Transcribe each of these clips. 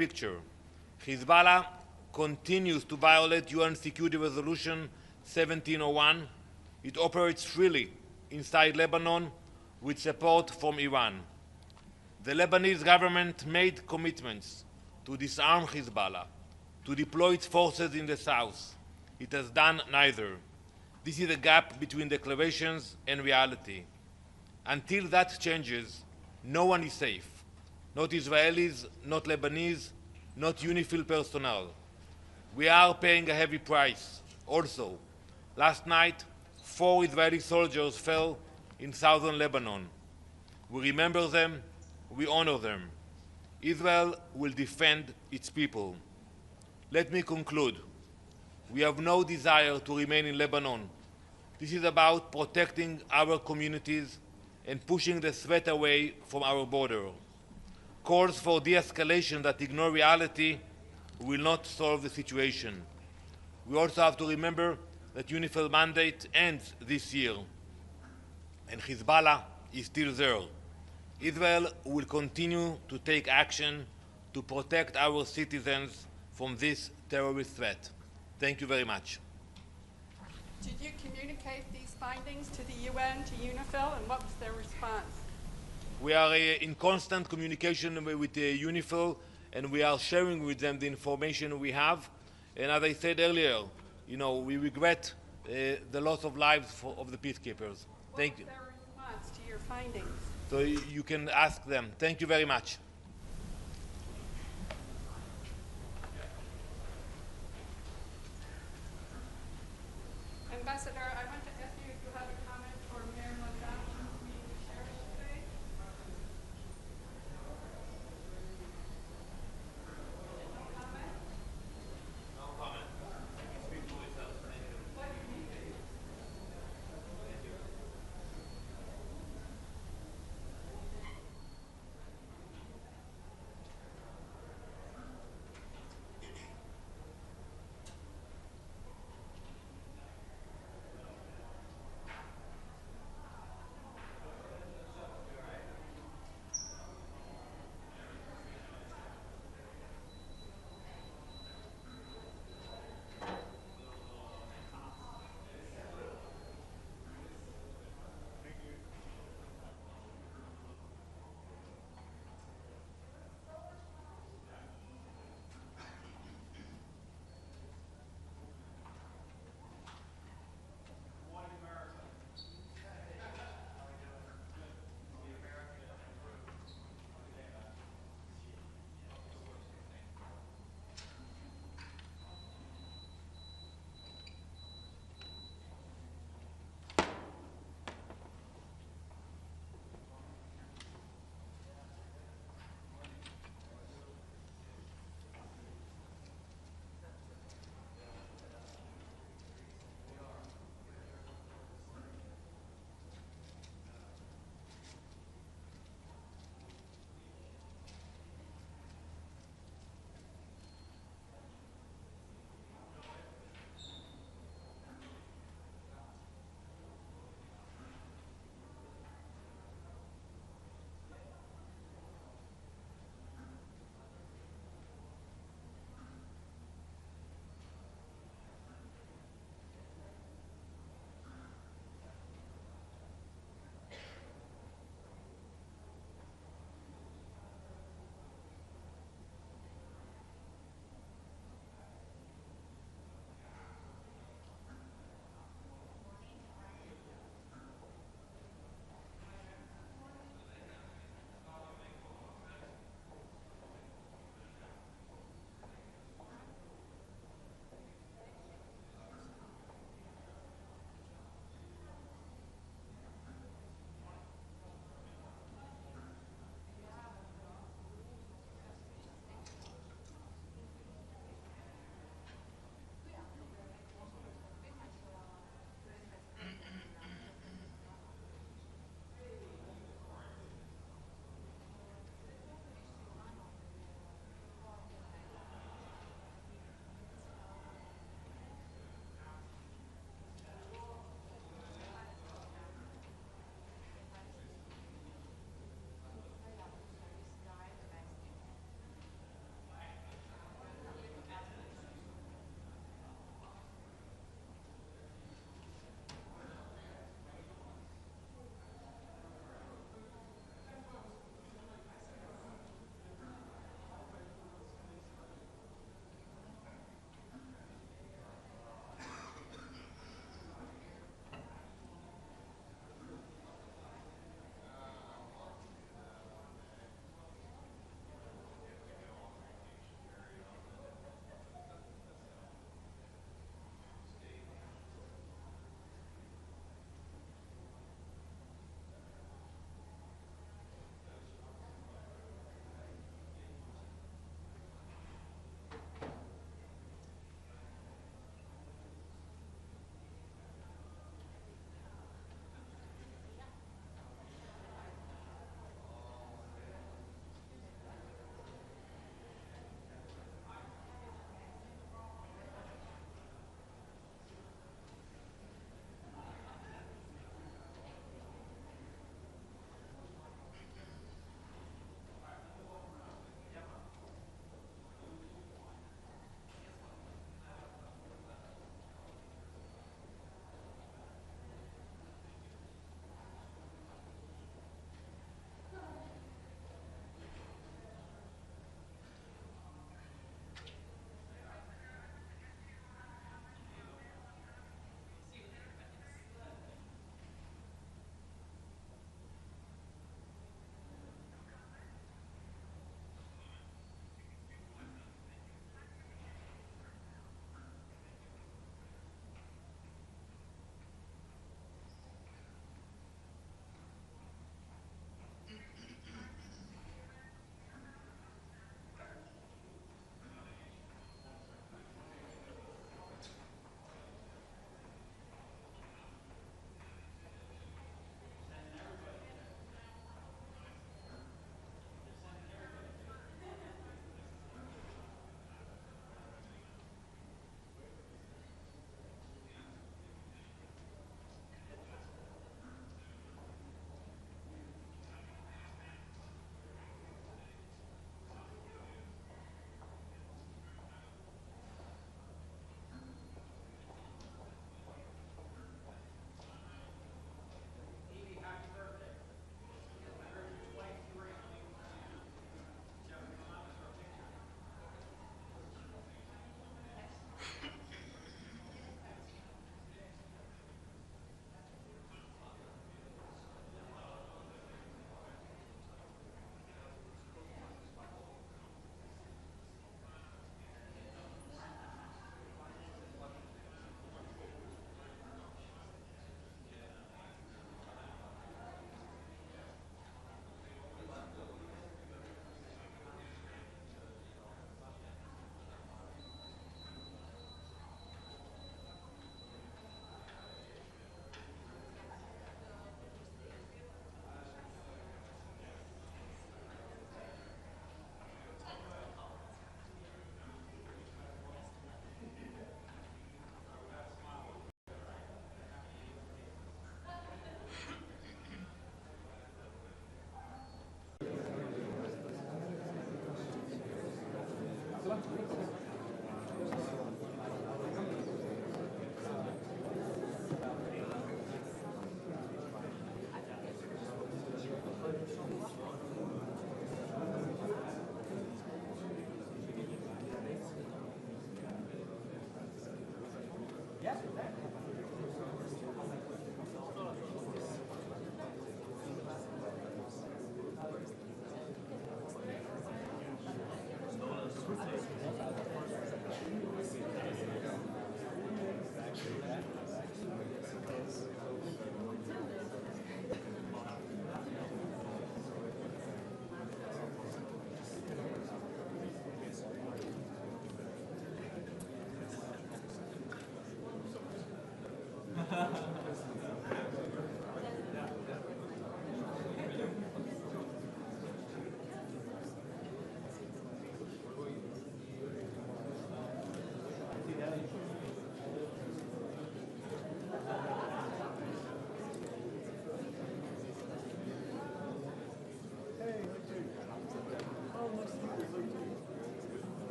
picture. Hezbollah continues to violate UN Security Resolution 1701. It operates freely inside Lebanon with support from Iran. The Lebanese government made commitments to disarm Hezbollah, to deploy its forces in the south. It has done neither. This is a gap between declarations and reality. Until that changes, no one is safe. Not Israelis, not Lebanese, not UNIFIL personnel. We are paying a heavy price. Also, last night, 4 Israeli soldiers fell in southern Lebanon. We remember them, we honor them. Israel will defend its people. Let me conclude. We have no desire to remain in Lebanon. This is about protecting our communities and pushing the threat away from our border. Calls for de-escalation that ignore reality will not solve the situation. We also have to remember that UNIFIL mandate ends this year, and Hezbollah is still there. Israel will continue to take action to protect our citizens from this terrorist threat. Thank you very much. Did you communicate these findings to the UN, to UNIFIL, and what was their response? We are in constant communication with UNIFIL, and we are sharing with them the information we have. And as I said earlier, we regret the loss of lives of the peacekeepers. Thank you. What was their response to your findings? So you can ask them. Thank you very much. Ambassador, I want to ask you if you have a comment for Mayor Mondale who's meeting the sheriff today. No comment? No comment. Speak for yourself. Thank you. What do you mean? Thank you.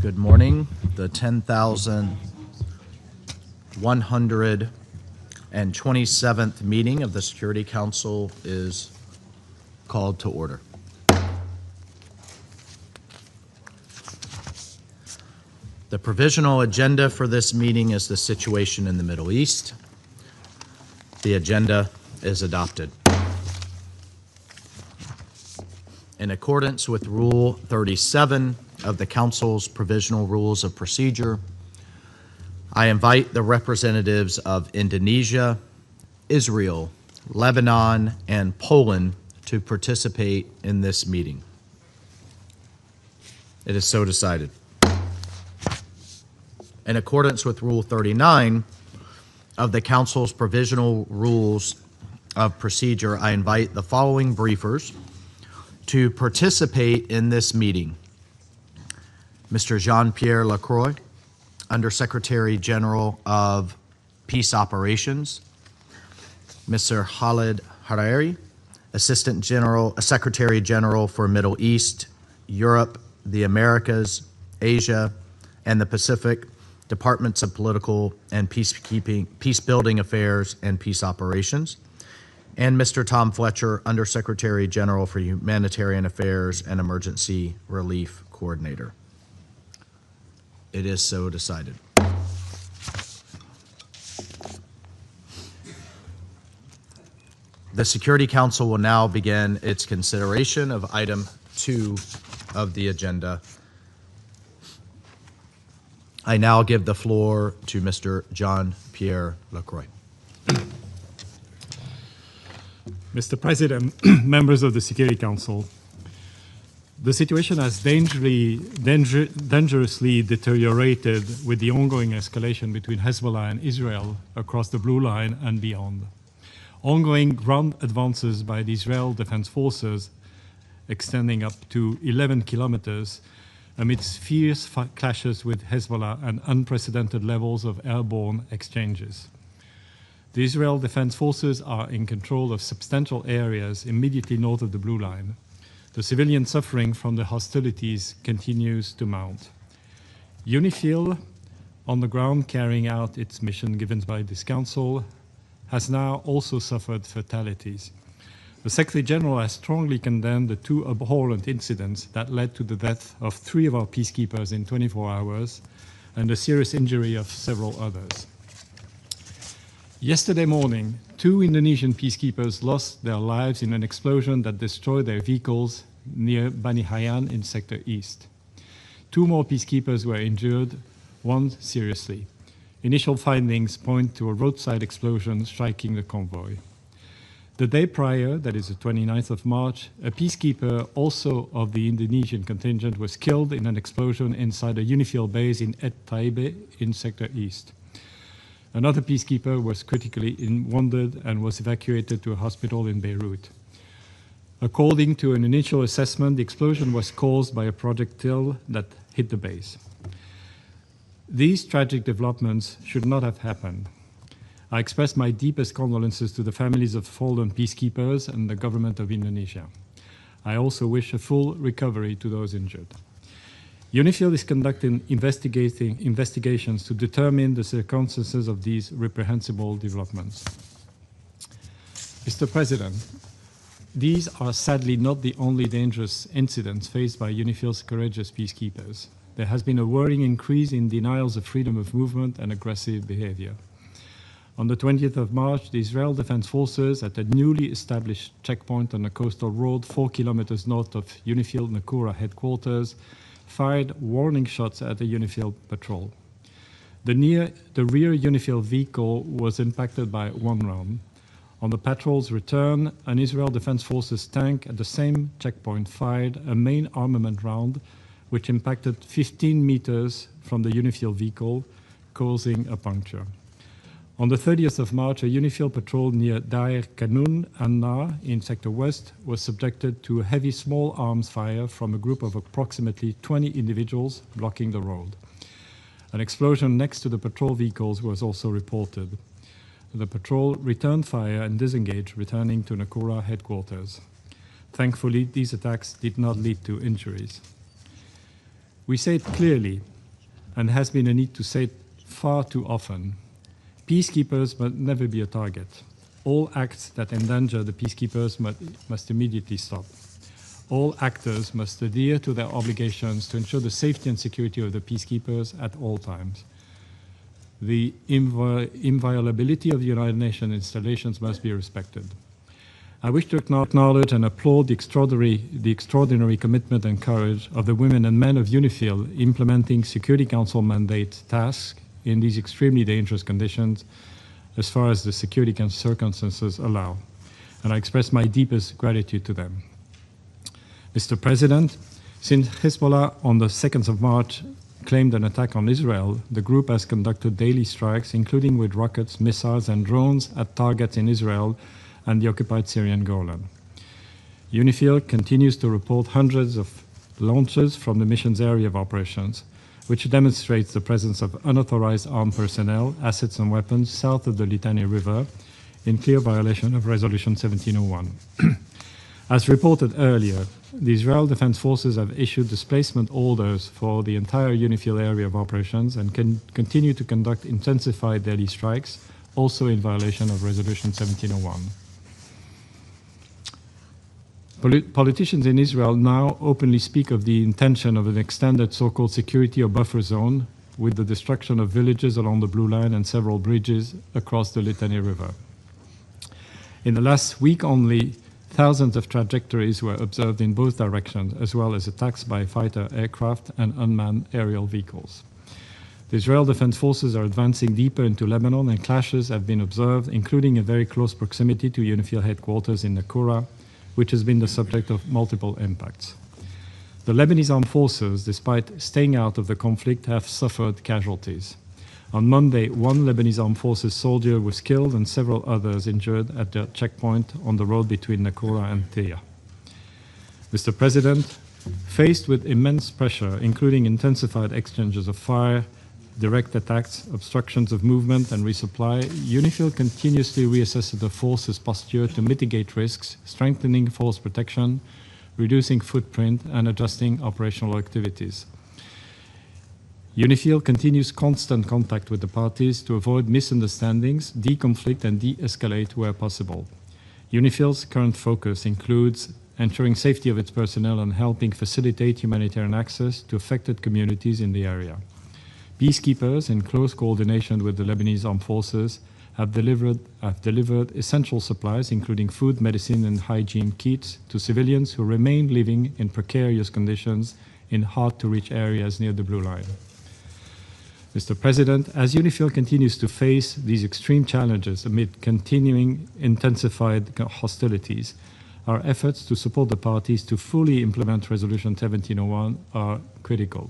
Good morning. The 10,127th meeting of the Security Council is called to order. The provisional agenda for this meeting is the situation in the Middle East. The agenda is adopted. In accordance with Rule 37 of the Council's Provisional Rules of Procedure, I invite the representatives of Indonesia, Israel, Lebanon, and Poland to participate in this meeting. It is so decided. In accordance with Rule 39 of the Council's Provisional Rules of Procedure, I invite the following briefers to participate in this meeting. Mr. Jean-Pierre Lacroix, Undersecretary General of Peace Operations. Mr. Khalid Hariri, Assistant Secretary General for Middle East, Europe, the Americas, Asia, and the Pacific, Departments of Political and Peacekeeping, Peacebuilding Affairs, and Peace Operations. And Mr. Tom Fletcher, Undersecretary General for Humanitarian Affairs and Emergency Relief Coordinator. It is so decided. The Security Council will now begin its consideration of item 2 of the agenda. I now give the floor to Mr. Jean-Pierre Lacroix. Mr. President, members of the Security Council, the situation has dangerously deteriorated with the ongoing escalation between Hezbollah and Israel across the Blue Line and beyond. Ongoing ground advances by the Israel Defense Forces extending up to 11 kilometers amidst fierce clashes with Hezbollah and unprecedented levels of airborne exchanges. The Israel Defense Forces are in control of substantial areas immediately north of the Blue Line. The civilian suffering from the hostilities continues to mount. UNIFIL, on the ground carrying out its mission given by this council, has now also suffered fatalities. The Secretary General has strongly condemned the two abhorrent incidents that led to the death of 3 of our peacekeepers in 24 hours and the serious injury of several others. Yesterday morning, 2 Indonesian peacekeepers lost their lives in an explosion that destroyed their vehicles near Bani Hayan in Sector East. 2 more peacekeepers were injured, 1 seriously. Initial findings point to a roadside explosion striking the convoy. The day prior, that is the 29th of March, a peacekeeper also of the Indonesian contingent was killed in an explosion inside a UNIFIL base in Et Taibe in Sector East. Another peacekeeper was critically wounded and was evacuated to a hospital in Beirut. According to an initial assessment, the explosion was caused by a projectile that hit the base. These tragic developments should not have happened. I express my deepest condolences to the families of fallen peacekeepers and the government of Indonesia. I also wish a full recovery to those injured. UNIFIL is conducting investigations to determine the circumstances of these reprehensible developments. Mr. President, these are sadly not the only dangerous incidents faced by UNIFIL's courageous peacekeepers. There has been a worrying increase in denials of freedom of movement and aggressive behavior. On the 20th of March, the Israel Defense Forces at a newly established checkpoint on the coastal road 4 kilometers north of UNIFIL Nakura headquarters fired warning shots at the UNIFIL patrol. The rear UNIFIL vehicle was impacted by 1 round. On the patrol's return, an Israel Defense Forces tank at the same checkpoint fired a main armament round which impacted 15 meters from the UNIFIL vehicle, causing a puncture. On the 30th of March, a UNIFIL patrol near Dair Kanun Anna in Sector West was subjected to a heavy small arms fire from a group of approximately 20 individuals blocking the road. An explosion next to the patrol vehicles was also reported. The patrol returned fire and disengaged, returning to Nakura headquarters. Thankfully, these attacks did not lead to injuries. We say it clearly, and has been a need to say it far too often. Peacekeepers must never be a target. All acts that endanger the peacekeepers must immediately stop. All actors must adhere to their obligations to ensure the safety and security of the peacekeepers at all times. The inviolability of the United Nations installations must be respected. I wish to acknowledge and applaud the extraordinary commitment and courage of the women and men of UNIFIL implementing Security Council mandate tasks in these extremely dangerous conditions as far as the security circumstances allow. And I express my deepest gratitude to them. Mr. President, since Hezbollah on the 2nd of March claimed an attack on Israel, the group has conducted daily strikes, including with rockets, missiles, and drones at targets in Israel and the occupied Syrian Golan. UNIFIL continues to report hundreds of launches from the mission's area of operations, which demonstrates the presence of unauthorized armed personnel, assets, and weapons south of the Litani River, in clear violation of Resolution 1701. As reported earlier, the Israel Defense Forces have issued displacement orders for the entire UNIFIL area of operations and can continue to conduct intensified daily strikes, also in violation of Resolution 1701. Politicians in Israel now openly speak of the intention of an extended so-called security or buffer zone with the destruction of villages along the Blue Line and several bridges across the Litani River. In the last week only, thousands of trajectories were observed in both directions, as well as attacks by fighter aircraft and unmanned aerial vehicles. The Israel Defense Forces are advancing deeper into Lebanon, and clashes have been observed, including in very close proximity to UNIFIL headquarters in Nakura, which has been the subject of multiple impacts. The Lebanese armed forces, despite staying out of the conflict, have suffered casualties. On Monday, 1 Lebanese armed forces soldier was killed and several others injured at the checkpoint on the road between Nakura and Teya. Mr. President, faced with immense pressure, including intensified exchanges of fire, direct attacks, obstructions of movement, and resupply, UNIFIL continuously reassesses the force's posture to mitigate risks, strengthening force protection, reducing footprint, and adjusting operational activities. UNIFIL continues constant contact with the parties to avoid misunderstandings, de-conflict, and de-escalate where possible. UNIFIL's current focus includes ensuring safety of its personnel and helping facilitate humanitarian access to affected communities in the area. Peacekeepers, in close coordination with the Lebanese armed forces, have delivered essential supplies, including food, medicine, and hygiene kits, to civilians who remain living in precarious conditions in hard-to-reach areas near the Blue Line. Mr. President, as UNIFIL continues to face these extreme challenges amid continuing intensified hostilities, our efforts to support the parties to fully implement Resolution 1701 are critical.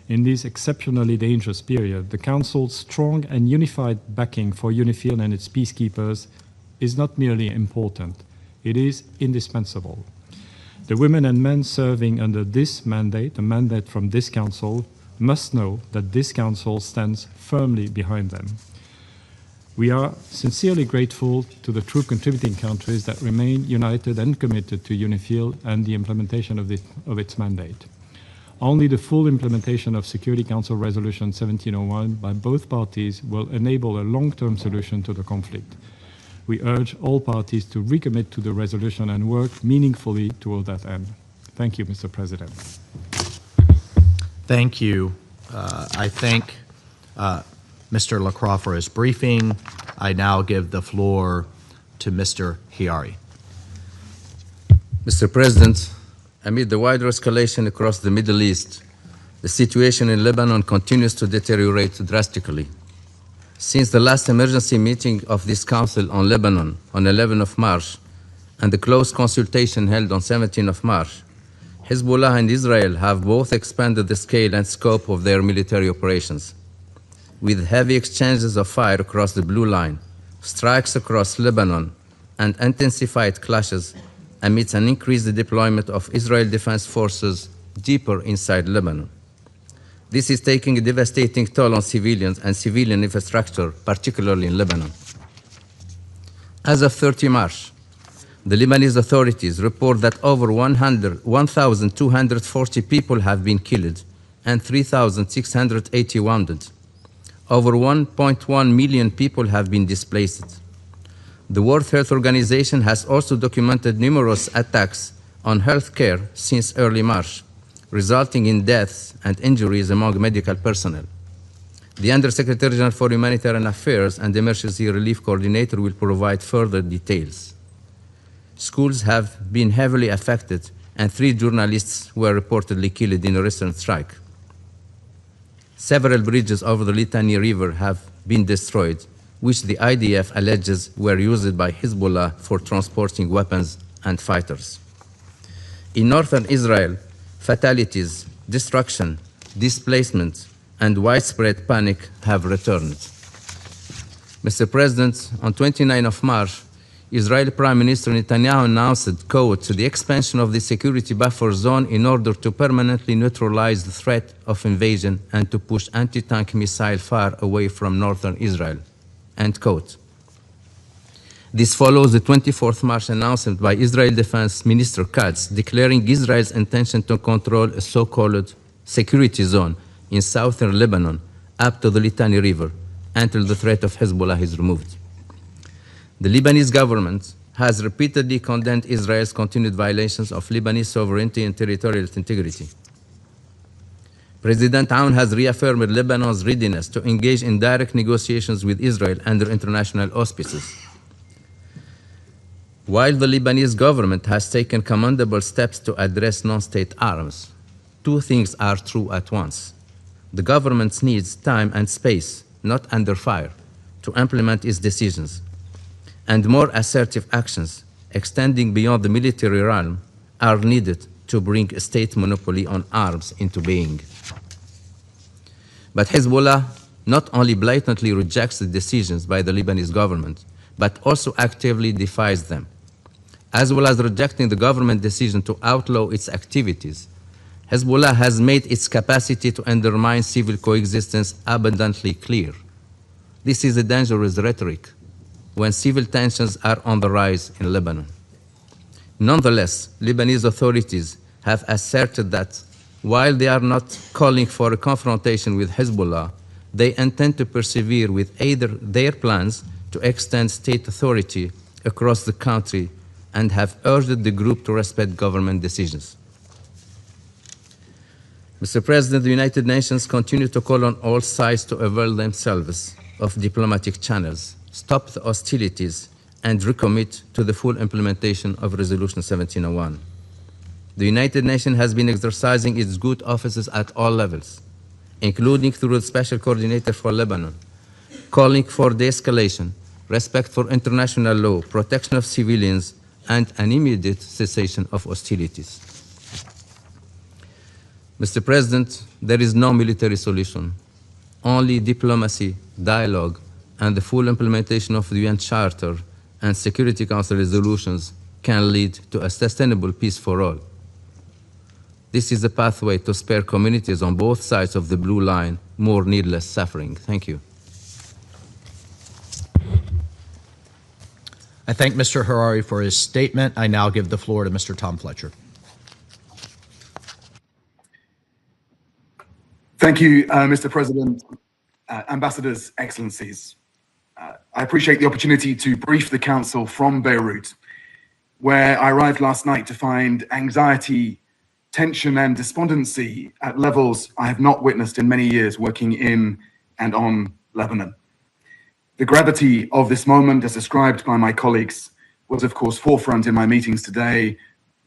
In this exceptionally dangerous period, the Council's strong and unified backing for UNIFIL and its peacekeepers is not merely important, it is indispensable. The women and men serving under this mandate, a mandate from this Council, must know that this Council stands firmly behind them. We are sincerely grateful to the troop contributing countries that remain united and committed to UNIFIL and the implementation of its mandate. Only the full implementation of Security Council Resolution 1701 by both parties will enable a long-term solution to the conflict. We urge all parties to recommit to the resolution and work meaningfully toward that end. Thank you, Mr. President. Thank you. I thank Mr. Lacroix for his briefing. I now give the floor to Mr. Hiari. Mr. President, amid the wider escalation across the Middle East, the situation in Lebanon continues to deteriorate drastically. Since the last emergency meeting of this Council on Lebanon on 11 of March and the close consultation held on 17 of March, Hezbollah and Israel have both expanded the scale and scope of their military operations. With heavy exchanges of fire across the Blue Line, strikes across Lebanon, and intensified clashes amidst an increased deployment of Israel Defense Forces deeper inside Lebanon. This is taking a devastating toll on civilians and civilian infrastructure, particularly in Lebanon. As of 30 March, the Lebanese authorities report that over 1,240 people have been killed and 3,680 wounded. Over 1.1 million people have been displaced. The World Health Organization has also documented numerous attacks on healthcare since early March, resulting in deaths and injuries among medical personnel. The Undersecretary General for Humanitarian Affairs and Emergency Relief Coordinator will provide further details. Schools have been heavily affected, and 3 journalists were reportedly killed in a recent strike. Several bridges over the Litani River have been destroyed, which the IDF alleges were used by Hezbollah for transporting weapons and fighters. In northern Israel, fatalities, destruction, displacement, and widespread panic have returned. Mr. President, on 29 of March, Israeli Prime Minister Netanyahu announced, quote, the expansion of the security buffer zone in order to permanently neutralize the threat of invasion and to push anti-tank missile fire away from northern Israel, end quote. This follows the 24th March announcement by Israel Defense Minister Katz declaring Israel's intention to control a so-called security zone in southern Lebanon up to the Litani River until the threat of Hezbollah is removed. The Lebanese government has repeatedly condemned Israel's continued violations of Lebanese sovereignty and territorial integrity. President Aoun has reaffirmed Lebanon's readiness to engage in direct negotiations with Israel under international auspices. While the Lebanese government has taken commendable steps to address non-state arms, 2 things are true at once. The government needs time and space, not under fire, to implement its decisions. And more assertive actions, extending beyond the military realm, are needed to bring a state monopoly on arms into being. But Hezbollah not only blatantly rejects the decisions by the Lebanese government, but also actively defies them. as well as rejecting the government decision to outlaw its activities, Hezbollah has made its capacity to undermine civil coexistence abundantly clear. This is a dangerous rhetoric when civil tensions are on the rise in Lebanon. Nonetheless, Lebanese authorities have asserted that while they are not calling for a confrontation with Hezbollah, they intend to persevere with either their plans to extend state authority across the country and have urged the group to respect government decisions. Mr. President, the United Nations continue to call on all sides to avail themselves of diplomatic channels, stop the hostilities, and recommit to the full implementation of Resolution 1701. The United Nations has been exercising its good offices at all levels, including through the Special Coordinator for Lebanon, calling for de-escalation, respect for international law, protection of civilians, and an immediate cessation of hostilities. Mr. President, there is no military solution. Only diplomacy, dialogue, and the full implementation of the UN Charter and Security Council resolutions can lead to a sustainable peace for all. This is the pathway to spare communities on both sides of the blue line more needless suffering. Thank you. I thank Mr. Harari for his statement. I now give the floor to Mr. Tom Fletcher. Thank you, Mr. President, Ambassadors, Excellencies. I appreciate the opportunity to brief the Council from Beirut, where I arrived last night to find anxiety, tension, and despondency at levels I have not witnessed in many years working in and on Lebanon. The gravity of this moment, as described by my colleagues, was of course forefront in my meetings today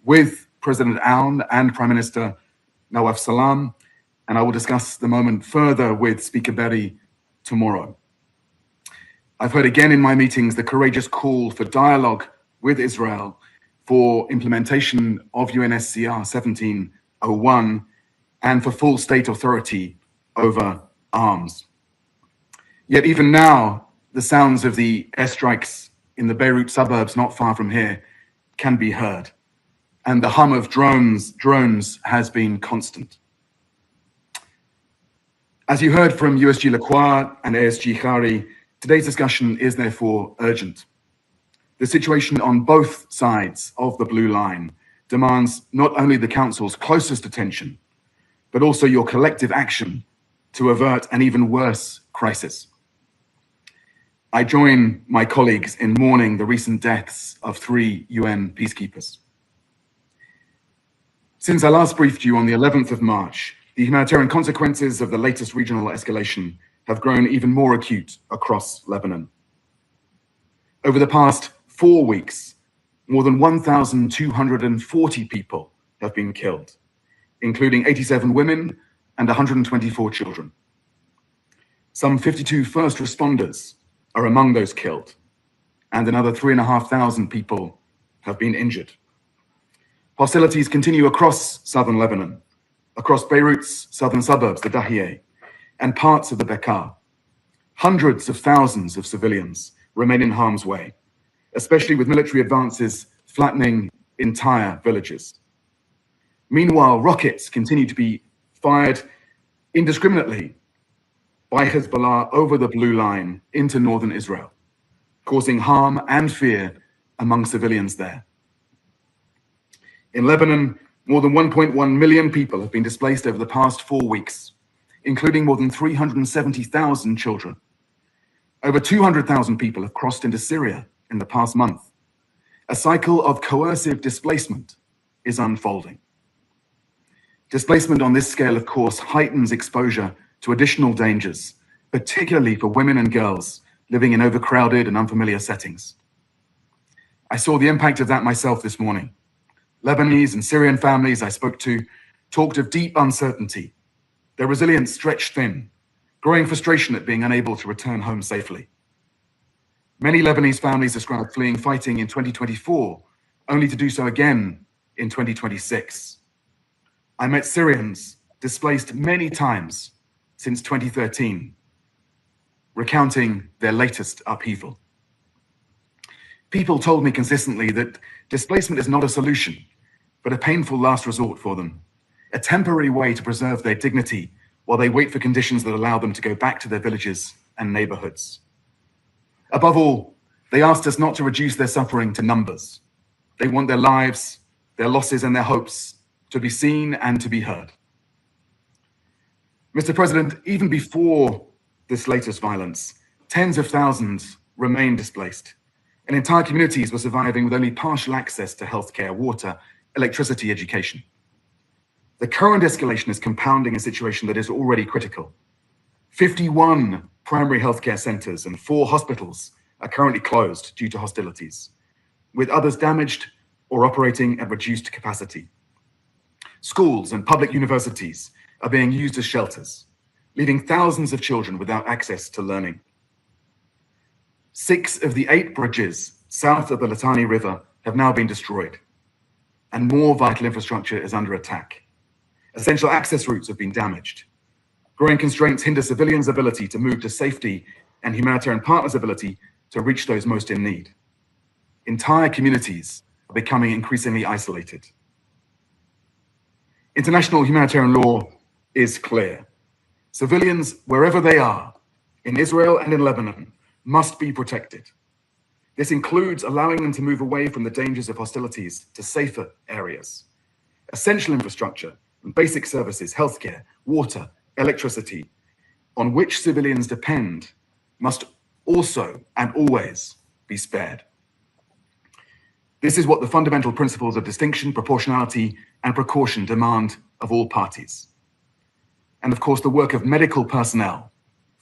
with President Aoun and Prime Minister Nawaf Salam, and I will discuss the moment further with Speaker Berry tomorrow. I've heard again in my meetings the courageous call for dialogue with Israel for implementation of UNSCR 1701 and for full state authority over arms. Yet even now, the sounds of the airstrikes in the Beirut suburbs not far from here can be heard, and the hum of drones has been constant. As you heard from USG Lacroix and ASG Khari, today's discussion is therefore urgent. The situation on both sides of the blue line demands not only the Council's closest attention, but also your collective action to avert an even worse crisis. I join my colleagues in mourning the recent deaths of 3 UN peacekeepers. Since I last briefed you on the 11th of March, the humanitarian consequences of the latest regional escalation have grown even more acute across Lebanon. Over the past 4 weeks, more than 1,240 people have been killed, including 87 women and 124 children. Some 52 first responders are among those killed, and another 3,500 people have been injured. Hostilities continue across southern Lebanon, across Beirut's southern suburbs, the Dahiyeh, and parts of the Bekaa. Hundreds of thousands of civilians remain in harm's way, especially with military advances flattening entire villages. Meanwhile, rockets continue to be fired indiscriminately by Hezbollah over the blue line into northern Israel, causing harm and fear among civilians there. In Lebanon, more than 1.1 million people have been displaced over the past 4 weeks, including more than 370,000 children. Over 200,000 people have crossed into Syria in the past month. A cycle of coercive displacement is unfolding. Displacement on this scale, of course, heightens exposure to additional dangers, particularly for women and girls living in overcrowded and unfamiliar settings. I saw the impact of that myself this morning. Lebanese and Syrian families I spoke to talked of deep uncertainty, their resilience stretched thin, growing frustration at being unable to return home safely. Many Lebanese families described fleeing fighting in 2024, only to do so again in 2026. I met Syrians displaced many times since 2013, recounting their latest upheaval. People told me consistently that displacement is not a solution, but a painful last resort for them, a temporary way to preserve their dignity while they wait for conditions that allow them to go back to their villages and neighborhoods. Above all, they asked us not to reduce their suffering to numbers. They want their lives, their losses, and their hopes to be seen and to be heard. Mr. President, even before this latest violence, tens of thousands remain displaced, and entire communities were surviving with only partial access to healthcare, water, electricity, education. The current escalation is compounding a situation that is already critical. 51 primary healthcare centers and 4 hospitals are currently closed due to hostilities, with others damaged or operating at reduced capacity. Schools and public universities are being used as shelters, leaving thousands of children without access to learning. 6 of the 8 bridges south of the Litani River have now been destroyed, and more vital infrastructure is under attack. Essential access routes have been damaged. Growing constraints hinder civilians' ability to move to safety and humanitarian partners' ability to reach those most in need. Entire communities are becoming increasingly isolated. International humanitarian law is clear. Civilians, wherever they are, in Israel and in Lebanon, must be protected. This includes allowing them to move away from the dangers of hostilities to safer areas. Essential infrastructure and basic services, healthcare, water, electricity, on which civilians depend, must also and always be spared. This is what the fundamental principles of distinction, proportionality, and precaution demand of all parties. And of course, the work of medical personnel,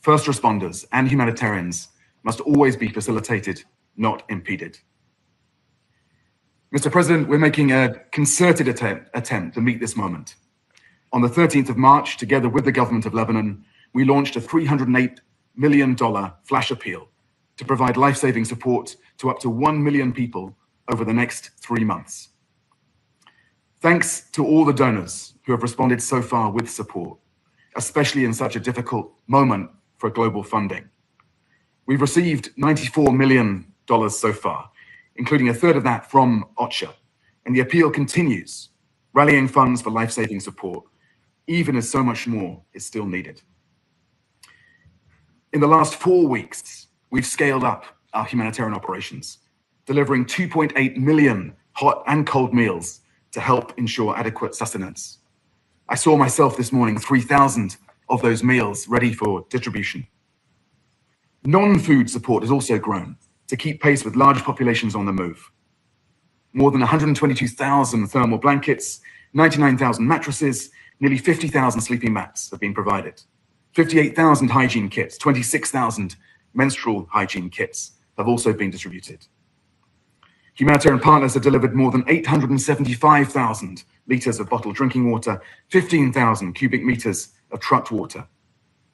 first responders, and humanitarians must always be facilitated, not impeded. Mr. President, we're making a concerted attempt to meet this moment. On the 13th of March, together with the government of Lebanon, we launched a $308 million flash appeal to provide life-saving support to up to 1 million people over the next 3 months. Thanks to all the donors who have responded so far with support, especially in such a difficult moment for global funding. We've received $94 million so far, including a third of that from OCHA, and the appeal continues, rallying funds for life-saving support, even as so much more is still needed. In the last 4 weeks, we've scaled up our humanitarian operations, delivering 2.8 million hot and cold meals to help ensure adequate sustenance. I saw myself this morning 3,000 of those meals ready for distribution. Non-food support has also grown to keep pace with large populations on the move. More than 122,000 thermal blankets, 99,000 mattresses, nearly 50,000 sleeping mats have been provided. 58,000 hygiene kits, 26,000 menstrual hygiene kits have also been distributed. Humanitarian partners have delivered more than 875,000 liters of bottled drinking water, 15,000 cubic meters of trucked water.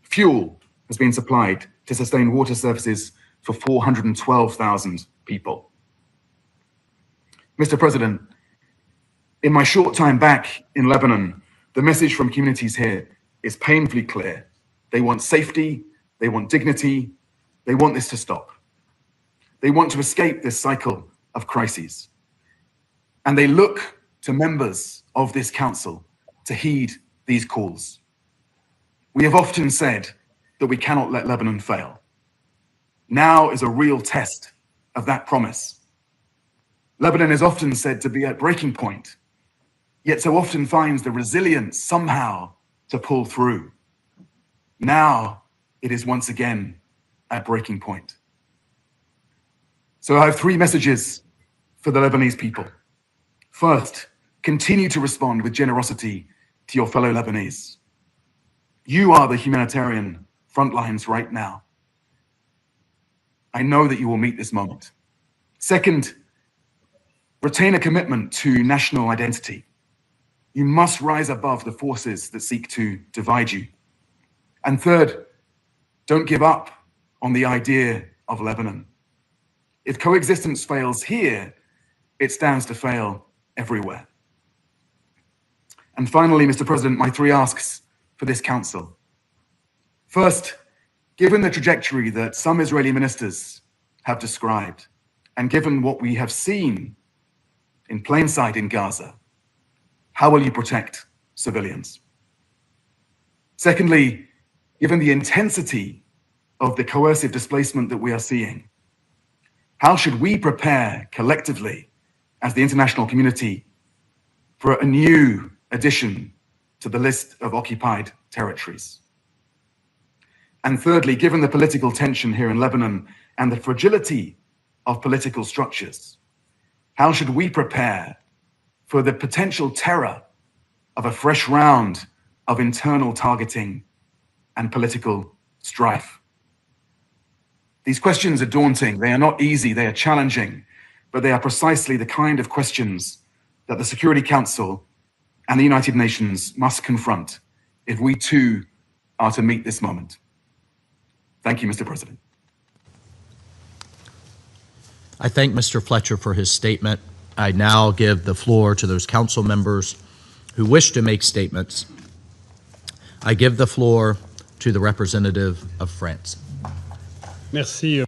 Fuel has been supplied to sustain water services for 412,000 people. Mr. President, in my short time back in Lebanon, the message from communities here is painfully clear. They want safety, they want dignity, they want this to stop. They want to escape this cycle of crises. And they look to members of this council to heed these calls. We have often said that we cannot let Lebanon fail. Now is a real test of that promise. Lebanon is often said to be at breaking point, yet so often finds the resilience somehow to pull through. Now it is once again at breaking point. So I have 3 messages for the Lebanese people. First, continue to respond with generosity to your fellow Lebanese. You are the humanitarian front lines right now. I know that you will meet this moment. Second, retain a commitment to national identity. You must rise above the forces that seek to divide you. And third, don't give up on the idea of Lebanon. If coexistence fails here, it stands to fail everywhere. And finally, Mr. President, my 3 asks for this council. First, given the trajectory that some Israeli ministers have described, And given what we have seen in plain sight in Gaza, how will you protect civilians? Secondly, given the intensity of the coercive displacement that we are seeing, how should we prepare collectively as the international community for a new addition to the list of occupied territories? And thirdly, given the political tension here in Lebanon and the fragility of political structures, how should we prepare for the potential terror of a fresh round of internal targeting and political strife? These questions are daunting. They are not easy. They are challenging, but they are precisely the kind of questions that the Security Council and the United Nations must confront if we too are to meet this moment. Thank you, Mr. President. I thank Mr. Fletcher for his statement. I now give the floor to those council members who wish to make statements. I give the floor to the representative of France. Merci.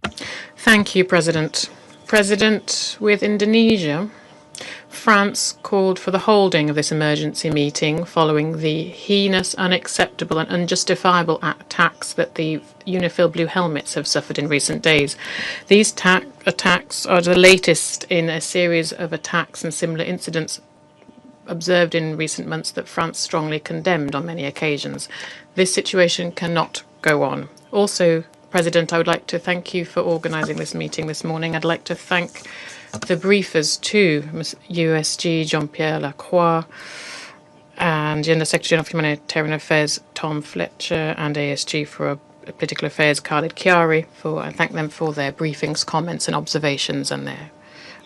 Thank you, President. President, with Indonesia, France called for the holding of this emergency meeting following the heinous, unacceptable and unjustifiable attacks that the UNIFIL Blue Helmets have suffered in recent days. These attacks are the latest in a series of attacks and similar incidents observed in recent months that France strongly condemned on many occasions. This situation cannot go on. Also, President, I would like to thank you for organising this meeting this morning. I'd like to thank the briefers too, USG Jean-Pierre Lacroix and the Secretary General for Humanitarian Affairs Tom Fletcher, and ASG for Political Affairs Khalid Chiari. I thank them for their briefings, comments and observations and their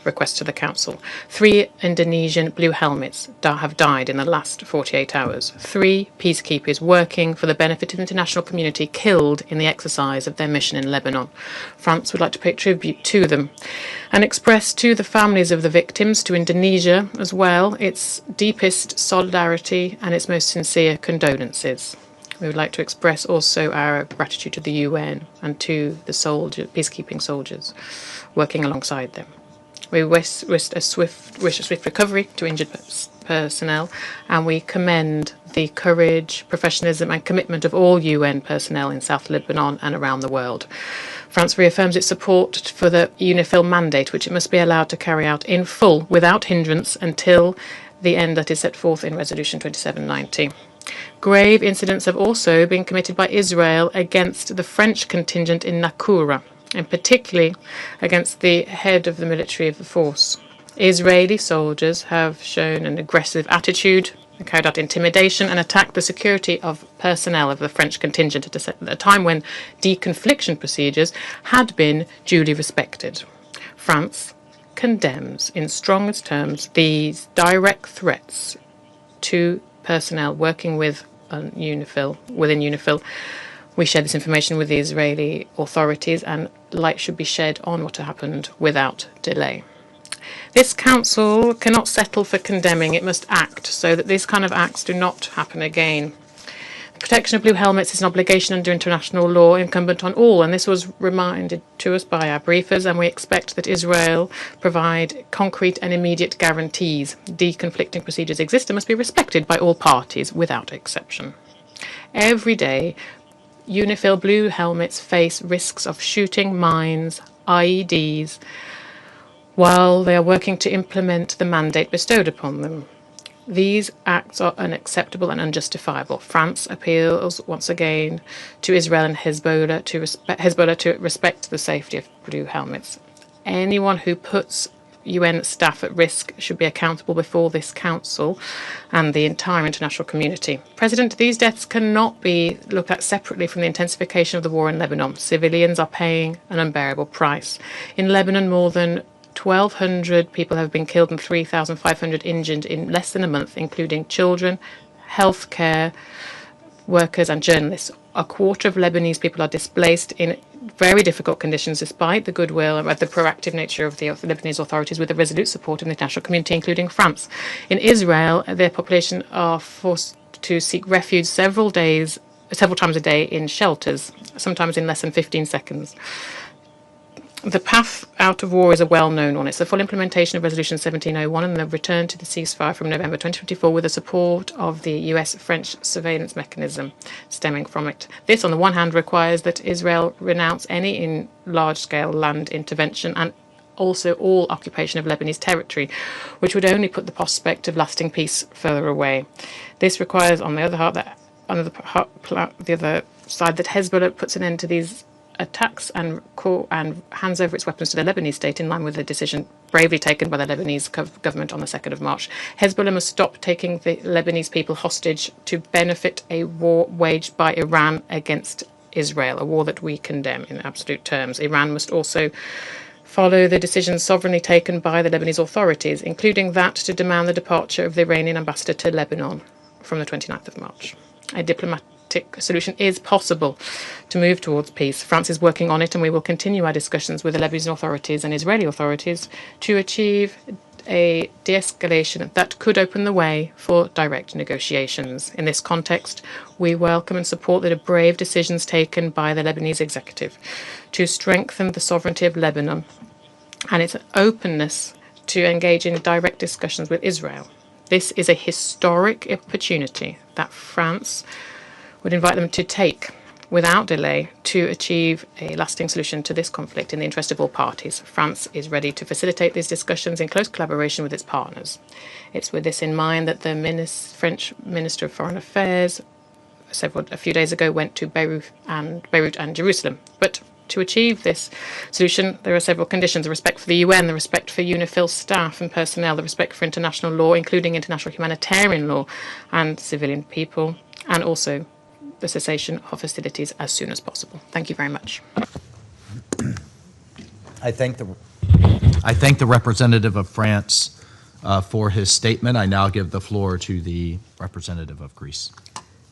request to the Council. 3 Indonesian Blue Helmets have died in the last 48 hours. 3 peacekeepers working for the benefit of the international community killed in the exercise of their mission in Lebanon. France would like to pay tribute to them and express to the families of the victims, to Indonesia as well, its deepest solidarity and its most sincere condolences. We would like to express also our gratitude to the UN and to the peacekeeping soldiers working alongside them. We wish a swift recovery to injured personnel, and we commend the courage, professionalism and commitment of all UN personnel in South Lebanon and around the world. France reaffirms its support for the UNIFIL mandate, which it must be allowed to carry out in full without hindrance until the end that is set forth in Resolution 2790. Grave incidents have also been committed by Israel against the French contingent in Nakura, and particularly against the head of the military of the force. Israeli soldiers have shown an aggressive attitude, carried out intimidation and attacked the security of personnel of the French contingent at a time when deconfliction procedures had been duly respected. France condemns in strongest terms these direct threats to personnel working with within UNIFIL. We share this information with the Israeli authorities, and light should be shed on what happened without delay. This council cannot settle for condemning, it must act so that these kind of acts do not happen again. The protection of blue helmets is an obligation under international law incumbent on all, and this was reminded to us by our briefers, and we expect that Israel provide concrete and immediate guarantees. Deconflicting procedures exist and must be respected by all parties without exception. Every day, UNIFIL blue helmets face risks of shooting, mines, IEDs, while they are working to implement the mandate bestowed upon them. These acts are unacceptable and unjustifiable. France appeals once again to Israel and Hezbollah to respect the safety of blue helmets. Anyone who puts UN staff at risk should be accountable before this Council and the entire international community. President, these deaths cannot be looked at separately from the intensification of the war in Lebanon. Civilians are paying an unbearable price. In Lebanon, more than 1,200 people have been killed and 3,500 injured in less than a month, including children, healthcare workers and journalists. A quarter of Lebanese people are displaced in very difficult conditions, despite the goodwill and the proactive nature of the Lebanese authorities, with the resolute support of the international community, including France. In Israel, their population are forced to seek refuge several times a day in shelters, sometimes in less than 15 seconds. The path out of war is a well-known one. It's the full implementation of Resolution 1701 and the return to the ceasefire from November 2024 with the support of the US-French surveillance mechanism stemming from it. This, on the one hand, requires that Israel renounce any large-scale land intervention and also all occupation of Lebanese territory, which would only put the prospect of lasting peace further away. This requires, on the other hand, the other side, that Hezbollah puts an end to these attacks and hands over its weapons to the Lebanese state in line with the decision bravely taken by the Lebanese government on the 2nd of March. Hezbollah must stop taking the Lebanese people hostage to benefit a war waged by Iran against Israel, a war that we condemn in absolute terms. Iran must also follow the decisions sovereignly taken by the Lebanese authorities, including that to demand the departure of the Iranian ambassador to Lebanon from the 29th of March. A diplomatic solution is possible to move towards peace. France is working on it, and we will continue our discussions with the Lebanese authorities and Israeli authorities to achieve a de-escalation that could open the way for direct negotiations. In this context, we welcome and support the brave decisions taken by the Lebanese executive to strengthen the sovereignty of Lebanon and its openness to engage in direct discussions with Israel. This is a historic opportunity that France would invite them to take without delay to achieve a lasting solution to this conflict in the interest of all parties. France is ready to facilitate these discussions in close collaboration with its partners. It's with this in mind that the French Minister of Foreign Affairs a few days ago went to Beirut and Jerusalem. But to achieve this solution, there are several conditions: the respect for the UN, the respect for UNIFIL staff and personnel, the respect for international law, including international humanitarian law and civilian people, and also the cessation of hostilities as soon as possible. Thank you very much. I thank the representative of France for his statement. I now give the floor to the representative of Greece.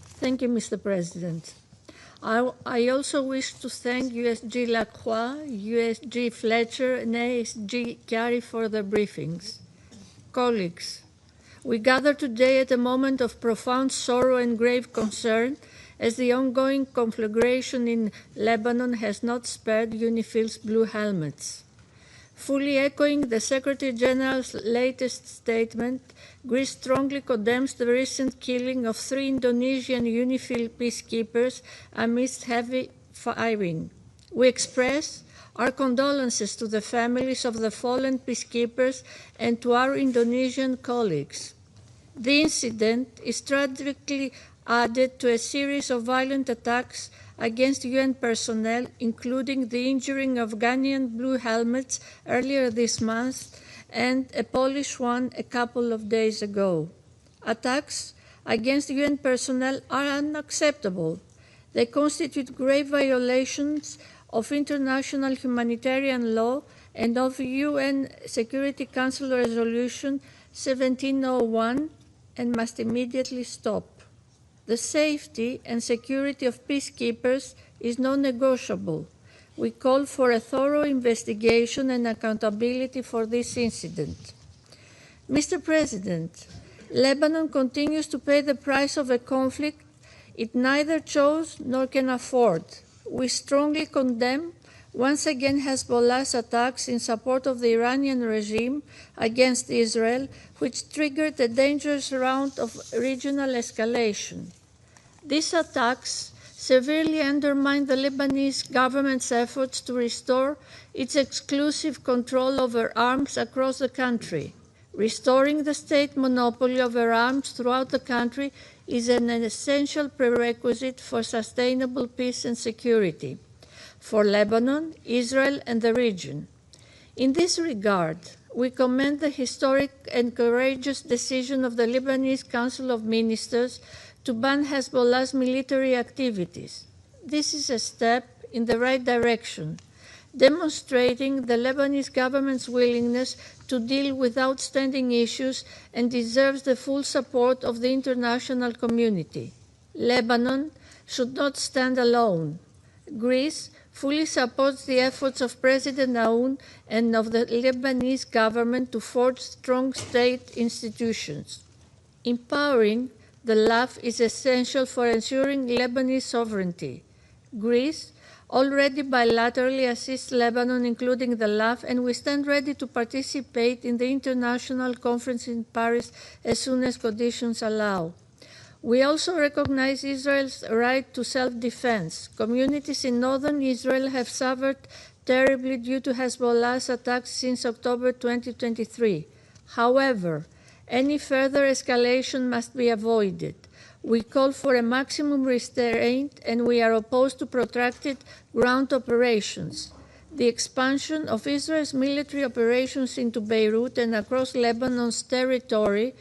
Thank you, Mr. President. I also wish to thank USG Lacroix, USG Fletcher, and ASG Chiari for their briefings. Colleagues, we gather today at a moment of profound sorrow and grave concern, as the ongoing conflagration in Lebanon has not spared UNIFIL's blue helmets. Fully echoing the Secretary General's latest statement, Greece strongly condemns the recent killing of 3 Indonesian UNIFIL peacekeepers amidst heavy firing. We express our condolences to the families of the fallen peacekeepers and to our Indonesian colleagues. The incident is tragically added to a series of violent attacks against UN personnel, including the injuring of Ghanaian blue helmets earlier this month and a Polish one a couple of days ago. Attacks against UN personnel are unacceptable. They constitute grave violations of international humanitarian law and of UN Security Council Resolution 1701 and must immediately stop. The safety and security of peacekeepers is non-negotiable. We call for a thorough investigation and accountability for this incident. Mr. President, Lebanon continues to pay the price of a conflict it neither chose nor can afford. We strongly condemn once again Hezbollah's attacks in support of the Iranian regime against Israel, which triggered a dangerous round of regional escalation. These attacks severely undermine the Lebanese government's efforts to restore its exclusive control over arms across the country. Restoring the state monopoly over arms throughout the country is an essential prerequisite for sustainable peace and security for Lebanon, Israel, and the region. In this regard, we commend the historic and courageous decision of the Lebanese Council of Ministers to ban Hezbollah's military activities. This is a step in the right direction, demonstrating the Lebanese government's willingness to deal with outstanding issues and deserves the full support of the international community. Lebanon should not stand alone. Greece fully supports the efforts of President Aoun and of the Lebanese government to forge strong state institutions. Empowering the LAF is essential for ensuring Lebanese sovereignty. Greece already bilaterally assist Lebanon, including the LAF, and we stand ready to participate in the international conference in Paris as soon as conditions allow. We also recognize Israel's right to self-defense. Communities in northern Israel have suffered terribly due to Hezbollah's attacks since October 2023. However, any further escalation must be avoided. We call for a maximum restraint, and we are opposed to protracted ground operations. The expansion of Israel's military operations into Beirut and across Lebanon's territory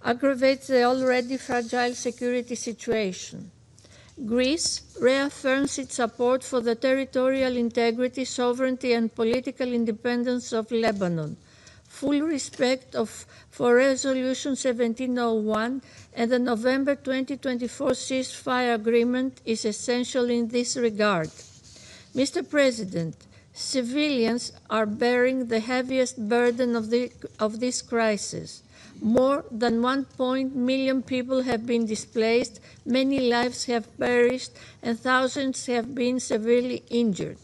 aggravates the already fragile security situation. Greece reaffirms its support for the territorial integrity, sovereignty, and political independence of Lebanon. Full respect for Resolution 1701 and the November 2024 ceasefire agreement is essential in this regard. Mr. President, civilians are bearing the heaviest burden of this crisis. More than 1 million people have been displaced, many lives have perished, and thousands have been severely injured.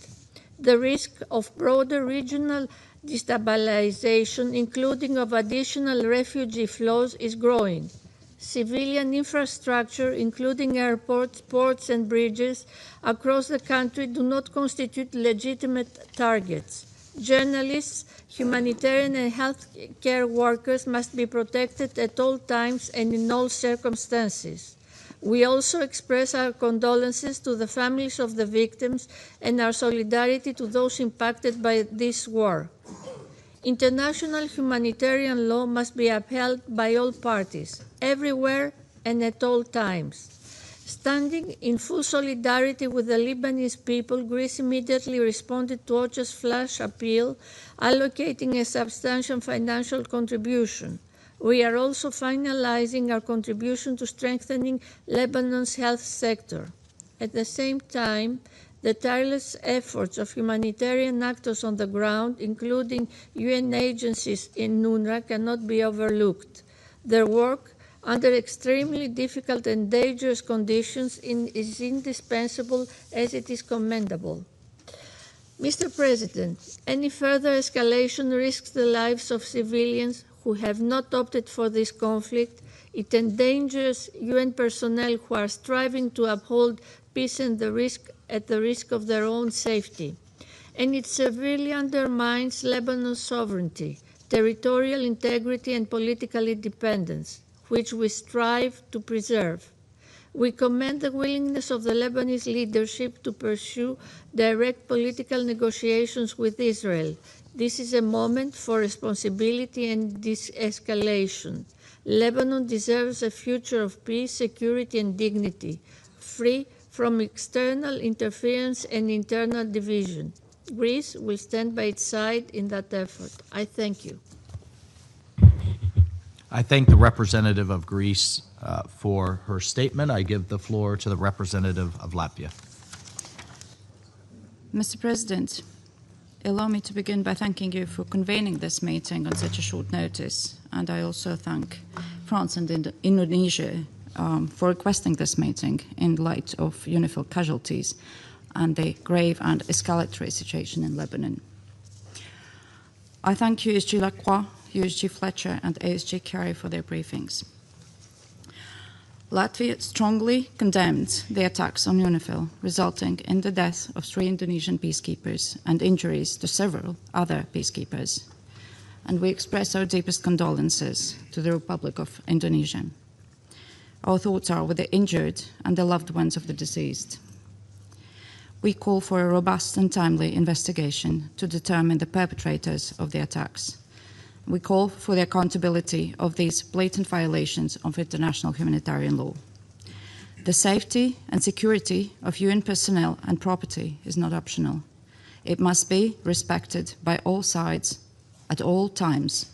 The risk of broader regional destabilization, including of additional refugee flows, is growing. Civilian infrastructure, including airports, ports, and bridges across the country, do not constitute legitimate targets. Journalists, humanitarian and health care workers must be protected at all times and in all circumstances. We also express our condolences to the families of the victims and our solidarity to those impacted by this war. International humanitarian law must be upheld by all parties, everywhere and at all times. Standing in full solidarity with the Lebanese people, Greece immediately responded to OCHA's flash appeal, allocating a substantial financial contribution. We are also finalizing our contribution to strengthening Lebanon's health sector. At the same time, the tireless efforts of humanitarian actors on the ground, including UN agencies in UNRWA, cannot be overlooked. Their work under extremely difficult and dangerous conditions is indispensable as it is commendable. Mr. President, any further escalation risks the lives of civilians who have not opted for this conflict. It endangers UN personnel who are striving to uphold peace and at the risk of their own safety. And it severely undermines Lebanon's sovereignty, territorial integrity, and political independence, which we strive to preserve. We commend the willingness of the Lebanese leadership to pursue direct political negotiations with Israel. This is a moment for responsibility and de-escalation. Lebanon deserves a future of peace, security, and dignity, free from external interference and internal division. Greece will stand by its side in that effort. I thank you. I thank the representative of Greece for her statement. I give the floor to the representative of Latvia. Mr. President, allow me to begin by thanking you for convening this meeting on such a short notice. And I also thank France and Indonesia for requesting this meeting in light of UNIFIL casualties and the grave and escalatory situation in Lebanon. I thank USG Lacroix, USG Fletcher, and ASG Carey for their briefings. Latvia strongly condemned the attacks on UNIFIL, resulting in the death of 3 Indonesian peacekeepers and injuries to several other peacekeepers. And we express our deepest condolences to the Republic of Indonesia. Our thoughts are with the injured and the loved ones of the deceased. We call for a robust and timely investigation to determine the perpetrators of the attacks. We call for the accountability of these blatant violations of international humanitarian law. The safety and security of UN personnel and property is not optional. It must be respected by all sides at all times.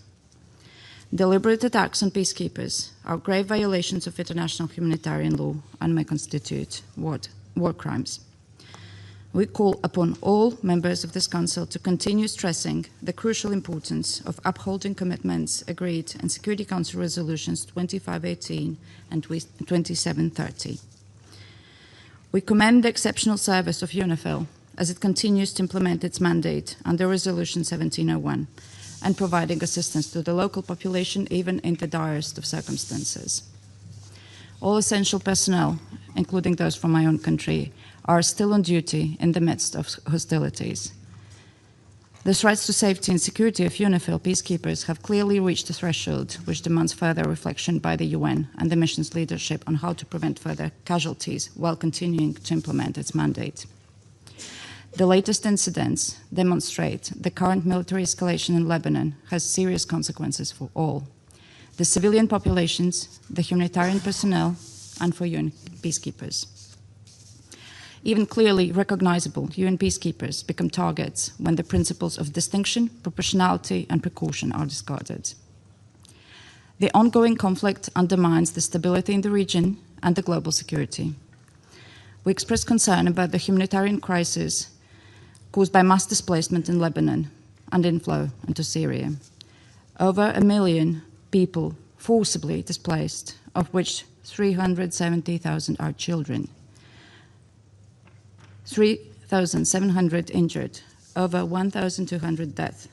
Deliberate attacks on peacekeepers are grave violations of international humanitarian law and may constitute war crimes. We call upon all members of this Council to continue stressing the crucial importance of upholding commitments agreed in Security Council Resolutions 2518 and 2730. We commend the exceptional service of UNIFIL as it continues to implement its mandate under Resolution 1701 and providing assistance to the local population even in the direst of circumstances. All essential personnel, including those from my own country, are still on duty in the midst of hostilities. The threats to safety and security of UNIFIL peacekeepers have clearly reached a threshold which demands further reflection by the UN and the mission's leadership on how to prevent further casualties while continuing to implement its mandate. The latest incidents demonstrate the current military escalation in Lebanon has serious consequences for all: the civilian populations, the humanitarian personnel, and for UN peacekeepers. Even clearly recognizable UN peacekeepers become targets when the principles of distinction, proportionality, and precaution are discarded. The ongoing conflict undermines the stability in the region and the global security. We express concern about the humanitarian crisis caused by mass displacement in Lebanon and inflow into Syria. Over 1 million people forcibly displaced, of which 370,000 are children. 3,700 injured, over 1,200 deaths.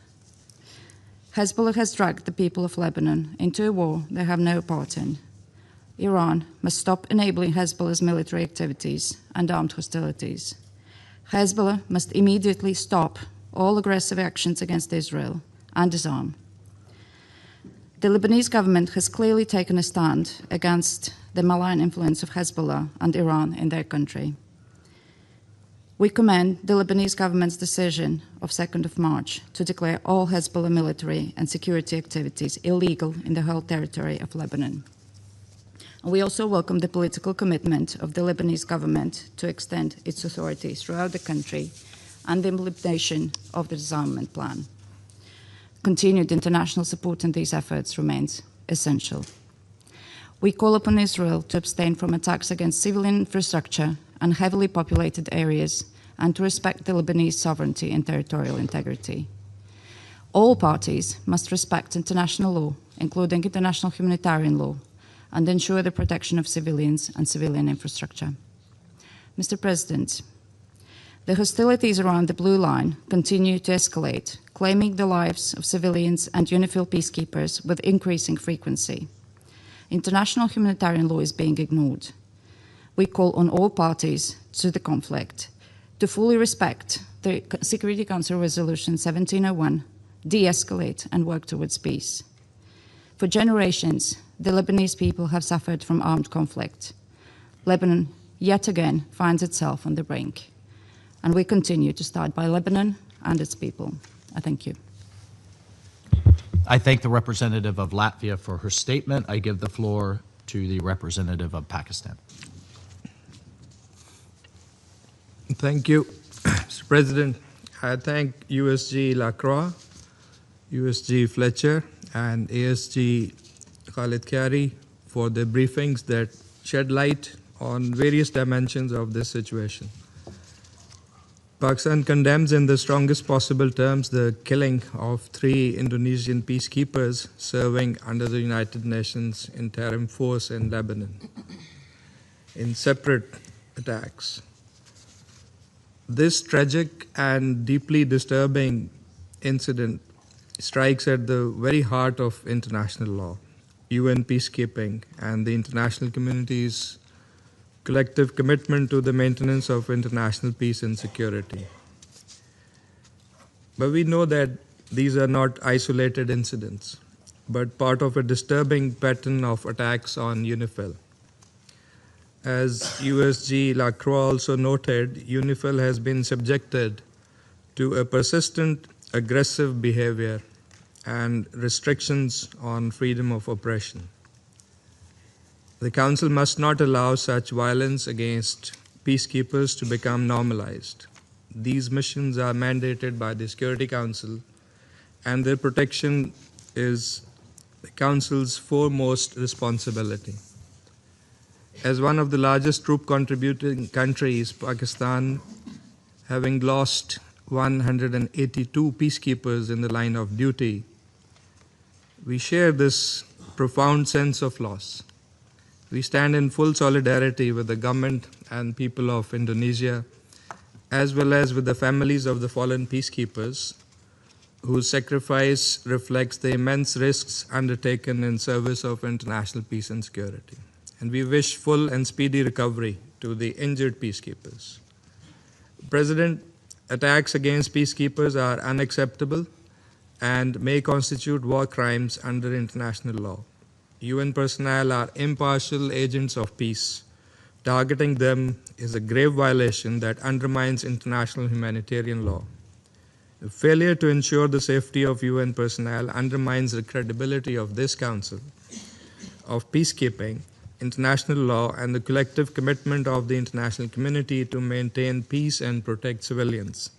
Hezbollah has dragged the people of Lebanon into a war they have no part in. Iran must stop enabling Hezbollah's military activities and armed hostilities. Hezbollah must immediately stop all aggressive actions against Israel and disarm. The Lebanese government has clearly taken a stand against the malign influence of Hezbollah and Iran in their country. We commend the Lebanese government's decision of 2nd of March to declare all Hezbollah military and security activities illegal in the whole territory of Lebanon. And we also welcome the political commitment of the Lebanese government to extend its authority throughout the country and the implementation of the disarmament plan. Continued international support in these efforts remains essential. We call upon Israel to abstain from attacks against civilian infrastructure and heavily populated areas, and to respect the Lebanese sovereignty and territorial integrity. All parties must respect international law, including international humanitarian law, and ensure the protection of civilians and civilian infrastructure. Mr. President, the hostilities around the Blue Line continue to escalate, claiming the lives of civilians and UNIFIL peacekeepers with increasing frequency. International humanitarian law is being ignored. We call on all parties to the conflict to fully respect the Security Council Resolution 1701, de-escalate and work towards peace. For generations, the Lebanese people have suffered from armed conflict. Lebanon, yet again, finds itself on the brink. And we continue to start by Lebanon and its people. I thank you. I thank the representative of Latvia for her statement. I give the floor to the representative of Pakistan. Thank you, Mr. President. I thank USG Lacroix, USG Fletcher, and ASG Khalid Kyari for the briefings that shed light on various dimensions of this situation. Pakistan condemns in the strongest possible terms the killing of 3 Indonesian peacekeepers serving under the United Nations Interim Force in Lebanon in separate attacks. This tragic and deeply disturbing incident strikes at the very heart of international law, UN peacekeeping, and the international community's collective commitment to the maintenance of international peace and security. But we know that these are not isolated incidents, but part of a disturbing pattern of attacks on UNIFIL. As USG Lacroix also noted, UNIFIL has been subjected to a persistent aggressive behavior and restrictions on freedom of oppression. The Council must not allow such violence against peacekeepers to become normalized. These missions are mandated by the Security Council, and their protection is the Council's foremost responsibility. As one of the largest troop contributing countries, Pakistan, having lost 182 peacekeepers in the line of duty, we share this profound sense of loss. We stand in full solidarity with the government and people of Indonesia as well as with the families of the fallen peacekeepers, whose sacrifice reflects the immense risks undertaken in service of international peace and security. And we wish full and speedy recovery to the injured peacekeepers. President, attacks against peacekeepers are unacceptable and may constitute war crimes under international law. UN personnel are impartial agents of peace. Targeting them is a grave violation that undermines international humanitarian law. The failure to ensure the safety of UN personnel undermines the credibility of this Council of Peacekeeping, international law, and the collective commitment of the international community to maintain peace and protect civilians.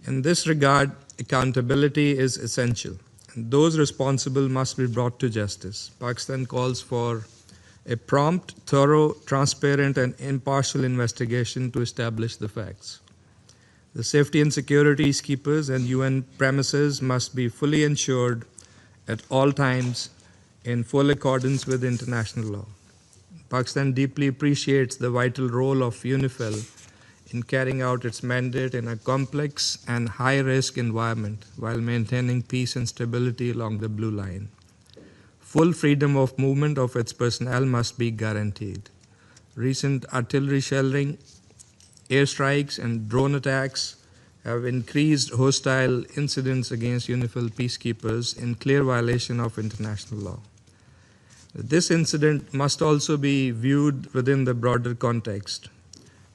In this regard, accountability is essential, and those responsible must be brought to justice. Pakistan calls for a prompt, thorough, transparent, and impartial investigation to establish the facts. The safety and security peacekeepers and UN premises must be fully ensured at all times in full accordance with international law. Pakistan deeply appreciates the vital role of UNIFIL in carrying out its mandate in a complex and high-risk environment while maintaining peace and stability along the Blue Line. Full freedom of movement of its personnel must be guaranteed. Recent artillery shelling, airstrikes, and drone attacks have increased hostile incidents against UNIFIL peacekeepers in clear violation of international law. This incident must also be viewed within the broader context.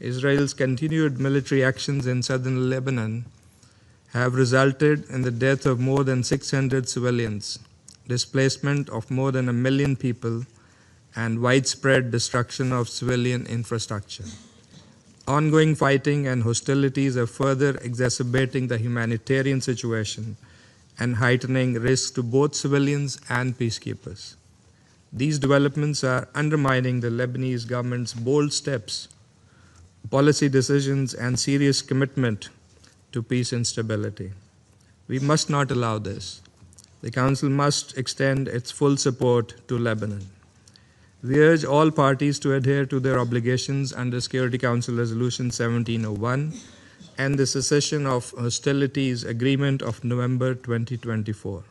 Israel's continued military actions in southern Lebanon have resulted in the death of more than 600 civilians, displacement of more than 1 million people, and widespread destruction of civilian infrastructure. Ongoing fighting and hostilities are further exacerbating the humanitarian situation and heightening risks to both civilians and peacekeepers. These developments are undermining the Lebanese government's bold steps, policy decisions, and serious commitment to peace and stability. We must not allow this. The Council must extend its full support to Lebanon. We urge all parties to adhere to their obligations under Security Council Resolution 1701 and the Cessation of Hostilities Agreement of November 2024.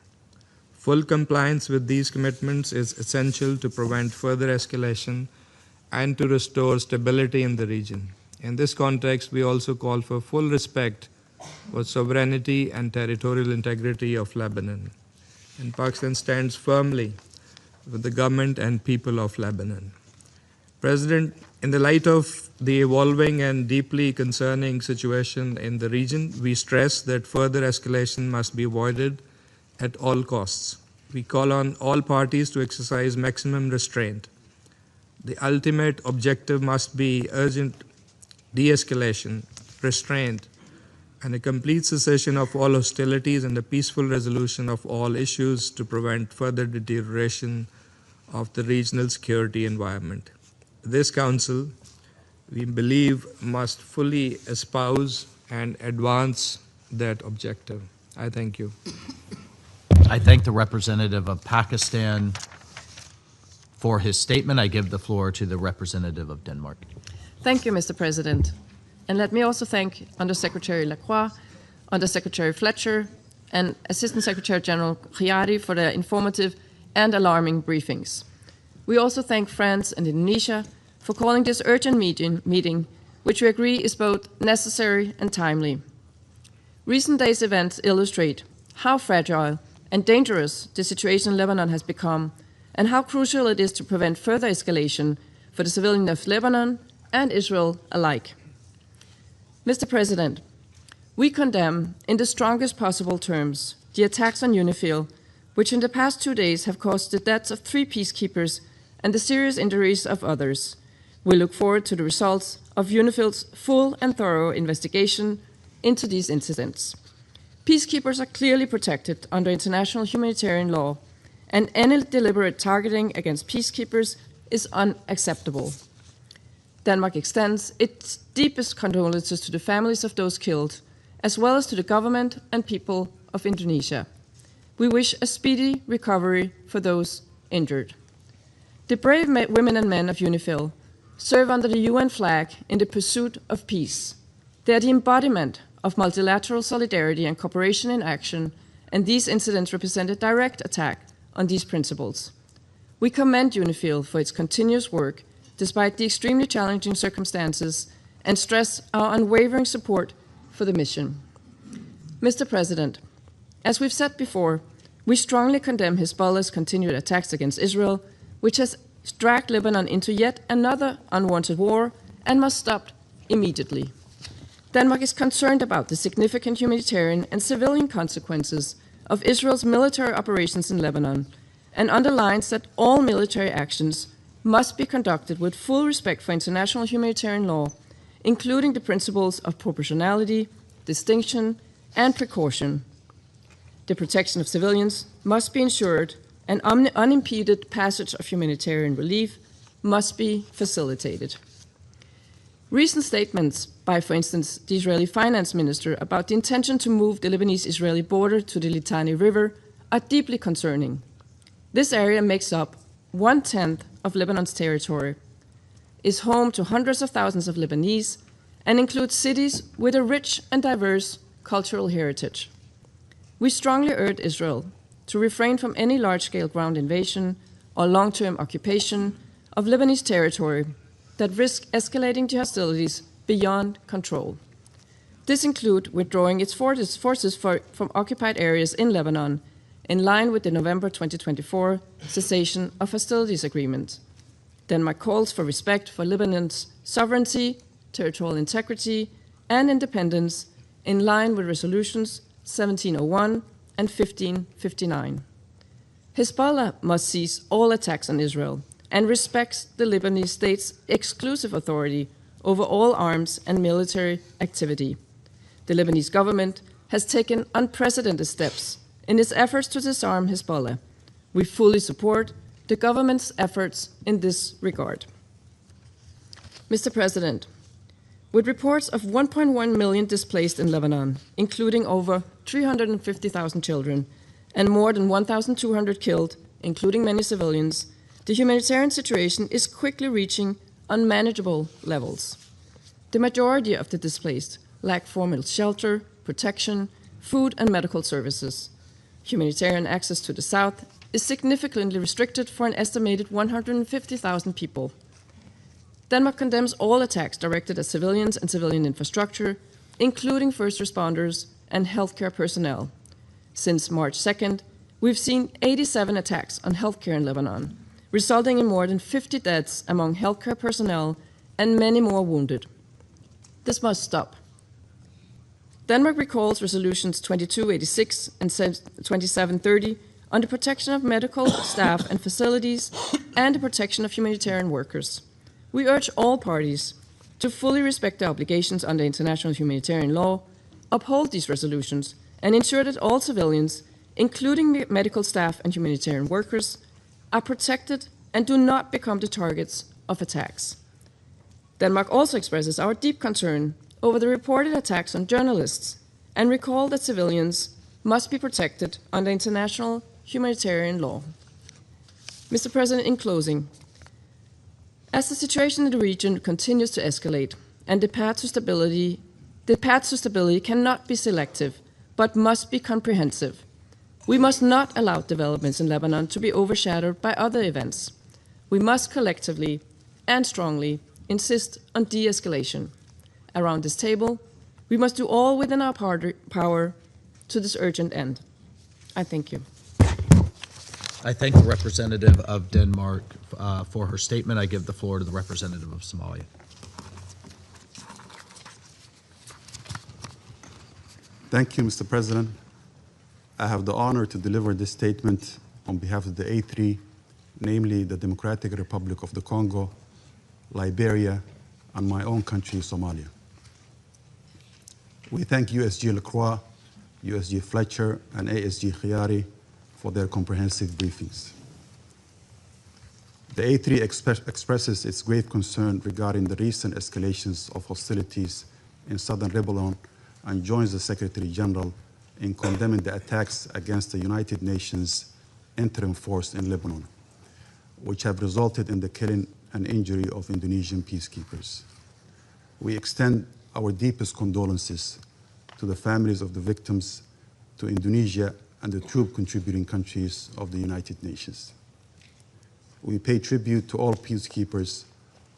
Full compliance with these commitments is essential to prevent further escalation and to restore stability in the region. In this context, we also call for full respect for sovereignty and territorial integrity of Lebanon. And Pakistan stands firmly with the government and people of Lebanon. President, in the light of the evolving and deeply concerning situation in the region, we stress that further escalation must be avoided at all costs. We call on all parties to exercise maximum restraint. The ultimate objective must be urgent de-escalation, restraint, and a complete cessation of all hostilities and a peaceful resolution of all issues to prevent further deterioration of the regional security environment. This Council, we believe, must fully espouse and advance that objective. I thank you. I thank the representative of Pakistan for his statement. I give the floor to the representative of Denmark. Thank you, Mr. President. And let me also thank Undersecretary Lacroix, Undersecretary Fletcher, and Assistant Secretary General Khiari for their informative and alarming briefings. We also thank France and Indonesia for calling this urgent meeting, which we agree is both necessary and timely. Recent days' events illustrate how fragile and dangerous the situation in Lebanon has become, and how crucial it is to prevent further escalation for the civilians of Lebanon and Israel alike. Mr. President, we condemn in the strongest possible terms the attacks on UNIFIL, which in the past 2 days have caused the deaths of 3 peacekeepers and the serious injuries of others. We look forward to the results of UNIFIL's full and thorough investigation into these incidents. Peacekeepers are clearly protected under international humanitarian law, and any deliberate targeting against peacekeepers is unacceptable. Denmark extends its deepest condolences to the families of those killed, as well as to the government and people of Indonesia. We wish a speedy recovery for those injured. The brave women and men of UNIFIL serve under the UN flag in the pursuit of peace. They are the embodiment of multilateral solidarity and cooperation in action, and these incidents represent a direct attack on these principles. We commend UNIFIL for its continuous work, despite the extremely challenging circumstances, and stress our unwavering support for the mission. Mr. President, as we've said before, we strongly condemn Hezbollah's continued attacks against Israel, which has dragged Lebanon into yet another unwanted war and must stop immediately. Denmark is concerned about the significant humanitarian and civilian consequences of Israel's military operations in Lebanon and underlines that all military actions must be conducted with full respect for international humanitarian law, including the principles of proportionality, distinction, and precaution. The protection of civilians must be ensured, and unimpeded passage of humanitarian relief must be facilitated. Recent statements by, for instance, the Israeli finance minister about the intention to move the Lebanese-Israeli border to the Litani River are deeply concerning. This area makes up 1/10 of Lebanon's territory, is home to hundreds of thousands of Lebanese, and includes cities with a rich and diverse cultural heritage. We strongly urge Israel to refrain from any large-scale ground invasion or long-term occupation of Lebanese territory that risk escalating the hostilities beyond control. This includes withdrawing its forces from occupied areas in Lebanon in line with the November 2024 cessation of hostilities agreement. Denmark calls for respect for Lebanon's sovereignty, territorial integrity, and independence in line with resolutions 1701 and 1559. Hezbollah must cease all attacks on Israel and respects the Lebanese state's exclusive authority over all arms and military activity. The Lebanese government has taken unprecedented steps in its efforts to disarm Hezbollah. We fully support the government's efforts in this regard. Mr. President, with reports of 1.1 million displaced in Lebanon, including over 350,000 children, and more than 1,200 killed, including many civilians, the humanitarian situation is quickly reaching unmanageable levels. The majority of the displaced lack formal shelter, protection, food, and medical services. Humanitarian access to the south is significantly restricted for an estimated 150,000 people. Denmark condemns all attacks directed at civilians and civilian infrastructure, including first responders and healthcare personnel. Since March 2nd, we've seen 87 attacks on healthcare in Lebanon, resulting in more than 50 deaths among healthcare personnel and many more wounded. This must stop. Denmark recalls resolutions 2286 and 2730 on the protection of medical staff and facilities and the protection of humanitarian workers. We urge all parties to fully respect their obligations under international humanitarian law, uphold these resolutions, and ensure that all civilians, including medical staff and humanitarian workers, are protected and do not become the targets of attacks. Denmark also expresses our deep concern over the reported attacks on journalists and recall that civilians must be protected under international humanitarian law. Mr. President, in closing, as the situation in the region continues to escalate and the path to stability cannot be selective but must be comprehensive, we must not allow developments in Lebanon to be overshadowed by other events. We must collectively and strongly insist on de-escalation. Around this table, we must do all within our power to this urgent end. I thank you. I thank the representative of Denmark for her statement. I give the floor to the representative of Somalia. Thank you, Mr. President. I have the honor to deliver this statement on behalf of the A3, namely the Democratic Republic of the Congo, Liberia, and my own country, Somalia. We thank USG Lacroix, USG Fletcher, and ASG Khiari for their comprehensive briefings. The A3 expresses its grave concern regarding the recent escalations of hostilities in southern Lebanon and joins the Secretary General in condemning the attacks against the United Nations interim force in Lebanon, which have resulted in the killing and injury of Indonesian peacekeepers. We extend our deepest condolences to the families of the victims, to Indonesia, and the troop contributing countries of the United Nations. We pay tribute to all peacekeepers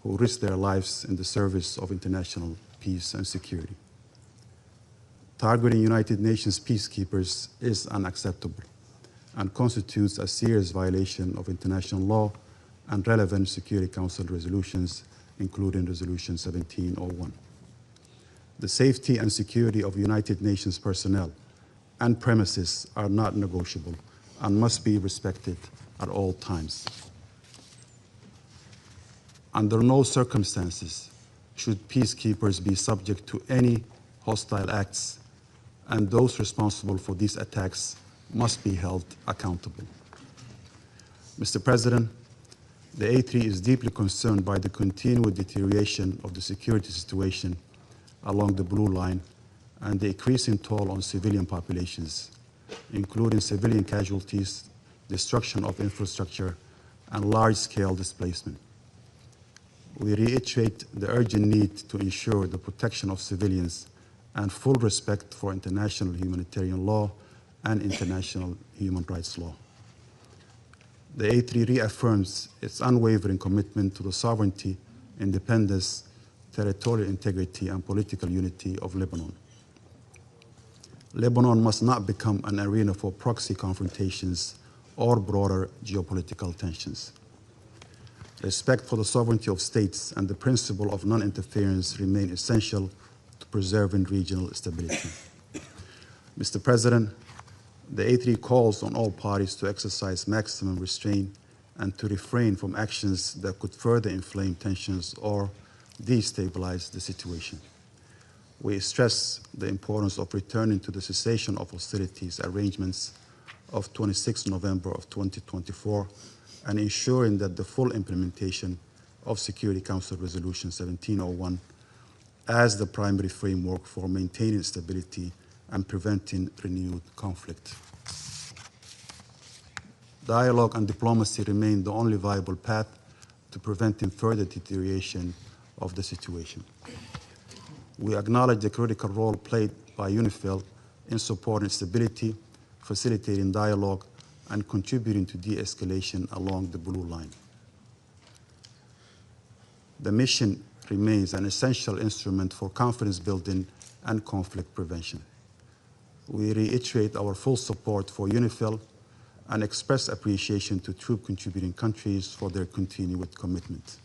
who risk their lives in the service of international peace and security. Targeting United Nations peacekeepers is unacceptable and constitutes a serious violation of international law and relevant Security Council resolutions, including Resolution 1701. The safety and security of United Nations personnel and premises are not negotiable and must be respected at all times. Under no circumstances should peacekeepers be subject to any hostile acts, and those responsible for these attacks must be held accountable. Mr. President, the A3 is deeply concerned by the continued deterioration of the security situation along the Blue Line and the increasing toll on civilian populations, including civilian casualties, destruction of infrastructure, and large-scale displacement. We reiterate the urgent need to ensure the protection of civilians and full respect for international humanitarian law and international human rights law. The A3 reaffirms its unwavering commitment to the sovereignty, independence, territorial integrity, and political unity of Lebanon. Lebanon must not become an arena for proxy confrontations or broader geopolitical tensions. Respect for the sovereignty of states and the principle of non-interference remain essential to preserving regional stability. Mr. President, the A3 calls on all parties to exercise maximum restraint and to refrain from actions that could further inflame tensions or destabilize the situation. We stress the importance of returning to the cessation of hostilities arrangements of 26 November of 2024 and ensuring that the full implementation of Security Council Resolution 1701 as the primary framework for maintaining stability and preventing renewed conflict. Dialogue and diplomacy remain the only viable path to preventing further deterioration of the situation. We acknowledge the critical role played by UNIFIL in supporting stability, facilitating dialogue, and contributing to de-escalation along the Blue Line. The mission remains an essential instrument for confidence building and conflict prevention. We reiterate our full support for UNIFIL and express appreciation to troop contributing countries for their continued commitment.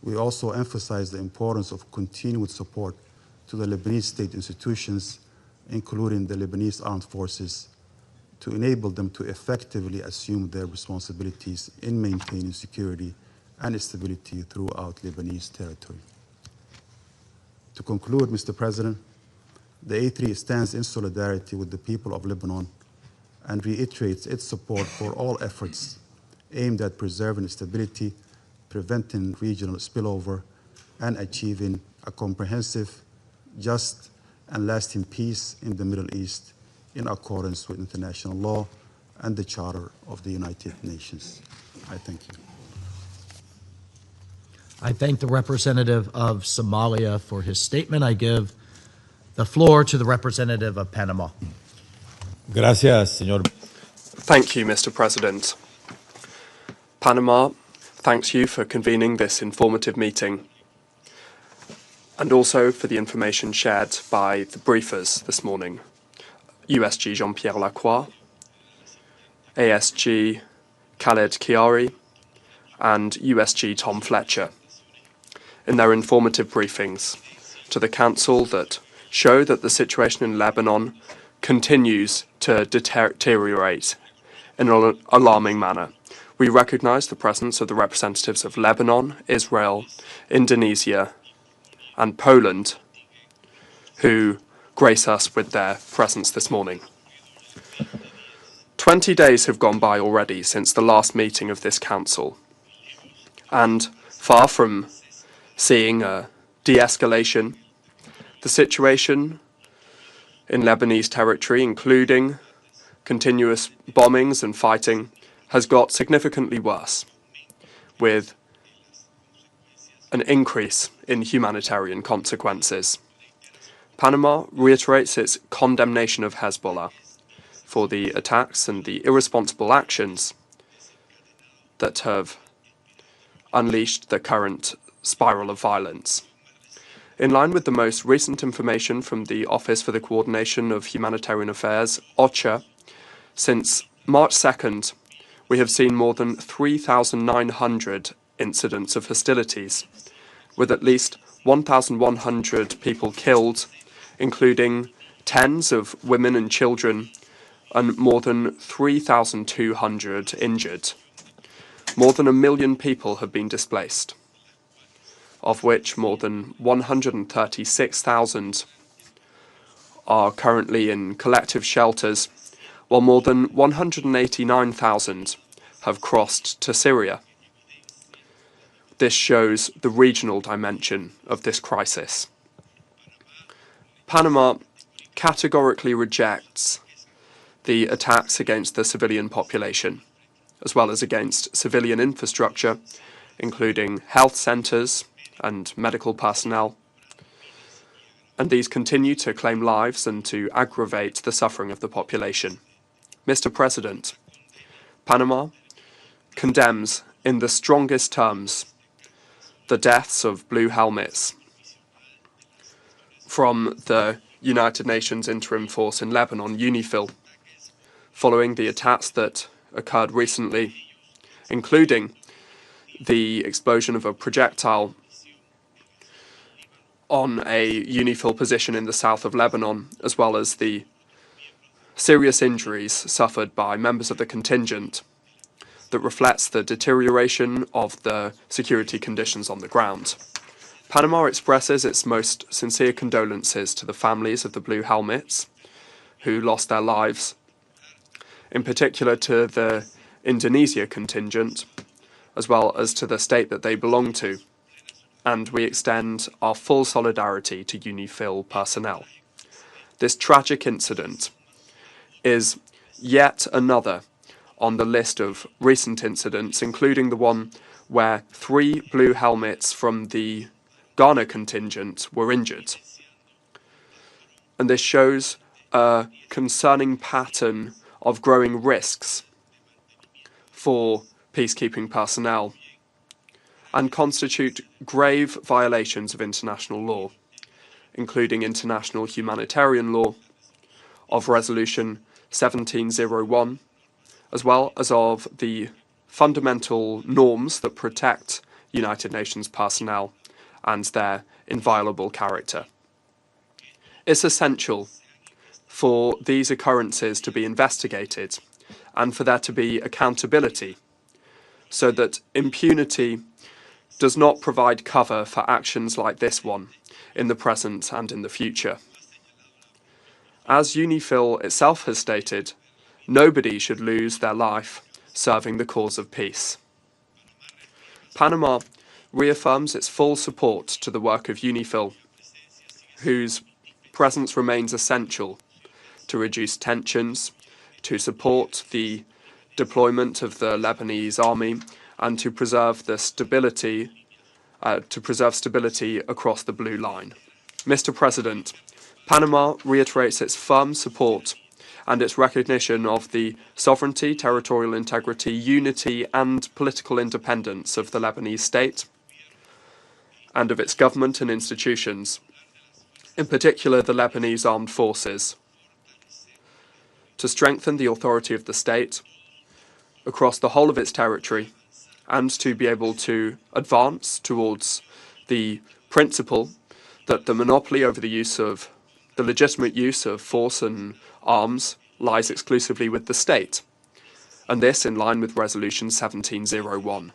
We also emphasize the importance of continued support to the Lebanese state institutions, including the Lebanese armed forces, to enable them to effectively assume their responsibilities in maintaining security and stability throughout Lebanese territory. To conclude, Mr. President, the A3 stands in solidarity with the people of Lebanon and reiterates its support for all efforts aimed at preserving stability, preventing regional spillover, and achieving a comprehensive, just, and lasting peace in the Middle East in accordance with international law and the Charter of the United Nations. I thank you. I thank the representative of Somalia for his statement. I give the floor to the representative of Panama. Gracias, señor. Thank you, Mr. President. Panama thanks you for convening this informative meeting and also for the information shared by the briefers this morning. USG Jean-Pierre Lacroix, ASG Khaled Kiari, and USG Tom Fletcher in their informative briefings to the Council that show that the situation in Lebanon continues to deteriorate in an alarming manner. We recognise the presence of the representatives of Lebanon, Israel, Indonesia, and Poland, who grace us with their presence this morning. 20 days have gone by already since the last meeting of this Council, and far from seeing a de-escalation, the situation in Lebanese territory, including continuous bombings and fighting, has got significantly worse, with an increase in humanitarian consequences. Panama reiterates its condemnation of Hezbollah for the attacks and the irresponsible actions that have unleashed the current spiral of violence. In line with the most recent information from the Office for the Coordination of Humanitarian Affairs, OCHA, since March 2nd, we have seen more than 3,900 incidents of hostilities, with at least 1,100 people killed, including tens of women and children, and more than 3,200 injured. More than 1 million people have been displaced, of which more than 136,000 are currently in collective shelters, while more than 189,000 have crossed to Syria. This shows the regional dimension of this crisis. Panama categorically rejects the attacks against the civilian population, as well as against civilian infrastructure, including health centres and medical personnel, and these continue to claim lives and to aggravate the suffering of the population. Mr. President, Panama condemns in the strongest terms the deaths of blue helmets from the United Nations Interim Force in Lebanon, UNIFIL, following the attacks that occurred recently, including the explosion of a projectile on a UNIFIL position in the south of Lebanon, as well as the serious injuries suffered by members of the contingent that reflects the deterioration of the security conditions on the ground. Panama expresses its most sincere condolences to the families of the blue helmets who lost their lives, in particular to the Indonesia contingent, as well as to the state that they belong to, and we extend our full solidarity to UNIFIL personnel. This tragic incident is yet another on the list of recent incidents, including the one where 3 blue helmets from the Ghana contingent were injured. And this shows a concerning pattern of growing risks for peacekeeping personnel and constitute grave violations of international law, including international humanitarian law, of Resolution 1701, as well as of the fundamental norms that protect United Nations personnel and their inviolable character. It's essential for these occurrences to be investigated and for there to be accountability, so that impunity does not provide cover for actions like this one in the present and in the future. As UNIFIL itself has stated, nobody should lose their life serving the cause of peace. Panama reaffirms its full support to the work of UNIFIL, whose presence remains essential to reduce tensions, to support the deployment of the Lebanese army, and to preserve the stability across the Blue Line. Mr. President, Panama reiterates its firm support and its recognition of the sovereignty, territorial integrity, unity, and political independence of the Lebanese state and of its government and institutions, in particular the Lebanese armed forces, to strengthen the authority of the state across the whole of its territory and to be able to advance towards the principle that the monopoly over the legitimate use of force and arms lies exclusively with the state, and this in line with Resolution 1701.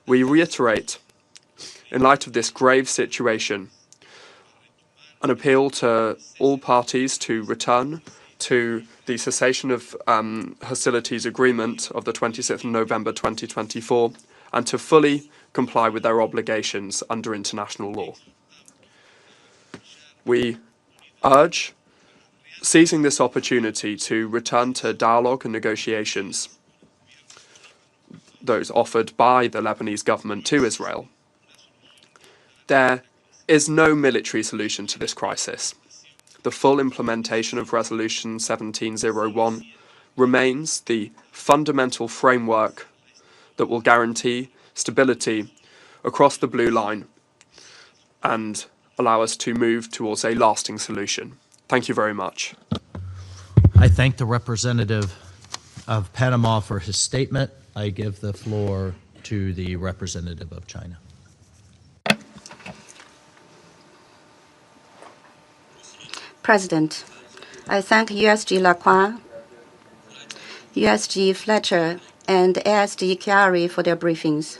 We reiterate, in light of this grave situation, an appeal to all parties to return to the cessation of hostilities agreement of the 26th of November 2024 and to fully comply with their obligations under international law. We urge seizing this opportunity to return to dialogue and negotiations, those offered by the Lebanese government to Israel, There is no military solution to this crisis. The full implementation of Resolution 1701 remains the fundamental framework that will guarantee stability across the blue line and allow us to move towards a lasting solution. Thank you very much. I thank the representative of Panama for his statement. I give the floor to the representative of China. President, I thank USG Lacroix, USG Fletcher, and ASD Chiari for their briefings.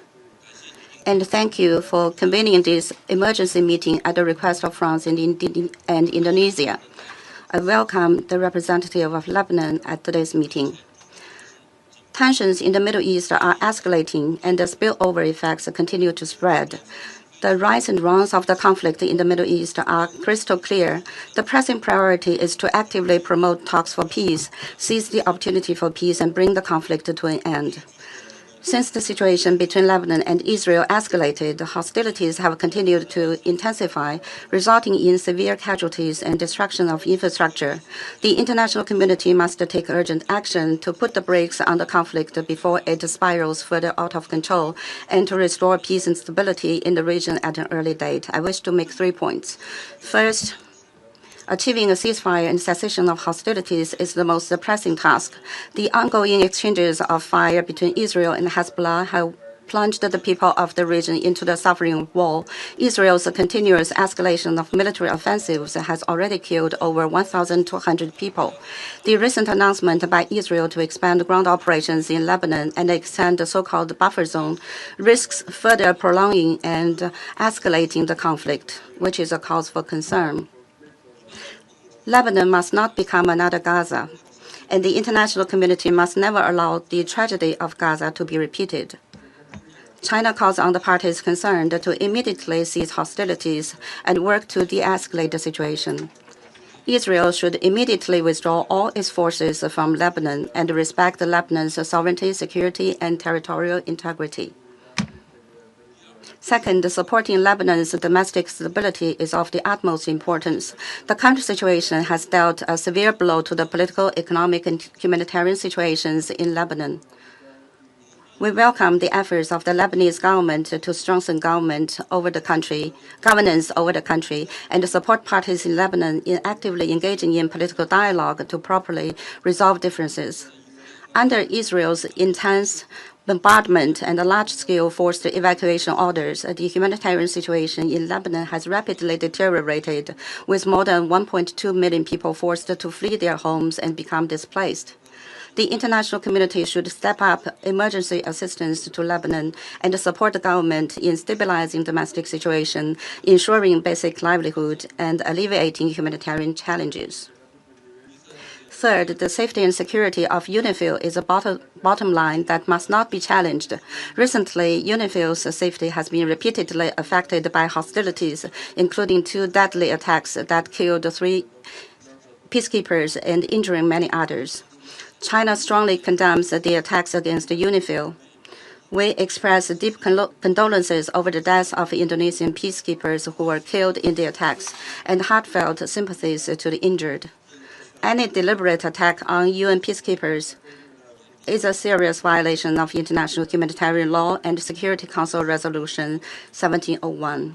And thank you for convening this emergency meeting at the request of France and Indonesia. I welcome the representative of Lebanon at today's meeting. Tensions in the Middle East are escalating, and the spillover effects continue to spread. The rise and runs of the conflict in the Middle East are crystal clear. The pressing priority is to actively promote talks for peace, seize the opportunity for peace, and bring the conflict to an end. Since the situation between Lebanon and Israel escalated, hostilities have continued to intensify, resulting in severe casualties and destruction of infrastructure. The international community must take urgent action to put the brakes on the conflict before it spirals further out of control and to restore peace and stability in the region at an early date. I wish to make 3 points. First, achieving a ceasefire and cessation of hostilities is the most pressing task. The ongoing exchanges of fire between Israel and Hezbollah have plunged the people of the region into the suffering wall. Israel's continuous escalation of military offensives has already killed over 1,200 people. The recent announcement by Israel to expand ground operations in Lebanon and extend the so-called buffer zone risks further prolonging and escalating the conflict, which is a cause for concern. Lebanon must not become another Gaza, and the international community must never allow the tragedy of Gaza to be repeated. China calls on the parties concerned to immediately cease hostilities and work to de-escalate the situation. Israel should immediately withdraw all its forces from Lebanon and respect Lebanon's sovereignty, security, and territorial integrity. Second, supporting Lebanon's domestic stability is of the utmost importance. The current situation has dealt a severe blow to the political, economic, and humanitarian situations in Lebanon. We welcome the efforts of the Lebanese government to strengthen governance over the country, and support parties in Lebanon in actively engaging in political dialogue to properly resolve differences. Under Israel's intense bombardment and large-scale forced evacuation orders, the humanitarian situation in Lebanon has rapidly deteriorated, with more than 1.2 million people forced to flee their homes and become displaced. The international community should step up emergency assistance to Lebanon and support the government in stabilizing domestic situation, ensuring basic livelihood, and alleviating humanitarian challenges. Third, the safety and security of UNIFIL is a bottom line that must not be challenged. Recently, UNIFIL's safety has been repeatedly affected by hostilities, including 2 deadly attacks that killed 3 peacekeepers and injuring many others. China strongly condemns the attacks against UNIFIL. We express deep condolences over the deaths of Indonesian peacekeepers who were killed in the attacks and heartfelt sympathies to the injured. Any deliberate attack on UN peacekeepers is a serious violation of international humanitarian law and Security Council Resolution 1701.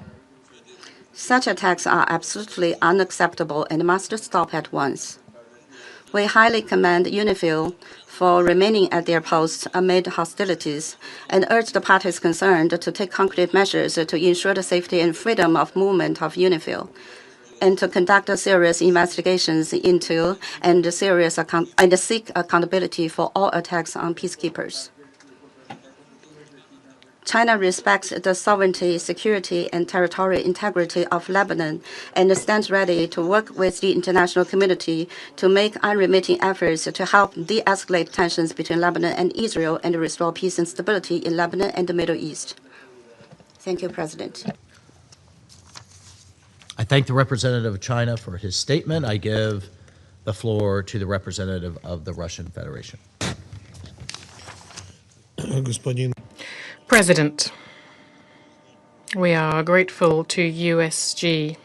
Such attacks are absolutely unacceptable and must stop at once. We highly commend UNIFIL for remaining at their posts amid hostilities and urge the parties concerned to take concrete measures to ensure the safety and freedom of movement of UNIFIL, and to conduct serious investigations into and seek accountability for all attacks on peacekeepers. China respects the sovereignty, security, and territorial integrity of Lebanon and stands ready to work with the international community to make unremitting efforts to help de-escalate tensions between Lebanon and Israel and restore peace and stability in Lebanon and the Middle East. Thank you, President. I thank the representative of China for his statement. I give the floor to the representative of the Russian Federation. President, We are grateful to USG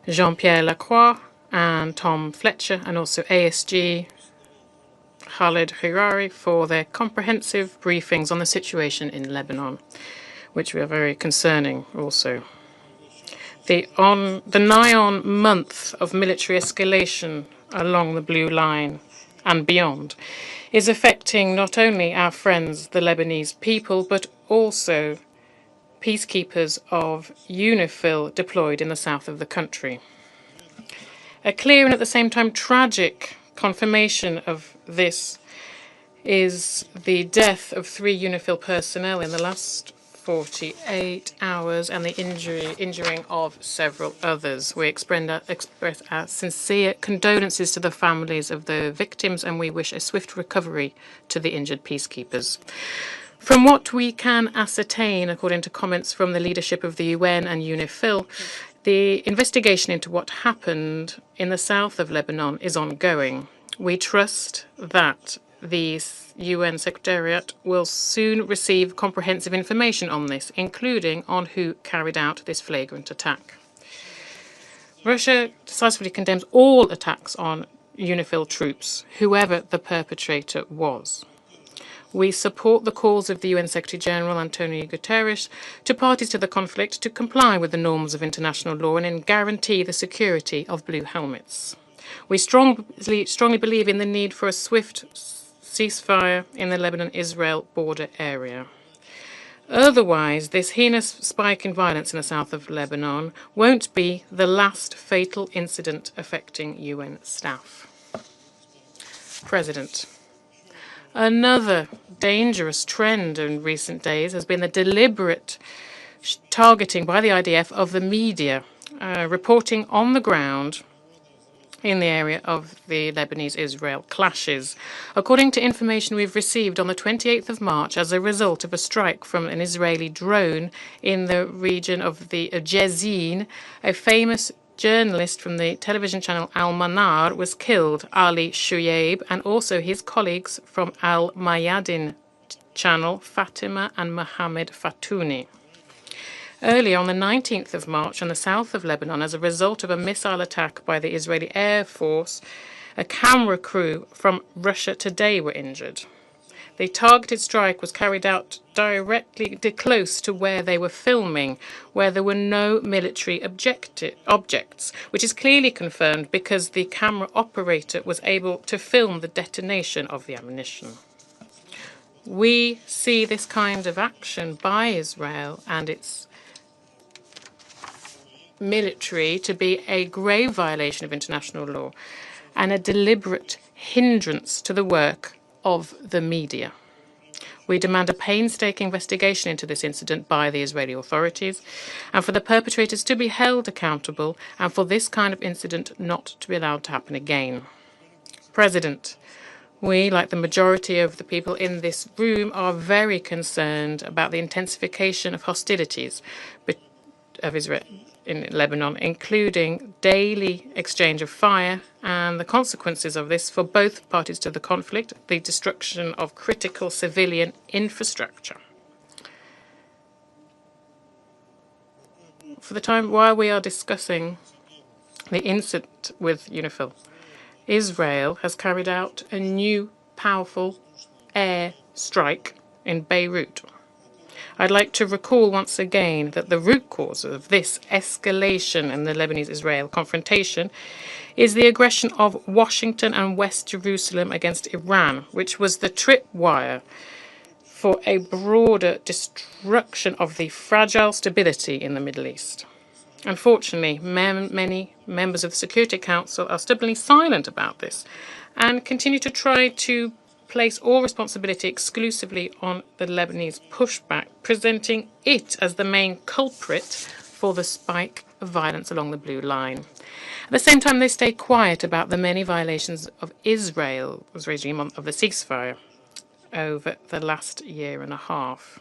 Jean-Pierre Lacroix and Tom Fletcher, and also ASG Khaled Hirari for their comprehensive briefings on the situation in Lebanon, which we are very concerning also. The nigh-on month of military escalation along the Blue Line and beyond is affecting not only our friends, the Lebanese people, but also peacekeepers of UNIFIL deployed in the south of the country. A clear and at the same time tragic confirmation of this is the death of 3 UNIFIL personnel in the last 48 hours and the injuring of several others. We express our sincere condolences to the families of the victims, and we wish a swift recovery to the injured peacekeepers. From what we can ascertain, according to comments from the leadership of the UN and UNIFIL, the investigation into what happened in the south of Lebanon is ongoing. We trust that the UN Secretariat will soon receive comprehensive information on this, including on who carried out this flagrant attack. Russia decisively condemns all attacks on UNIFIL troops, whoever the perpetrator was. We support the calls of the UN Secretary-General Antonio Guterres to parties to the conflict to comply with the norms of international law and guarantee the security of blue helmets. We strongly believe in the need for a swift ceasefire in the Lebanon-Israel border area. Otherwise, this heinous spike in violence in the south of Lebanon won't be the last fatal incident affecting UN staff. President, another dangerous trend in recent days has been the deliberate targeting by the IDF of the media, reporting on the ground in the area of the Lebanese-Israel clashes. According to information we've received on the 28th of March as a result of a strike from an Israeli drone in the region of the Jezin, a famous journalist from the television channel Al Manar was killed, Ali Shuyaib, and also his colleagues from Al Mayadin channel, Fatima and Mohammed Fatouni. Earlier on the 19th of March in the south of Lebanon, as a result of a missile attack by the Israeli Air Force, a camera crew from Russia Today were injured. The targeted strike was carried out directly close to where they were filming, where there were no military objects, which is clearly confirmed because the camera operator was able to film the detonation of the ammunition. We see this kind of action by Israel and its military to be a grave violation of international law and a deliberate hindrance to the work of the media. We demand a painstaking investigation into this incident by the Israeli authorities and for the perpetrators to be held accountable and for this kind of incident not to be allowed to happen again. President, we, like the majority of the people in this room, are very concerned about the intensification of hostilities of Israel in Lebanon, including daily exchange of fire and the consequences of this for both parties to the conflict, the destruction of critical civilian infrastructure. For the time while we are discussing the incident with UNIFIL, Israel has carried out a new powerful air strike in Beirut. I'd like to recall once again that the root cause of this escalation in the Lebanese-Israel confrontation is the aggression of Washington and West Jerusalem against Iran, which was the tripwire for a broader destruction of the fragile stability in the Middle East. Unfortunately, many members of the Security Council are stubbornly silent about this and continue to try to place all responsibility exclusively on the Lebanese pushback, presenting it as the main culprit for the spike of violence along the Blue Line. At the same time, they stay quiet about the many violations of Israel's regime of the ceasefire over the last year and a half.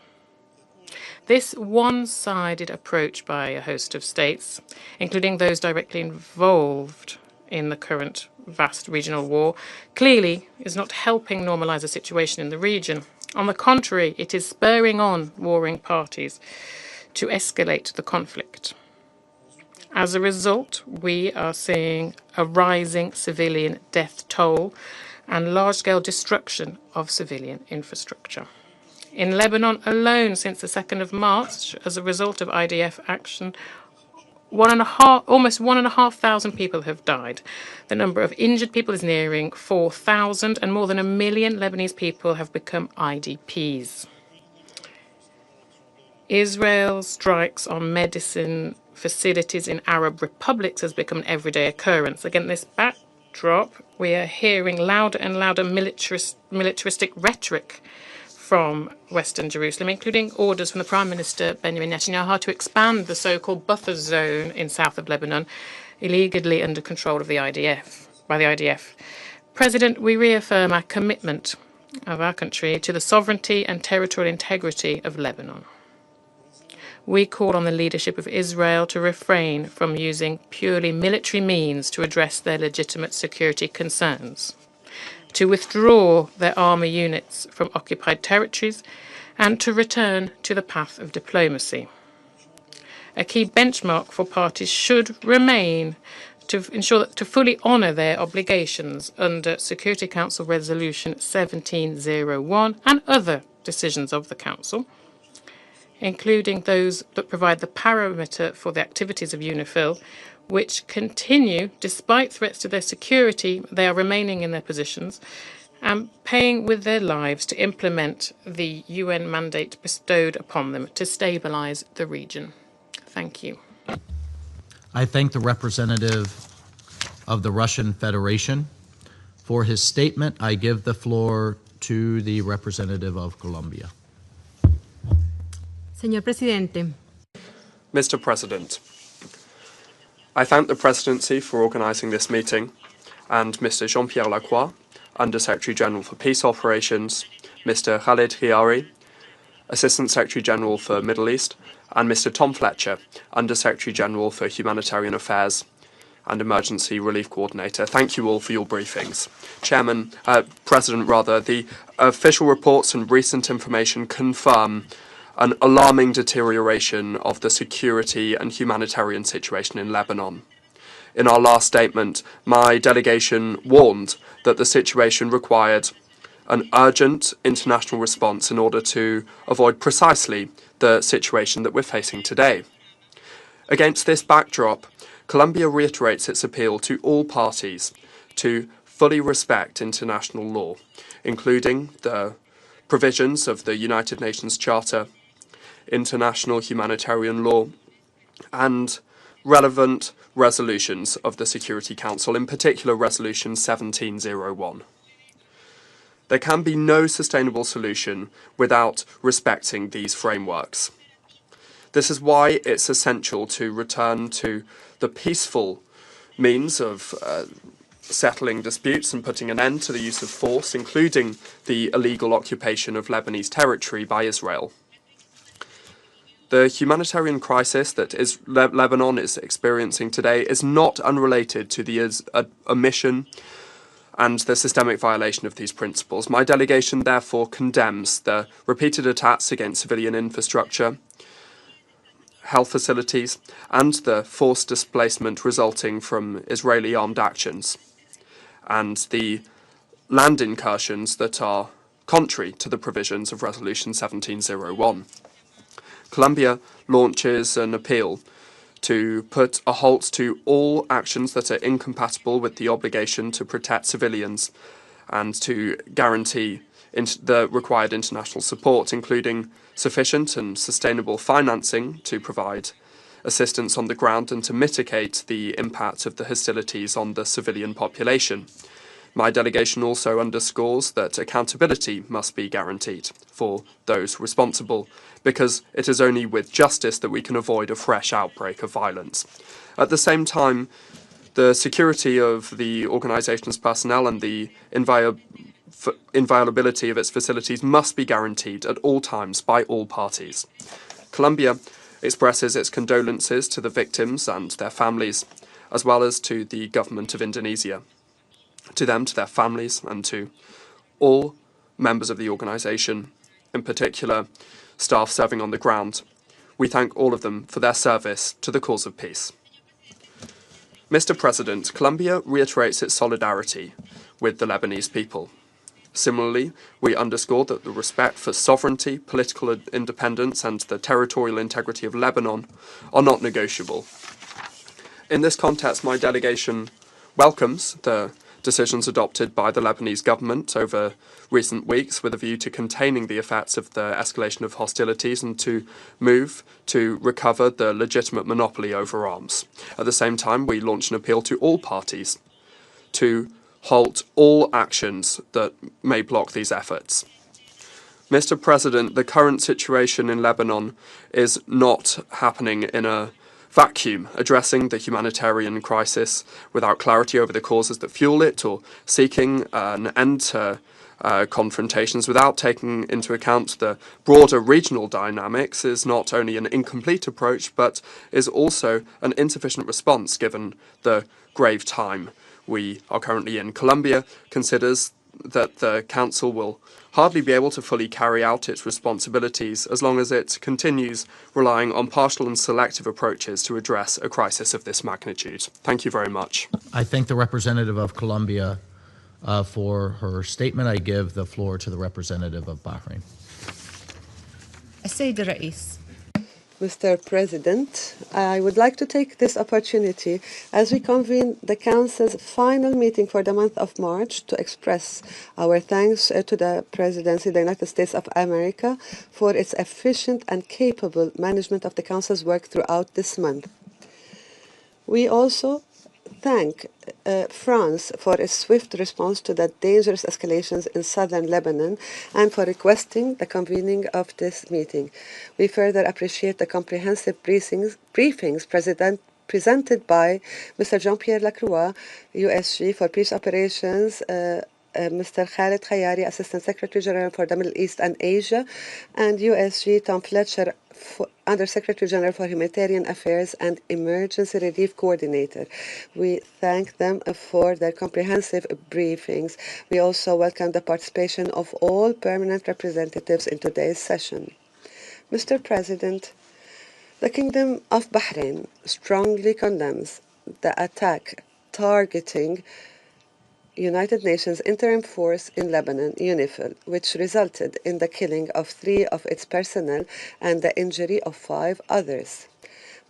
This one-sided approach by a host of states, including those directly involved in the current vast regional war, clearly is not helping normalize the situation in the region. On the contrary, it is spurring on warring parties to escalate the conflict. As a result, we are seeing a rising civilian death toll and large-scale destruction of civilian infrastructure. In Lebanon alone, since the 2nd of March, as a result of IDF action, almost 1,500 people have died. The number of injured people is nearing 4,000, and more than 1 million Lebanese people have become IDPs. Israel's strikes on medicine facilities in Arab republics has become an everyday occurrence. Against this backdrop, we are hearing louder and louder militaristic rhetoric from Western Jerusalem, including orders from the Prime Minister Benjamin Netanyahu to expand the so-called buffer zone in south of Lebanon, illegally under control of the IDF. President, we reaffirm our commitment of our country to the sovereignty and territorial integrity of Lebanon. We call on the leadership of Israel to refrain from using purely military means to address their legitimate security concerns, to withdraw their army units from occupied territories, and to return to the path of diplomacy. A key benchmark for parties should remain to ensure that to fully honour their obligations under Security Council Resolution 1701 and other decisions of the Council, including those that provide the parameter for the activities of UNIFIL, which continue, despite threats to their security, they are remaining in their positions and paying with their lives to implement the UN mandate bestowed upon them to stabilize the region. Thank you. I thank the representative of the Russian Federation. For his statement, I give the floor to the representative of Colombia. Señor Presidente. Mr. President, I thank the Presidency for organising this meeting and Mr. Jean-Pierre Lacroix, Under-Secretary General for Peace Operations, Mr. Khaled Khiari, Assistant Secretary General for Middle East, and Mr. Tom Fletcher, Under-Secretary General for Humanitarian Affairs and Emergency Relief Coordinator. Thank you all for your briefings. President, the official reports and recent information confirm an alarming deterioration of the security and humanitarian situation in Lebanon. In our last statement, my delegation warned that the situation required an urgent international response in order to avoid precisely the situation that we're facing today. Against this backdrop, Colombia reiterates its appeal to all parties to fully respect international law, including the provisions of the United Nations Charter, international humanitarian law, and relevant resolutions of the Security Council, in particular Resolution 1701. There can be no sustainable solution without respecting these frameworks. This is why it's essential to return to the peaceful means of settling disputes and putting an end to the use of force, including the illegal occupation of Lebanese territory by Israel. The humanitarian crisis that Lebanon is experiencing today is not unrelated to the omission and the systemic violation of these principles. My delegation therefore condemns the repeated attacks against civilian infrastructure, health facilities, and the forced displacement resulting from Israeli armed actions, and the land incursions that are contrary to the provisions of Resolution 1701. Colombia launches an appeal to put a halt to all actions that are incompatible with the obligation to protect civilians and to guarantee the required international support, including sufficient and sustainable financing to provide assistance on the ground and to mitigate the impact of the hostilities on the civilian population. My delegation also underscores that accountability must be guaranteed for those responsible, because it is only with justice that we can avoid a fresh outbreak of violence. At the same time, the security of the organization's personnel and the inviolability of its facilities must be guaranteed at all times by all parties. Colombia expresses its condolences to the victims and their families, as well as to the government of Indonesia. To them, to their families, and to all members of the organization, in particular staff serving on the ground, We thank all of them for their service to the cause of peace. Mr. President, Colombia reiterates its solidarity with the Lebanese people. Similarly, we underscore that the respect for sovereignty, political independence, and the territorial integrity of Lebanon are not negotiable. In this context, my delegation welcomes the decisions adopted by the Lebanese government over recent weeks with a view to containing the effects of the escalation of hostilities and to move to recover the legitimate monopoly over arms. At the same time, we launch an appeal to all parties to halt all actions that may block these efforts. Mr. President, the current situation in Lebanon is not happening in a vacuum. Addressing the humanitarian crisis without clarity over the causes that fuel it, or seeking an end to confrontations without taking into account the broader regional dynamics, is not only an incomplete approach, but is also an insufficient response given the grave time we are currently in. Colombia considers that the Council will hardly be able to fully carry out its responsibilities as long as it continues relying on partial and selective approaches to address a crisis of this magnitude. Thank you very much. I thank the representative of Colombia for her statement. I give the floor to the representative of Bahrain. السيد الرئيس. Mr. President, I would like to take this opportunity as we convene the Council's final meeting for the month of March to express our thanks to the Presidency of the United States of America for its efficient and capable management of the Council's work throughout this month. We also thank France for its swift response to the dangerous escalations in southern Lebanon and for requesting the convening of this meeting. We further appreciate the comprehensive briefings presented by Mr. Jean-Pierre Lacroix, USG for Peace Operations, Mr. Khaled Khayari, Assistant Secretary General for the Middle East and Asia, and USG Tom Fletcher, Under Secretary General for Humanitarian Affairs and Emergency Relief Coordinator. We thank them for their comprehensive briefings. We also welcome the participation of all permanent representatives in today's session. Mr. President, the Kingdom of Bahrain strongly condemns the attack targeting United Nations Interim Force in Lebanon, UNIFIL, which resulted in the killing of 3 of its personnel and the injury of 5 others.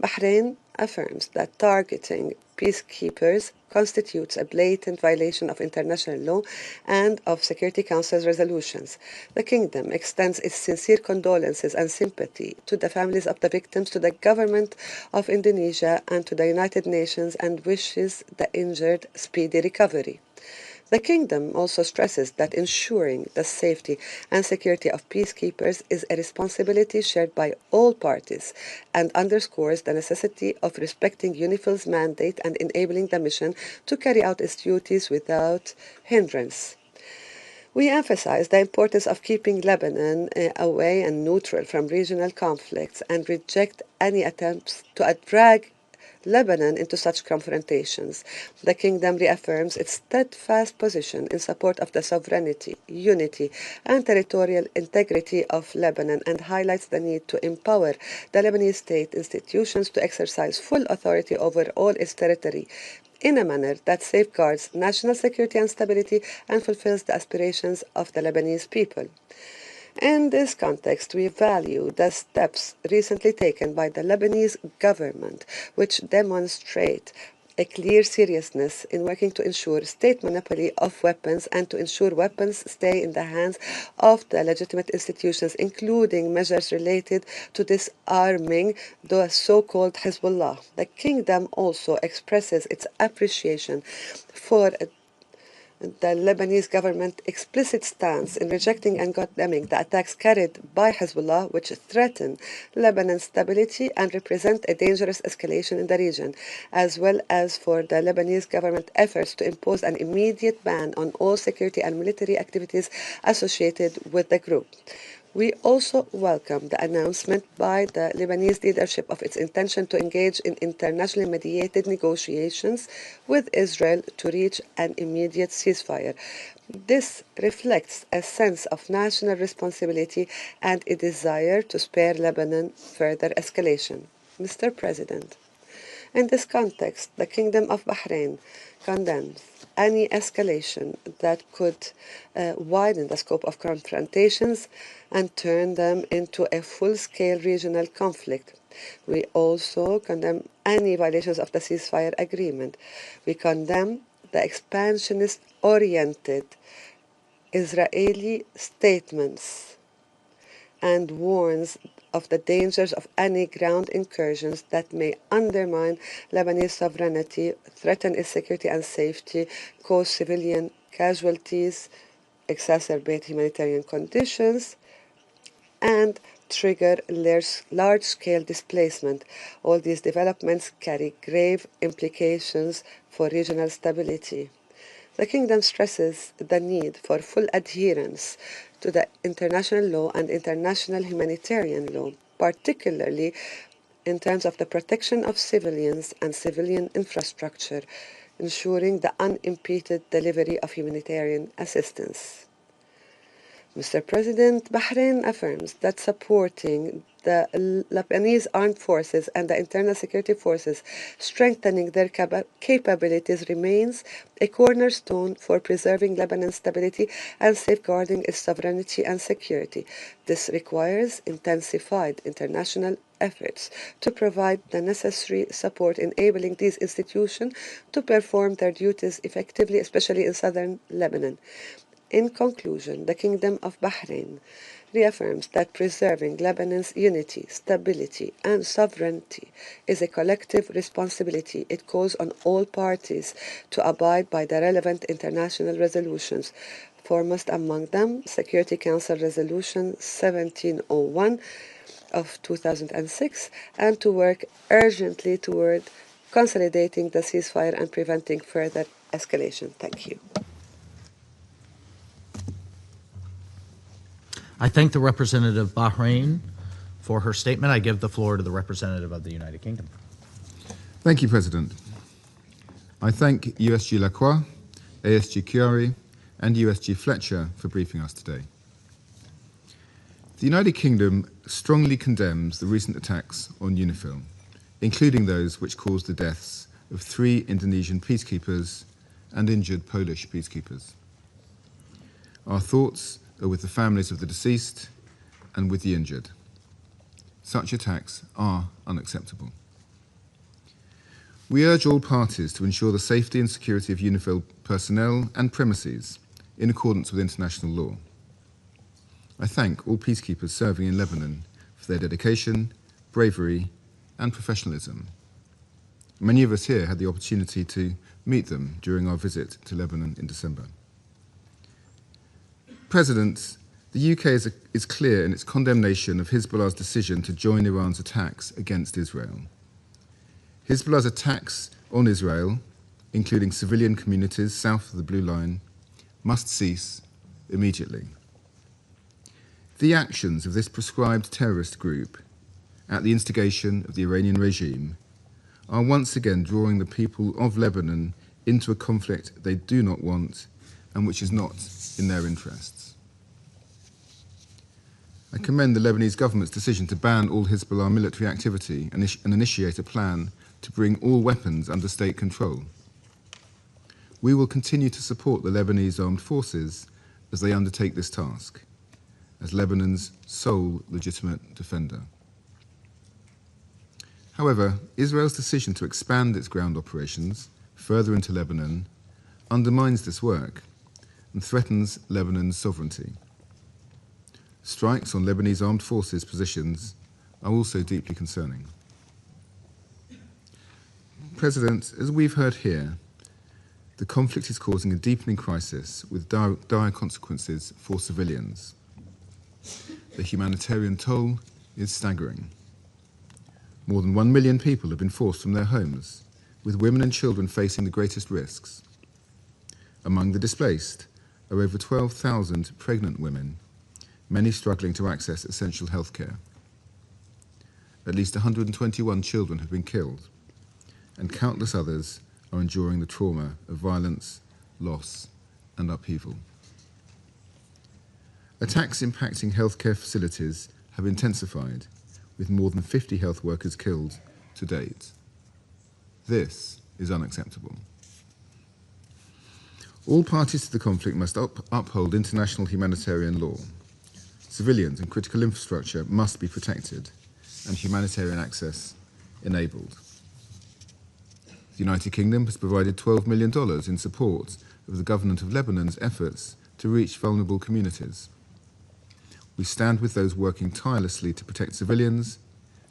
Bahrain affirms that targeting peacekeepers constitutes a blatant violation of international law and of Security Council's resolutions. The Kingdom extends its sincere condolences and sympathy to the families of the victims, to the government of Indonesia, and to the United Nations, and wishes the injured speedy recovery. The Kingdom also stresses that ensuring the safety and security of peacekeepers is a responsibility shared by all parties and underscores the necessity of respecting UNIFIL's mandate and enabling the mission to carry out its duties without hindrance. We emphasize the importance of keeping Lebanon away and neutral from regional conflicts and reject any attempts to drag Lebanon into such confrontations. The Kingdom reaffirms its steadfast position in support of the sovereignty, unity, and territorial integrity of Lebanon and highlights the need to empower the Lebanese state institutions to exercise full authority over all its territory in a manner that safeguards national security and stability and fulfills the aspirations of the Lebanese people. In this context, we value the steps recently taken by the Lebanese government, which demonstrate a clear seriousness in working to ensure state monopoly of weapons and to ensure weapons stay in the hands of the legitimate institutions, including measures related to disarming the so-called Hezbollah. The Kingdom also expresses its appreciation for the Lebanese government's explicit stance in rejecting and condemning the attacks carried by Hezbollah, which threaten Lebanon's stability and represent a dangerous escalation in the region, as well as for the Lebanese government efforts to impose an immediate ban on all security and military activities associated with the group. We also welcome the announcement by the Lebanese leadership of its intention to engage in internationally mediated negotiations with Israel to reach an immediate ceasefire. This reflects a sense of national responsibility and a desire to spare Lebanon further escalation. Mr. President, in this context, the Kingdom of Bahrain condemns any escalation that could widen the scope of confrontations and turn them into a full-scale regional conflict. We also condemn any violations of the ceasefire agreement. We condemn the expansionist-oriented Israeli statements and warns of the dangers of any ground incursions that may undermine Lebanese sovereignty, threaten its security and safety, cause civilian casualties, exacerbate humanitarian conditions, and trigger large-scale displacement. All these developments carry grave implications for regional stability. The Kingdom stresses the need for full adherence to the international law and international humanitarian law, particularly in terms of the protection of civilians and civilian infrastructure, ensuring the unimpeded delivery of humanitarian assistance. Mr. President, Bahrain affirms that supporting the Lebanese armed forces and the internal security forces, strengthening their capabilities remains a cornerstone for preserving Lebanon's stability and safeguarding its sovereignty and security. This requires intensified international efforts to provide the necessary support enabling these institutions to perform their duties effectively, especially in southern Lebanon. In conclusion, the Kingdom of Bahrain reaffirms that preserving Lebanon's unity, stability, and sovereignty is a collective responsibility. It calls on all parties to abide by the relevant international resolutions, foremost among them Security Council Resolution 1701 of 2006, and to work urgently toward consolidating the ceasefire and preventing further escalation. Thank you. I thank the representative of Bahrain for her statement. I give the floor to the representative of the United Kingdom. Thank you, President. I thank USG Lacroix, ASG Chiari, and USG Fletcher for briefing us today. The United Kingdom strongly condemns the recent attacks on UNIFIL, including those which caused the deaths of 3 Indonesian peacekeepers and injured Polish peacekeepers. Our thoughts are with the families of the deceased and with the injured. Such attacks are unacceptable. We urge all parties to ensure the safety and security of UNIFIL personnel and premises in accordance with international law. I thank all peacekeepers serving in Lebanon for their dedication, bravery, and professionalism. Many of us here had the opportunity to meet them during our visit to Lebanon in December. President, the UK is clear in its condemnation of Hezbollah's decision to join Iran's attacks against Israel. Hezbollah's attacks on Israel, including civilian communities south of the Blue Line, must cease immediately. The actions of this proscribed terrorist group, at the instigation of the Iranian regime, are once again drawing the people of Lebanon into a conflict they do not want and which is not in their interests. I commend the Lebanese government's decision to ban all Hezbollah military activity and initiate a plan to bring all weapons under state control. We will continue to support the Lebanese armed forces as they undertake this task, as Lebanon's sole legitimate defender. However, Israel's decision to expand its ground operations further into Lebanon undermines this work and threatens Lebanon's sovereignty. Strikes on Lebanese armed forces positions are also deeply concerning. President, as we've heard here, the conflict is causing a deepening crisis with dire consequences for civilians. The humanitarian toll is staggering. More than 1 million people have been forced from their homes, with women and children facing the greatest risks. Among the displaced are over 12,000 pregnant women, many struggling to access essential healthcare. At least 121 children have been killed, and countless others are enduring the trauma of violence, loss, and upheaval. Attacks impacting healthcare facilities have intensified, with more than 50 health workers killed to date. This is unacceptable. All parties to the conflict must uphold international humanitarian law. Civilians and critical infrastructure must be protected and humanitarian access enabled. The United Kingdom has provided $12 million in support of the government of Lebanon's efforts to reach vulnerable communities. We stand with those working tirelessly to protect civilians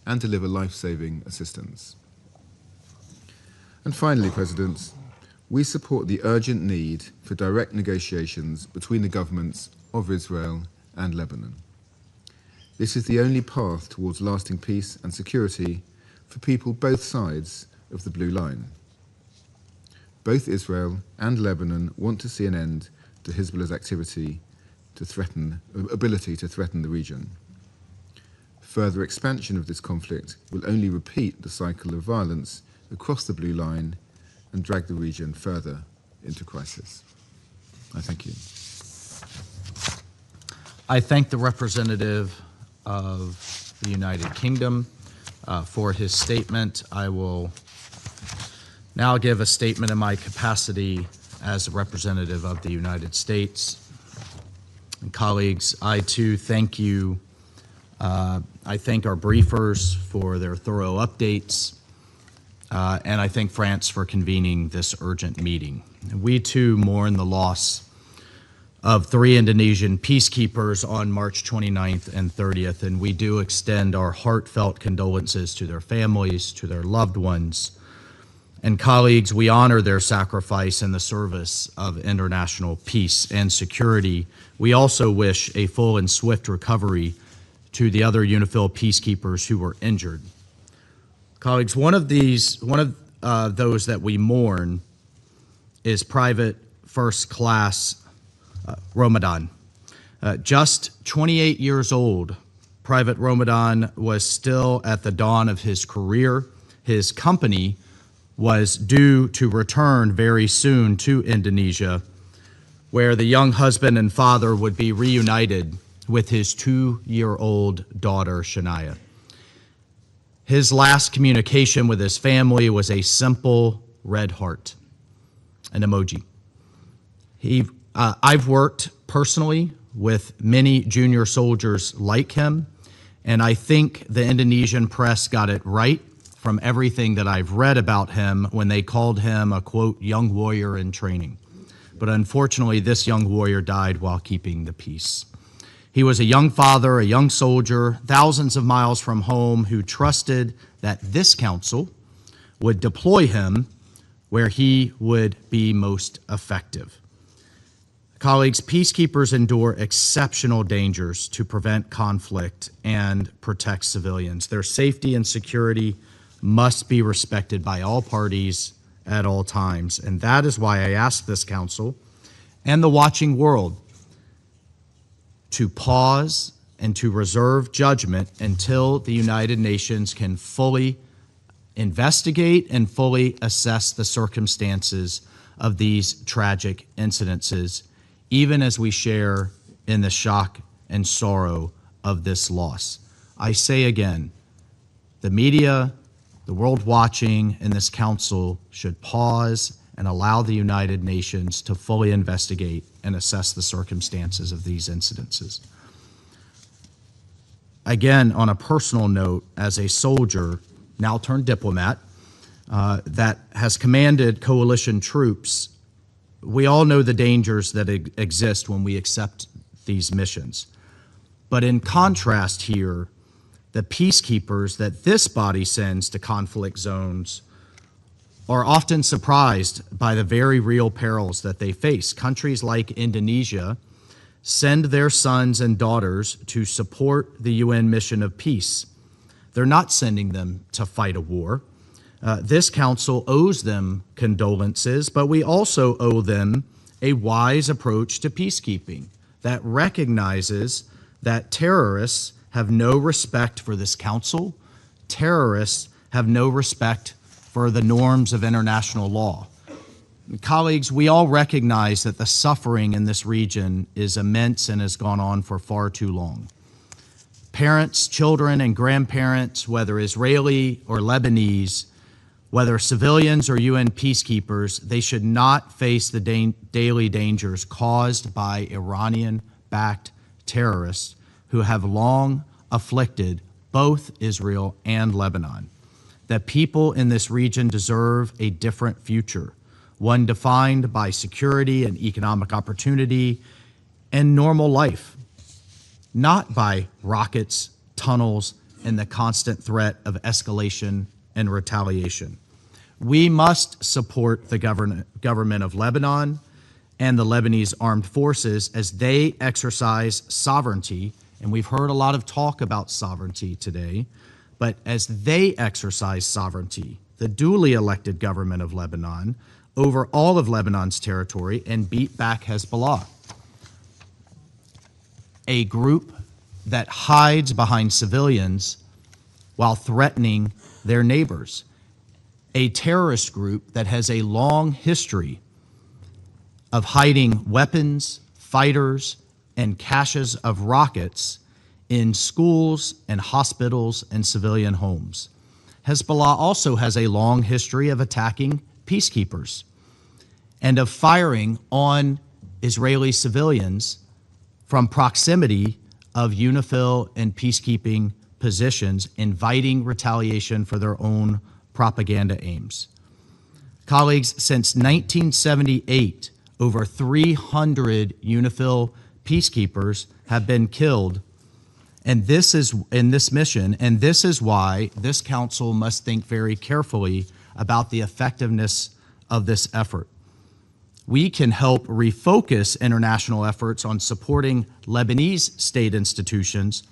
and deliver life-saving assistance. And finally, President, we support the urgent need for direct negotiations between the governments of Israel and Lebanon. This is the only path towards lasting peace and security for people both sides of the Blue Line. Both Israel and Lebanon want to see an end to Hezbollah's ability to threaten the region. Further expansion of this conflict will only repeat the cycle of violence across the Blue Line and drag the region further into crisis. I thank you. I thank the representative of the United Kingdom for his statement. I will now give a statement in my capacity as a representative of the United States. And colleagues, I too thank you. I thank our briefers for their thorough updates. And I thank France for convening this urgent meeting. We too mourn the loss of 3 Indonesian peacekeepers on March 29th and 30th, and we do extend our heartfelt condolences to their families, to their loved ones. And colleagues, we honor their sacrifice in the service of international peace and security. We also wish a full and swift recovery to the other UNIFIL peacekeepers who were injured. Colleagues, one of those that we mourn is Private First Class Ramadan. Just 28 years old, Private Ramadan was still at the dawn of his career. His company was due to return very soon to Indonesia, where the young husband and father would be reunited with his 2-year-old daughter, Shania. His last communication with his family was a simple red heart, an emoji. I've worked personally with many junior soldiers like him, and I think the Indonesian press got it right from everything that I've read about him when they called him a, quote, young warrior in training. But unfortunately, this young warrior died while keeping the peace. He was a young father, a young soldier, thousands of miles from home, who trusted that this council would deploy him where he would be most effective. Colleagues, peacekeepers endure exceptional dangers to prevent conflict and protect civilians. Their safety and security must be respected by all parties at all times. And that is why I ask this council and the watching world to pause and to reserve judgment until the United Nations can fully investigate and fully assess the circumstances of these tragic incidences, even as we share in the shock and sorrow of this loss. I say again, the media, the world watching, and this council should pause and allow the United Nations to fully investigate and assess the circumstances of these incidences. Again, on a personal note, as a soldier, now turned diplomat, that has commanded coalition troops, we all know the dangers that exist when we accept these missions. But in contrast here, the peacekeepers that this body sends to conflict zones are often surprised by the very real perils that they face. Countries like Indonesia send their sons and daughters to support the UN mission of peace. They're not sending them to fight a war. This council owes them condolences, but we also owe them a wise approach to peacekeeping that recognizes that terrorists have no respect for this council. Terrorists have no respect for the norms of international law. Colleagues, we all recognize that the suffering in this region is immense and has gone on for far too long. Parents, children, and grandparents, whether Israeli or Lebanese, whether civilians or UN peacekeepers, they should not face the daily dangers caused by Iranian-backed terrorists who have long afflicted both Israel and Lebanon. The people in this region deserve a different future, one defined by security and economic opportunity and normal life, not by rockets, tunnels, and the constant threat of escalation and retaliation. We must support the government of Lebanon and the Lebanese armed forces as they exercise sovereignty, and we've heard a lot of talk about sovereignty today, but as they exercise sovereignty, the duly elected government of Lebanon, over all of Lebanon's territory and beat back Hezbollah, a group that hides behind civilians while threatening their neighbors, a terrorist group that has a long history of hiding weapons, fighters, and caches of rockets in schools and hospitals and civilian homes. Hezbollah also has a long history of attacking peacekeepers and of firing on Israeli civilians from proximity of UNIFIL and peacekeeping positions, inviting retaliation for their own propaganda aims. Colleagues, since 1978, over 300 UNIFIL peacekeepers have been killed and this is in this mission, and this is why this council must think very carefully about the effectiveness of this effort. We can help refocus international efforts on supporting Lebanese state institutions,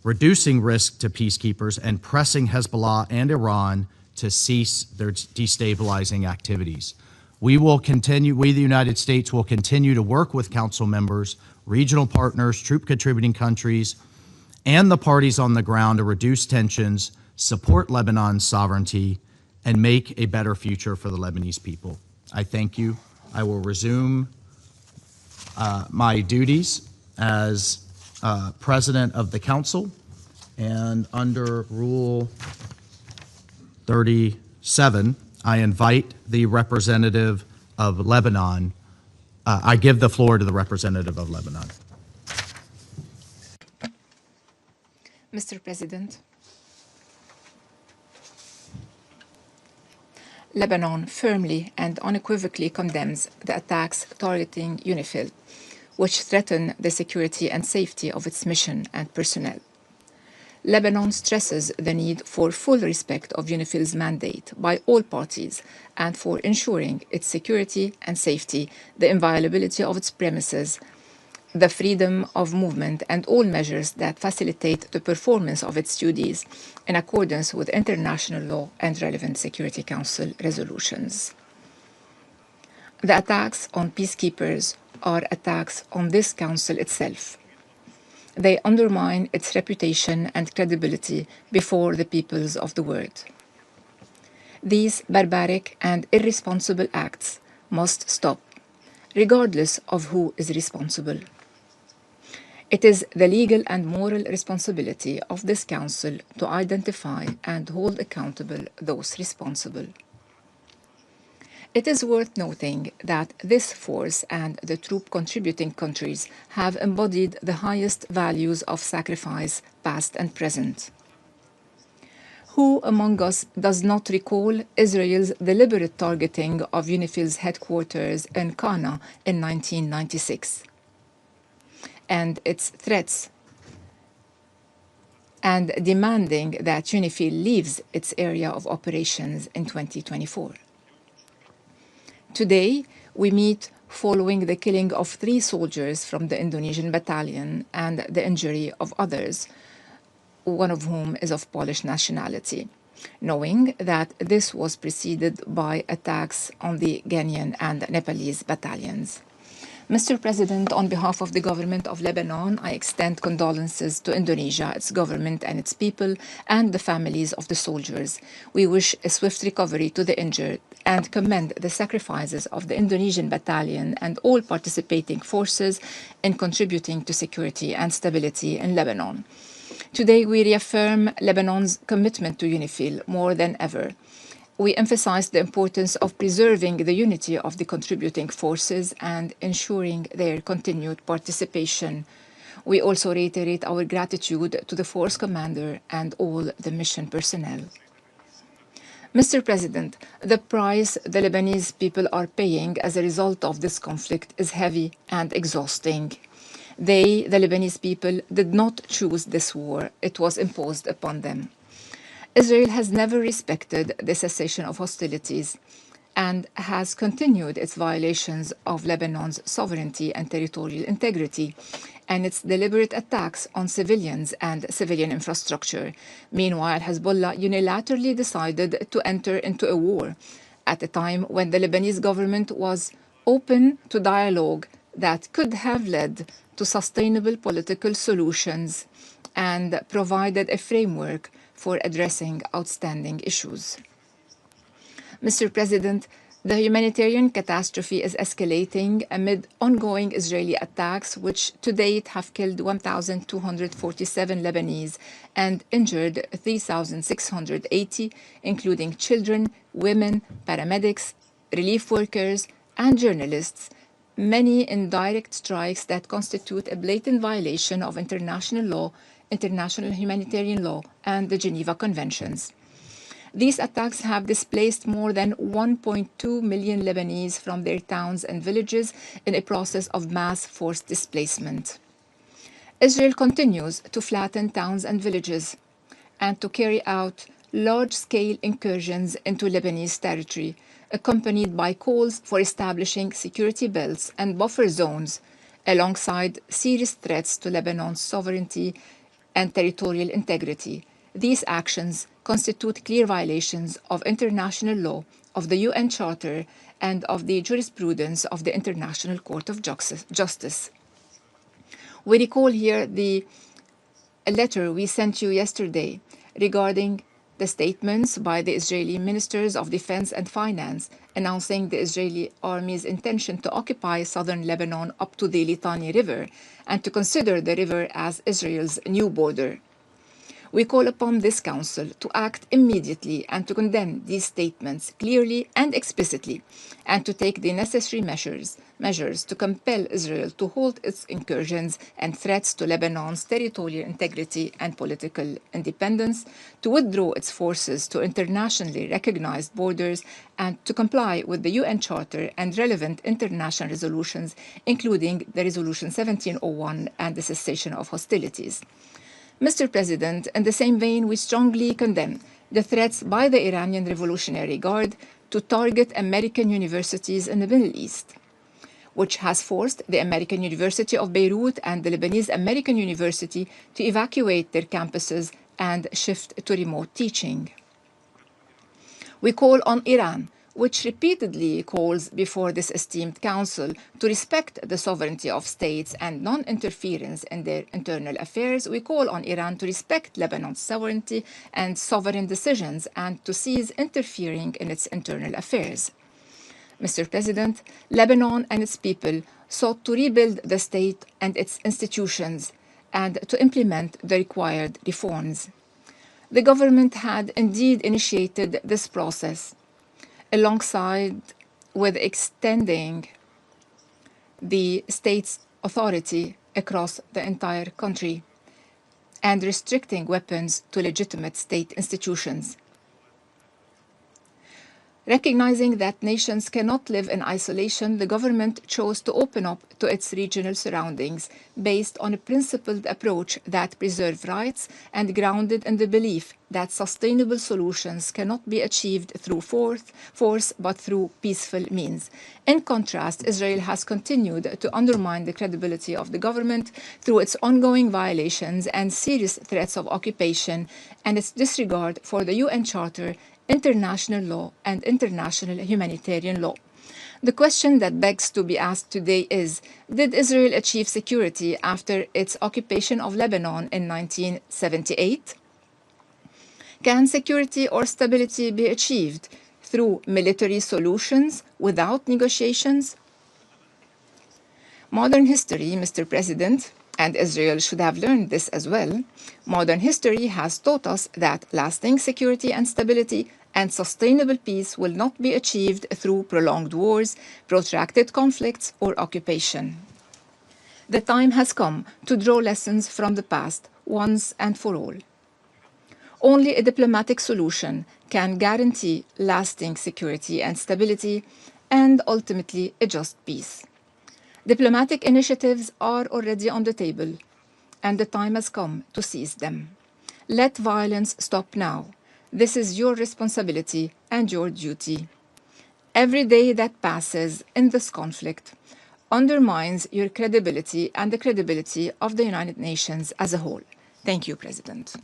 reducing risk to peacekeepers, and pressing Hezbollah and Iran to cease their destabilizing activities. We, the United States, will continue to work with council members, regional partners, troop contributing countries, and the parties on the ground to reduce tensions, support Lebanon's sovereignty, and make a better future for the Lebanese people. I thank you. I will resume my duties as President of the Council, and under Rule 37, I invite the representative of Lebanon. I give the floor to the representative of Lebanon. Mr. President, Lebanon firmly and unequivocally condemns the attacks targeting UNIFIL, which threaten the security and safety of its mission and personnel. Lebanon stresses the need for full respect of UNIFIL's mandate by all parties and for ensuring its security and safety, the inviolability of its premises, the freedom of movement, and all measures that facilitate the performance of its duties in accordance with international law and relevant Security Council resolutions. The attacks on peacekeepers are attacks on this Council itself. They undermine its reputation and credibility before the peoples of the world. These barbaric and irresponsible acts must stop, regardless of who is responsible. It is the legal and moral responsibility of this Council to identify and hold accountable those responsible. It is worth noting that this force and the troop contributing countries have embodied the highest values of sacrifice, past and present. Who among us does not recall Israel's deliberate targeting of UNIFIL's headquarters in Qana in 1996? And its threats, and demanding that UNIFIL leaves its area of operations in 2024. Today, we meet following the killing of 3 soldiers from the Indonesian battalion and the injury of others, one of whom is of Polish nationality, knowing that this was preceded by attacks on the Ghanaian and Nepalese battalions. Mr. President, on behalf of the government of Lebanon, I extend condolences to Indonesia, its government and its people, and the families of the soldiers. We wish a swift recovery to the injured and commend the sacrifices of the Indonesian battalion and all participating forces in contributing to security and stability in Lebanon. Today, we reaffirm Lebanon's commitment to UNIFIL more than ever. We emphasize the importance of preserving the unity of the contributing forces and ensuring their continued participation. We also reiterate our gratitude to the force commander and all the mission personnel. Mr. President, the price the Lebanese people are paying as a result of this conflict is heavy and exhausting. They, the Lebanese people, did not choose this war. It was imposed upon them. Israel has never respected the cessation of hostilities and has continued its violations of Lebanon's sovereignty and territorial integrity and its deliberate attacks on civilians and civilian infrastructure. Meanwhile, Hezbollah unilaterally decided to enter into a war at a time when the Lebanese government was open to dialogue that could have led to sustainable political solutions and provided a framework for addressing outstanding issues. Mr. President, the humanitarian catastrophe is escalating amid ongoing Israeli attacks, which to date have killed 1,247 Lebanese and injured 3,680, including children, women, paramedics, relief workers, and journalists, many in direct strikes that constitute a blatant violation of international law, international humanitarian law, and the Geneva Conventions. These attacks have displaced more than 1.2 million Lebanese from their towns and villages in a process of mass forced displacement. Israel continues to flatten towns and villages and to carry out large-scale incursions into Lebanese territory, accompanied by calls for establishing security belts and buffer zones, alongside serious threats to Lebanon's sovereignty and territorial integrity. These actions constitute clear violations of international law, of the UN Charter, and of the jurisprudence of the International Court of Justice. We recall here a letter we sent you yesterday regarding the statements by the Israeli Ministers of Defense and Finance announcing the Israeli army's intention to occupy southern Lebanon up to the Litani River and to consider the river as Israel's new border. We call upon this Council to act immediately and to condemn these statements clearly and explicitly, and to take the necessary measures to compel Israel to halt its incursions and threats to Lebanon's territorial integrity and political independence, to withdraw its forces to internationally recognized borders, and to comply with the UN Charter and relevant international resolutions, including the Resolution 1701 and the cessation of hostilities. Mr. President, in the same vein, we strongly condemn the threats by the Iranian Revolutionary Guard to target American universities in the Middle East, which has forced the American University of Beirut and the Lebanese American University to evacuate their campuses and shift to remote teaching. We call on Iran, which repeatedly calls before this esteemed Council to respect the sovereignty of states and non-interference in their internal affairs. We call on Iran to respect Lebanon's sovereignty and sovereign decisions and to cease interfering in its internal affairs. Mr. President, Lebanon and its people sought to rebuild the state and its institutions and to implement the required reforms. The government had indeed initiated this process, alongside with extending the state's authority across the entire country and restricting weapons to legitimate state institutions. Recognizing that nations cannot live in isolation, the government chose to open up to its regional surroundings based on a principled approach that preserved rights and grounded in the belief that sustainable solutions cannot be achieved through force but through peaceful means. In contrast, Israel has continued to undermine the credibility of the government through its ongoing violations and serious threats of occupation and its disregard for the UN Charter international law and international humanitarian law. The question that begs to be asked today is, did Israel achieve security after its occupation of Lebanon in 1978? Can security or stability be achieved through military solutions without negotiations? Modern history, Mr. President, and Israel should have learned this as well, modern history has taught us that lasting security and stability and sustainable peace will not be achieved through prolonged wars, protracted conflicts, or occupation. The time has come to draw lessons from the past once and for all. Only a diplomatic solution can guarantee lasting security and stability and ultimately a just peace. Diplomatic initiatives are already on the table, and the time has come to seize them. Let violence stop now. This is your responsibility and your duty. Every day that passes in this conflict undermines your credibility and the credibility of the United Nations as a whole. Thank you, President.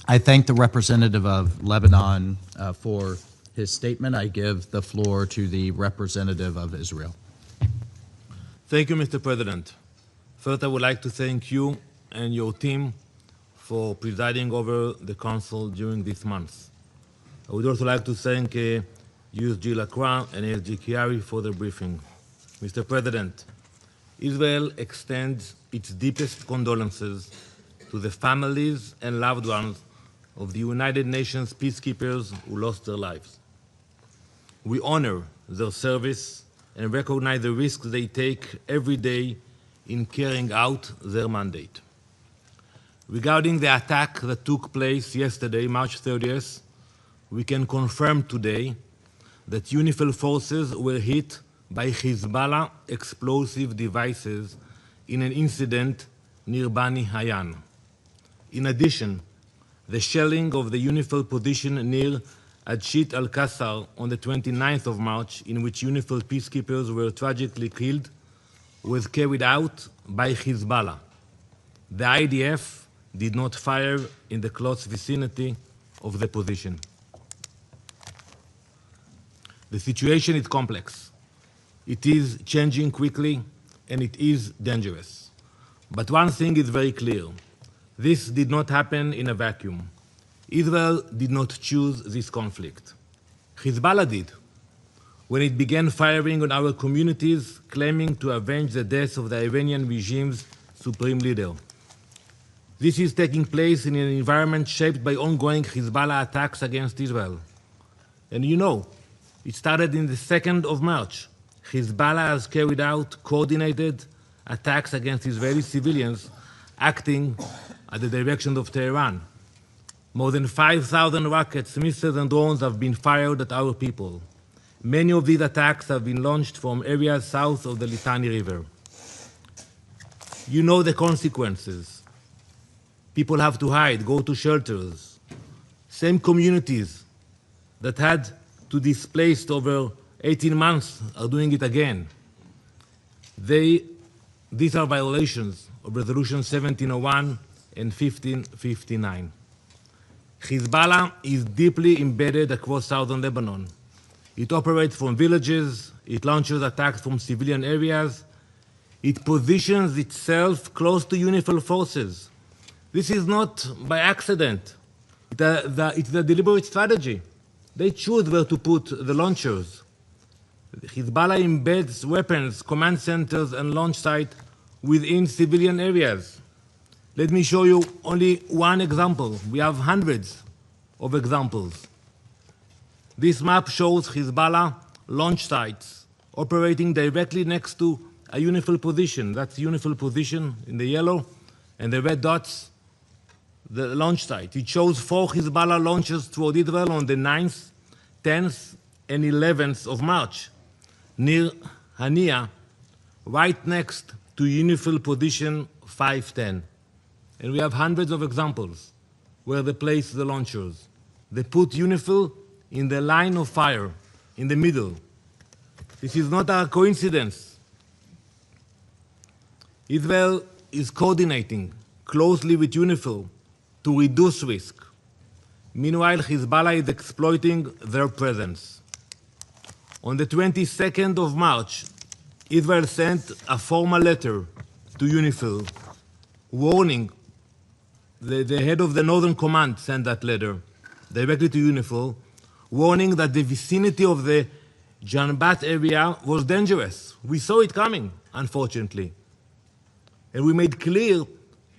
I thank the representative of Lebanon for his statement. I give the floor to the representative of Israel. Thank you, Mr. President. First, I would like to thank you and your team for presiding over the Council during this month. I would also like to thank USG Lacroix and ASG Chiari for the briefing. Mr. President, Israel extends its deepest condolences to the families and loved ones of the United Nations peacekeepers who lost their lives. We honor their service and recognize the risks they take every day in carrying out their mandate. Regarding the attack that took place yesterday, March 30th, we can confirm today that UNIFIL forces were hit by Hezbollah explosive devices in an incident near Bani Hayan. In addition, the shelling of the UNIFIL position near Adshit al-Qasar on the 29th of March, in which UNIFIL peacekeepers were tragically killed, was carried out by Hezbollah. The IDF did not fire in the close vicinity of the position. The situation is complex. It is changing quickly, and it is dangerous. But one thing is very clear. This did not happen in a vacuum. Israel did not choose this conflict. Hezbollah did, when it began firing on our communities, claiming to avenge the death of the Iranian regime's supreme leader. This is taking place in an environment shaped by ongoing Hezbollah attacks against Israel. And you know, it started in the 2nd of March. Hezbollah has carried out coordinated attacks against Israeli civilians acting at the direction of Tehran. More than 5,000 rockets, missiles, and drones have been fired at our people. Many of these attacks have been launched from areas south of the Litani River. You know the consequences. People have to hide, go to shelters. Same communities that had to displace over 18 months are doing it again. These are violations of Resolution 1701 and 1559. Hezbollah is deeply embedded across southern Lebanon. It operates from villages, it launches attacks from civilian areas, it positions itself close to UNIFIL forces. This is not by accident. It's a deliberate strategy. They choose where to put the launchers. Hezbollah embeds weapons, command centers, and launch sites within civilian areas. Let me show you only one example. We have hundreds of examples. This map shows Hezbollah launch sites operating directly next to a UNIFIL position. That's the UNIFIL position in the yellow, and the red dots, the launch site. It shows 4 Hezbollah launches toward Israel on the 9th, 10th, and 11th of March, near Hania, right next to UNIFIL position 510. And we have hundreds of examples where they place the launchers. They put UNIFIL in the line of fire, in the middle. This is not a coincidence. Israel is coordinating closely with UNIFIL to reduce risk. Meanwhile, Hezbollah is exploiting their presence. On the 22nd of March, Israel sent a formal letter to UNIFIL warning, the head of the Northern Command sent that letter directly to UNIFIL, warning that the vicinity of the Janbat area was dangerous. We saw it coming, unfortunately. And we made clear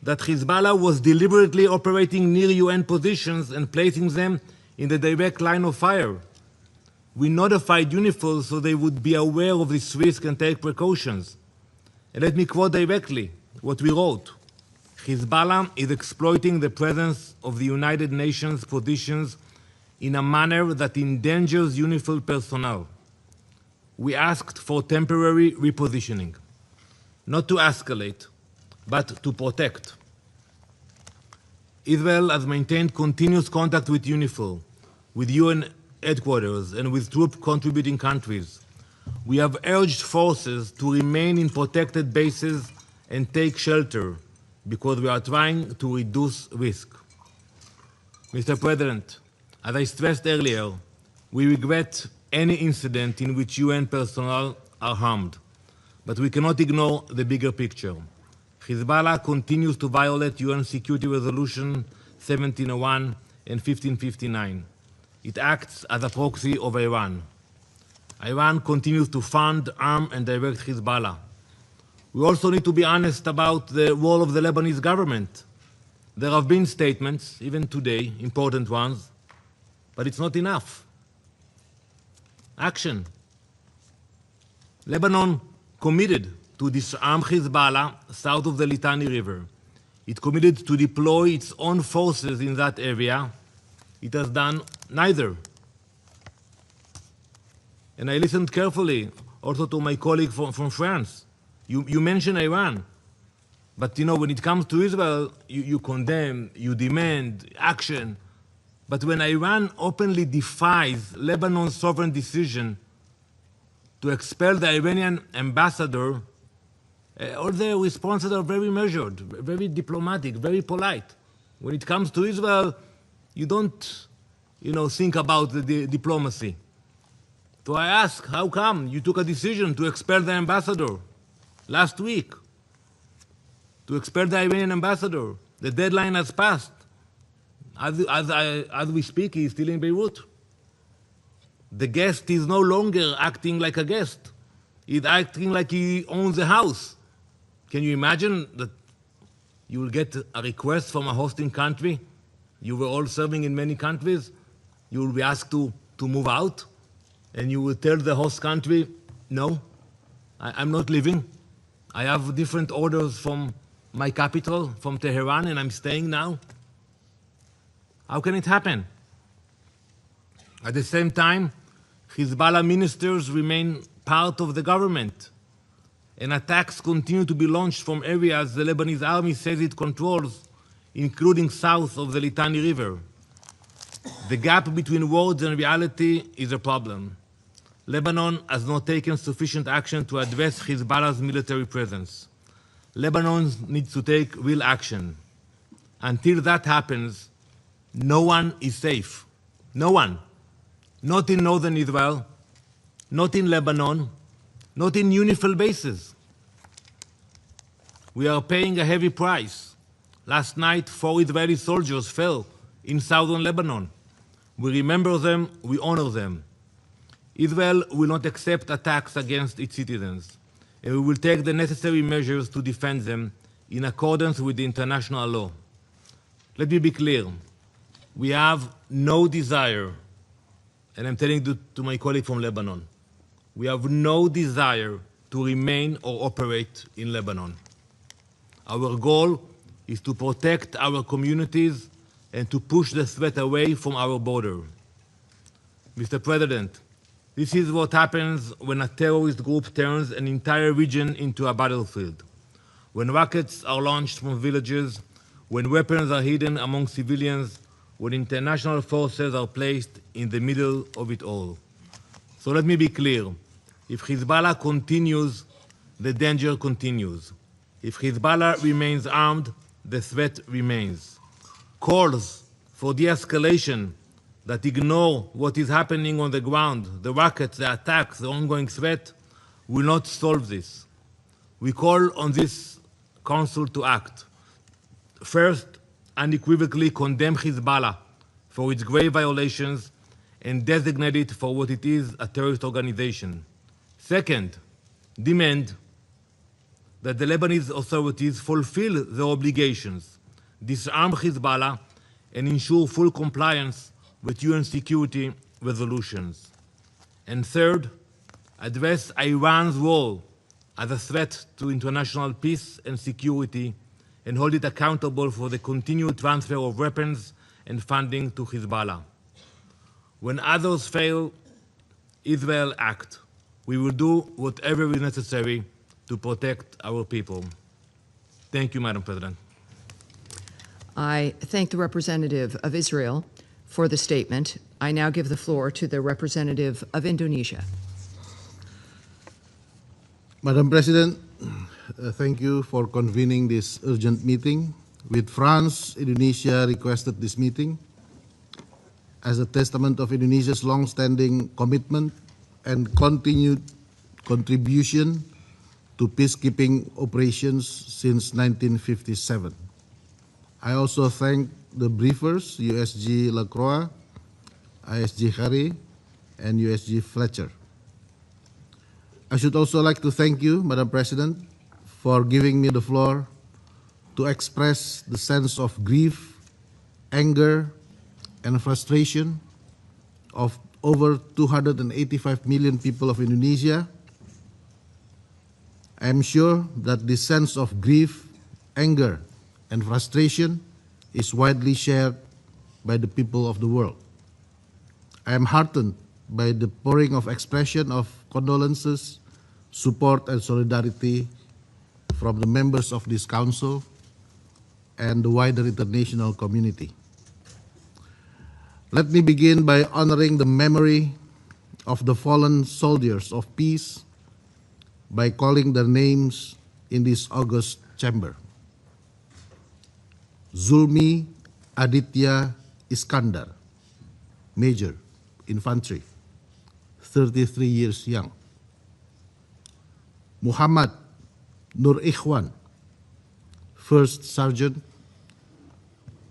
that Hezbollah was deliberately operating near UN positions and placing them in the direct line of fire. We notified UNIFIL so they would be aware of this risk and take precautions. And let me quote directly what we wrote. Hezbollah is exploiting the presence of the United Nations positions in a manner that endangers UNIFIL personnel. We asked for temporary repositioning, not to escalate, but to protect. Israel has maintained continuous contact with UNIFIL, with UN headquarters, and with troop-contributing countries. We have urged forces to remain in protected bases and take shelter because we are trying to reduce risk. Mr. President, as I stressed earlier, we regret any incident in which UN personnel are harmed, but we cannot ignore the bigger picture. Hezbollah continues to violate UN Security Resolution 1701 and 1559. It acts as a proxy of Iran. Iran continues to fund, arm, and direct Hezbollah. We also need to be honest about the role of the Lebanese government. There have been statements, even today, important ones, but it's not enough. Action. Lebanon committed to disarm Hezbollah south of the Litani River. It committed to deploy its own forces in that area. It has done neither. And I listened carefully also to my colleague from France. You mentioned Iran, but you know, when it comes to Israel, you condemn, you demand action. But when Iran openly defies Lebanon's sovereign decision to expel the Iranian ambassador, all their responses are very measured, very diplomatic, very polite. When it comes to Israel, you don't, think about the diplomacy. So I ask, how come you took a decision to expel the ambassador last week? To expel the Iranian ambassador. The deadline has passed. As we speak, he is still in Beirut. The guest is no longer acting like a guest. He's acting like he owns the house. Can you imagine that you will get a request from a hosting country? You were all serving in many countries. You will be asked to move out, and you will tell the host country, no, I'm not leaving. I have different orders from my capital, from Tehran, and I'm staying now. How can it happen? At the same time, Hezbollah ministers remain part of the government, and attacks continue to be launched from areas the Lebanese army says it controls, including south of the Litani River. The gap between words and reality is a problem. Lebanon has not taken sufficient action to address Hezbollah's military presence. Lebanon needs to take real action. Until that happens, no one is safe. No one. Not in northern Israel, not in Lebanon, not in UNIFIL bases. We are paying a heavy price. Last night, 4 Israeli soldiers fell in southern Lebanon. We remember them, we honor them. Israel will not accept attacks against its citizens, and we will take the necessary measures to defend them in accordance with the international law. Let me be clear. We have no desire, and I'm telling to my colleague from Lebanon, we have no desire to remain or operate in Lebanon. Our goal is to protect our communities and to push the threat away from our border. Mr. President, this is what happens when a terrorist group turns an entire region into a battlefield. When rockets are launched from villages, when weapons are hidden among civilians, when international forces are placed in the middle of it all. So let me be clear. If Hezbollah continues, the danger continues. If Hezbollah remains armed, the threat remains. calls for de-escalation that ignore what is happening on the ground, the rockets, the attacks, the ongoing threat, will not solve this. We call on this Council to act. First, unequivocally condemn Hezbollah for its grave violations and designate it for what it is, a terrorist organization. Second, demand that the Lebanese authorities fulfill their obligations, disarm Hezbollah, and ensure full compliance with UN security resolutions. And third, address Iran's role as a threat to international peace and security and hold it accountable for the continued transfer of weapons and funding to Hezbollah. When others fail, Israel act. We will do whatever is necessary to protect our people. Thank you, Madam President. I thank the representative of Israel for the statement. I now give the floor to the representative of Indonesia. Madam President, thank you for convening this urgent meeting. With France, Indonesia requested this meeting as a testament of Indonesia's long-standing commitment and continued contribution to peacekeeping operations since 1957. I also thank the briefers, USG Lacroix, ISG Harry, and USG Fletcher. I should also like to thank you, Madam President, for giving me the floor to express the sense of grief, anger, and frustration of over 285 million people of Indonesia. I am sure that this sense of grief, anger, and frustration is widely shared by the people of the world. I am heartened by the pouring of expression of condolences, support, and solidarity from the members of this Council and the wider international community. Let me begin by honoring the memory of the fallen soldiers of peace by calling their names in this august chamber. Zulmi Aditya Iskandar, Major, Infantry, 33 years young. Muhammad Nur Ikhwan, First Sergeant,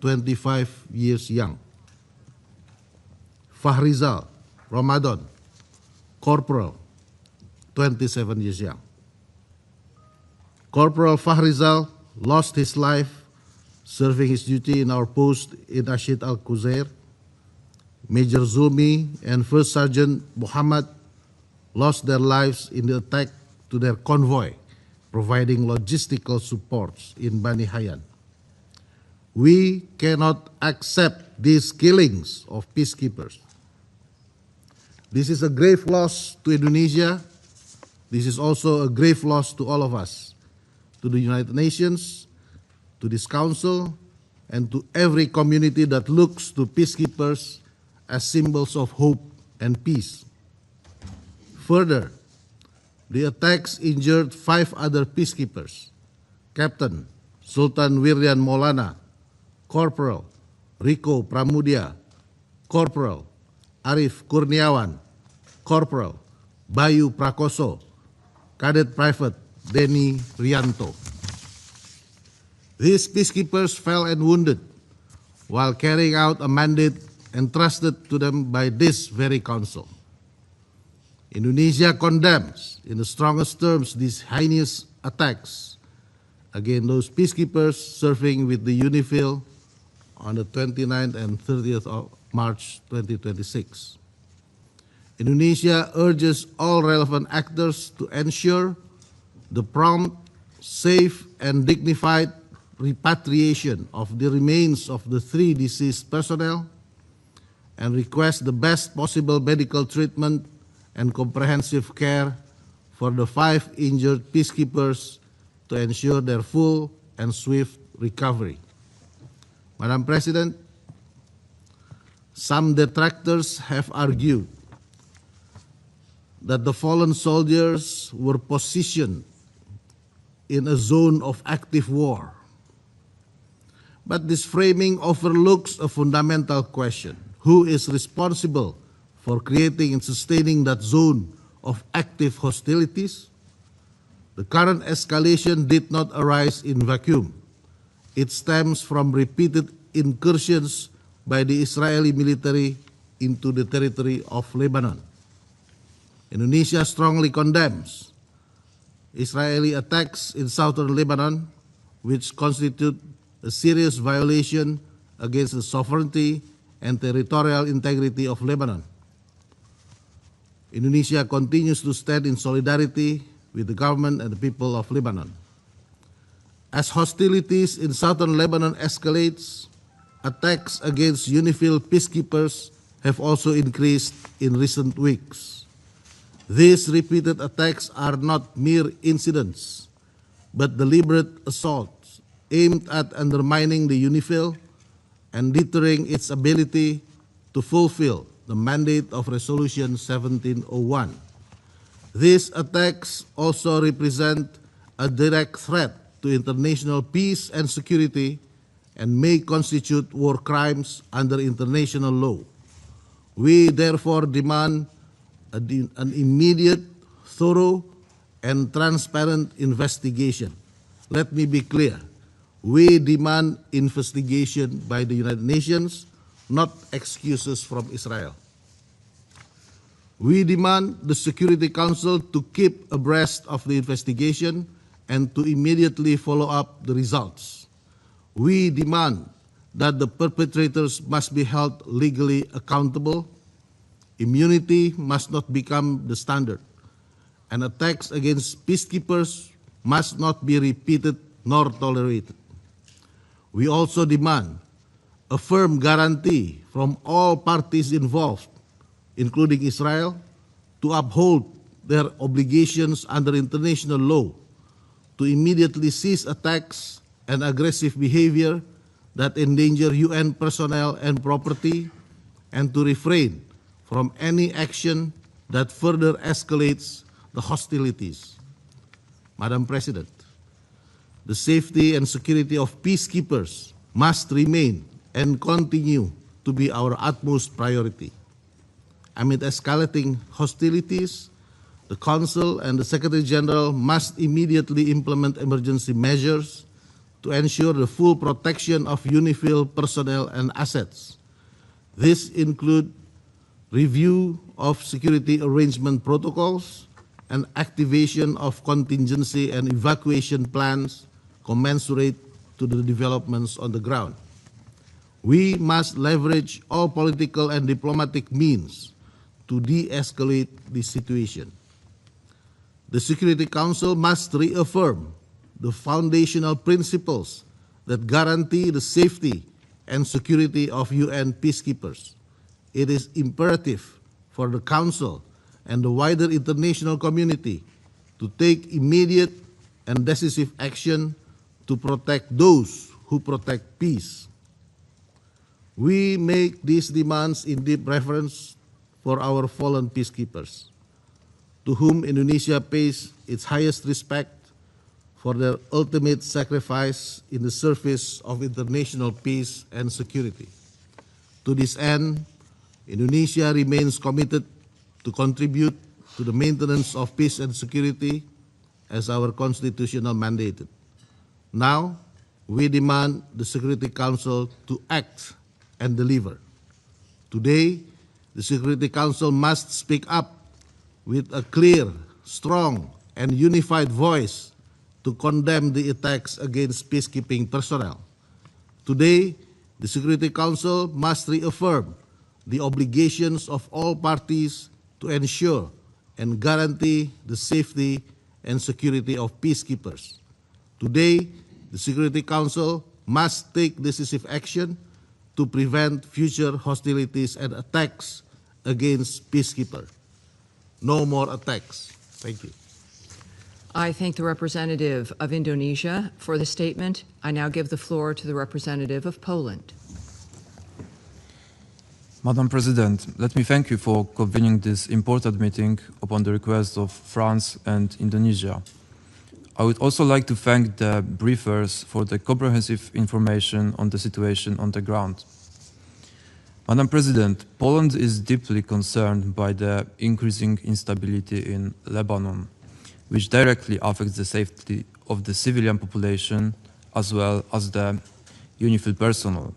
25 years young. Fahrizal Ramadan, Corporal, 27 years young. Corporal Fahrizal lost his life serving his duty in our post in Ashid al-Quzair. Major Zulmi and First Sergeant Muhammad lost their lives in the attack to their convoy, providing logistical supports in Bani Hayyan. We cannot accept these killings of peacekeepers. This is a grave loss to Indonesia. This is also a grave loss to all of us, to the United Nations, to this Council, and to every community that looks to peacekeepers as symbols of hope and peace. Further, the attacks injured 5 other peacekeepers: Captain Sultan Wiryan Maulana, Corporal Riko Pramudia, Corporal Arif Kurniawan, Corporal Bayu Prakoso, Cadet Private Denny Rianto. These peacekeepers fell and wounded while carrying out a mandate entrusted to them by this very Council. Indonesia condemns in the strongest terms these heinous attacks against those peacekeepers serving with the UNIFIL on the 29th and 30th of March 2026. Indonesia urges all relevant actors to ensure the prompt, safe, and dignified repatriation of the remains of the 3 deceased personnel and request the best possible medical treatment and comprehensive care for the 5 injured peacekeepers to ensure their full and swift recovery. Madam President, some detractors have argued that the fallen soldiers were positioned in a zone of active war. But this framing overlooks a fundamental question. Who is responsible for creating and sustaining that zone of active hostilities? The current escalation did not arise in vacuum. It stems from repeated incursions by the Israeli military into the territory of Lebanon. Indonesia strongly condemns Israeli attacks in southern Lebanon, which constitute a serious violation against the sovereignty and territorial integrity of Lebanon. Indonesia continues to stand in solidarity with the government and the people of Lebanon. As hostilities in southern Lebanon escalates, attacks against UNIFIL peacekeepers have also increased in recent weeks. These repeated attacks are not mere incidents, but deliberate assaults aimed at undermining the UNIFIL and deterring its ability to fulfill the mandate of Resolution 1701. These attacks also represent a direct threat to international peace and security and may constitute war crimes under international law. We therefore demand an immediate, thorough, and transparent investigation. Let me be clear. We demand investigation by the United Nations, not excuses from Israel. We demand the Security Council to keep abreast of the investigation and to immediately follow up the results. We demand that the perpetrators must be held legally accountable. Immunity must not become the standard, and attacks against peacekeepers must not be repeated nor tolerated. We also demand a firm guarantee from all parties involved, including Israel, to uphold their obligations under international law, to immediately cease attacks and aggressive behavior that endanger UN personnel and property, and to refrain from any action that further escalates the hostilities. Madam President, the safety and security of peacekeepers must remain and continue to be our utmost priority. Amid escalating hostilities, the Council and the Secretary General must immediately implement emergency measures to ensure the full protection of UNIFIL personnel and assets. This includes review of security arrangement protocols and activation of contingency and evacuation plans commensurate to the developments on the ground. We must leverage all political and diplomatic means to de-escalate the situation. The Security Council must reaffirm the foundational principles that guarantee the safety and security of UN peacekeepers. It is imperative for the Council and the wider international community to take immediate and decisive action to protect those who protect peace. We make these demands in deep reverence for our fallen peacekeepers, to whom Indonesia pays its highest respect for their ultimate sacrifice in the service of international peace and security. To this end, Indonesia remains committed to contribute to the maintenance of peace and security as our constitutional mandate. Now, we demand the Security Council to act and deliver. Today, the Security Council must speak up with a clear, strong, and unified voice to condemn the attacks against peacekeeping personnel. Today, the Security Council must reaffirm the obligations of all parties to ensure and guarantee the safety and security of peacekeepers. Today, the Security Council must take decisive action to prevent future hostilities and attacks against peacekeepers. No more attacks. Thank you. I thank the representative of Indonesia for the statement. I now give the floor to the representative of Poland. Madam President, let me thank you for convening this important meeting upon the request of France and Indonesia. I would also like to thank the briefers for the comprehensive information on the situation on the ground. Madam President, Poland is deeply concerned by the increasing instability in Lebanon, which directly affects the safety of the civilian population as well as the UNIFIL personnel.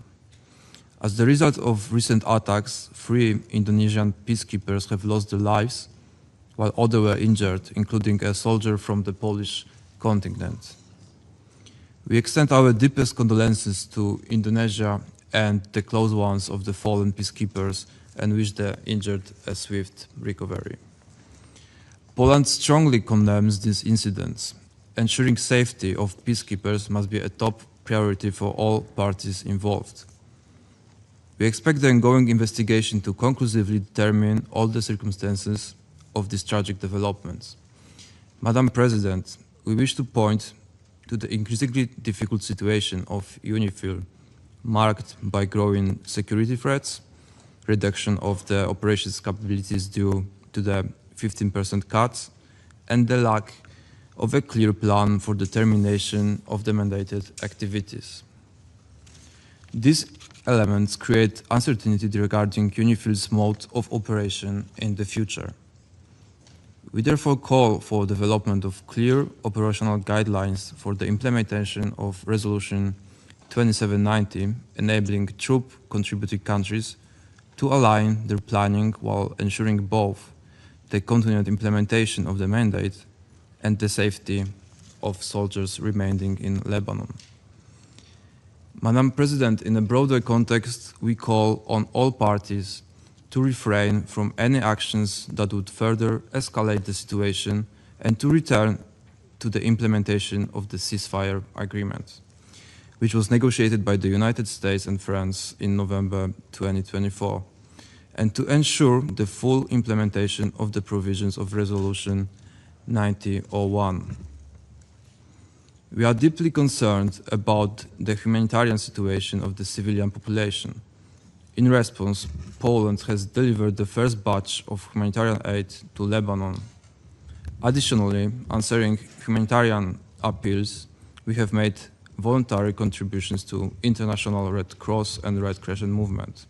As the result of recent attacks, 3 Indonesian peacekeepers have lost their lives, while others were injured, including a soldier from the Polish contingent. We extend our deepest condolences to Indonesia and the close ones of the fallen peacekeepers and wish the injured a swift recovery. Poland strongly condemns these incidents. Ensuring safety of peacekeepers must be a top priority for all parties involved. We expect the ongoing investigation to conclusively determine all the circumstances of these tragic developments. Madam President, we wish to point to the increasingly difficult situation of UNIFIL, marked by growing security threats, reduction of the operations capabilities due to the 15% cuts, and the lack of a clear plan for the termination of the mandated activities. These elements create uncertainty regarding UNIFIL's mode of operation in the future. We therefore call for development of clear operational guidelines for the implementation of Resolution 2790, enabling troop-contributing countries to align their planning while ensuring both the continued implementation of the mandate and the safety of soldiers remaining in Lebanon. Madam President, in a broader context, we call on all parties to refrain from any actions that would further escalate the situation and to return to the implementation of the ceasefire agreement, which was negotiated by the United States and France in November 2024, and to ensure the full implementation of the provisions of Resolution 9001. We are deeply concerned about the humanitarian situation of the civilian population. In response, Poland has delivered the first batch of humanitarian aid to Lebanon. Additionally, answering humanitarian appeals, we have made voluntary contributions to International Red Cross and Red Crescent movement.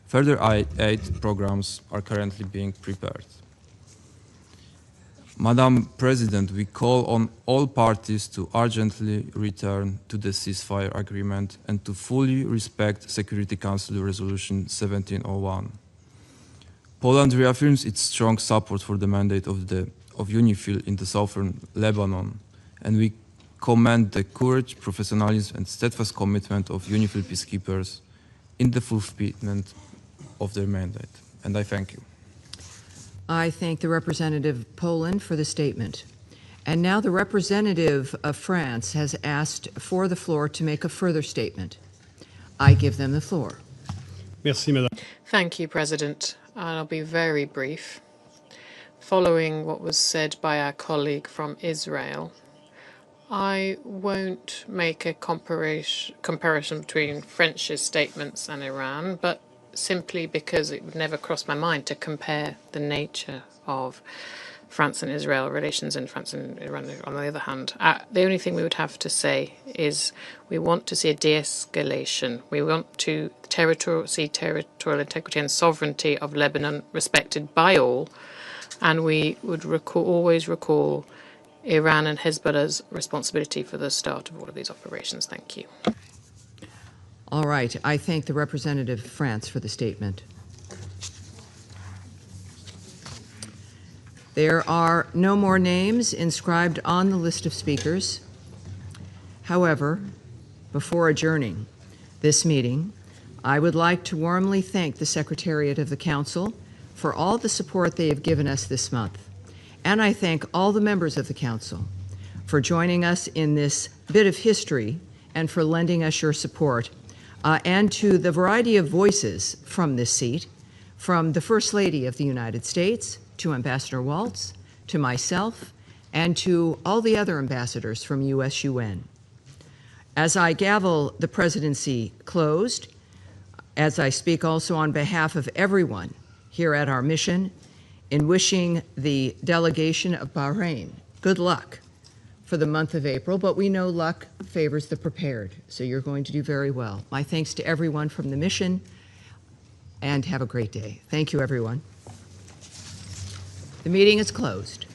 Further aid programs are currently being prepared. Madam President, we call on all parties to urgently return to the ceasefire agreement and to fully respect Security Council Resolution 1701. Poland reaffirms its strong support for the mandate of UNIFIL in the southern Lebanon, and we commend the courage, professionalism, and steadfast commitment of UNIFIL peacekeepers in the fulfillment of their mandate. And I thank you. I thank the representative of Poland for the statement. And now the representative of France has asked for the floor to make a further statement. I give them the floor. Merci, Madame. Thank you, President. I'll be very brief. Following what was said by our colleague from Israel, I won't make a comparison between French's statements and Iran, but simply because it would never cross my mind to compare the nature of France and Israel relations and France and Iran on the other hand. The only thing we would have to say is we want to see a de-escalation. We want to see territorial integrity and sovereignty of Lebanon respected by all, and we would always recall Iran and Hezbollah's responsibility for the start of all of these operations. Thank you. All right. I thank the representative of France for the statement. There are no more names inscribed on the list of speakers. However, before adjourning this meeting, I would like to warmly thank the Secretariat of the Council for all the support they have given us this month. And I thank all the members of the Council for joining us in this bit of history and for lending us your support, and to the variety of voices from this seat, from the First Lady of the United States, to Ambassador Waltz, to myself, and to all the other ambassadors from USUN. As I gavel the presidency closed, as I speak also on behalf of everyone here at our mission, in wishing the delegation of Bahrain good luck for the month of April, but we know luck favors the prepared, so you're going to do very well. My thanks to everyone from the mission, and have a great day. Thank you, everyone. The meeting is closed.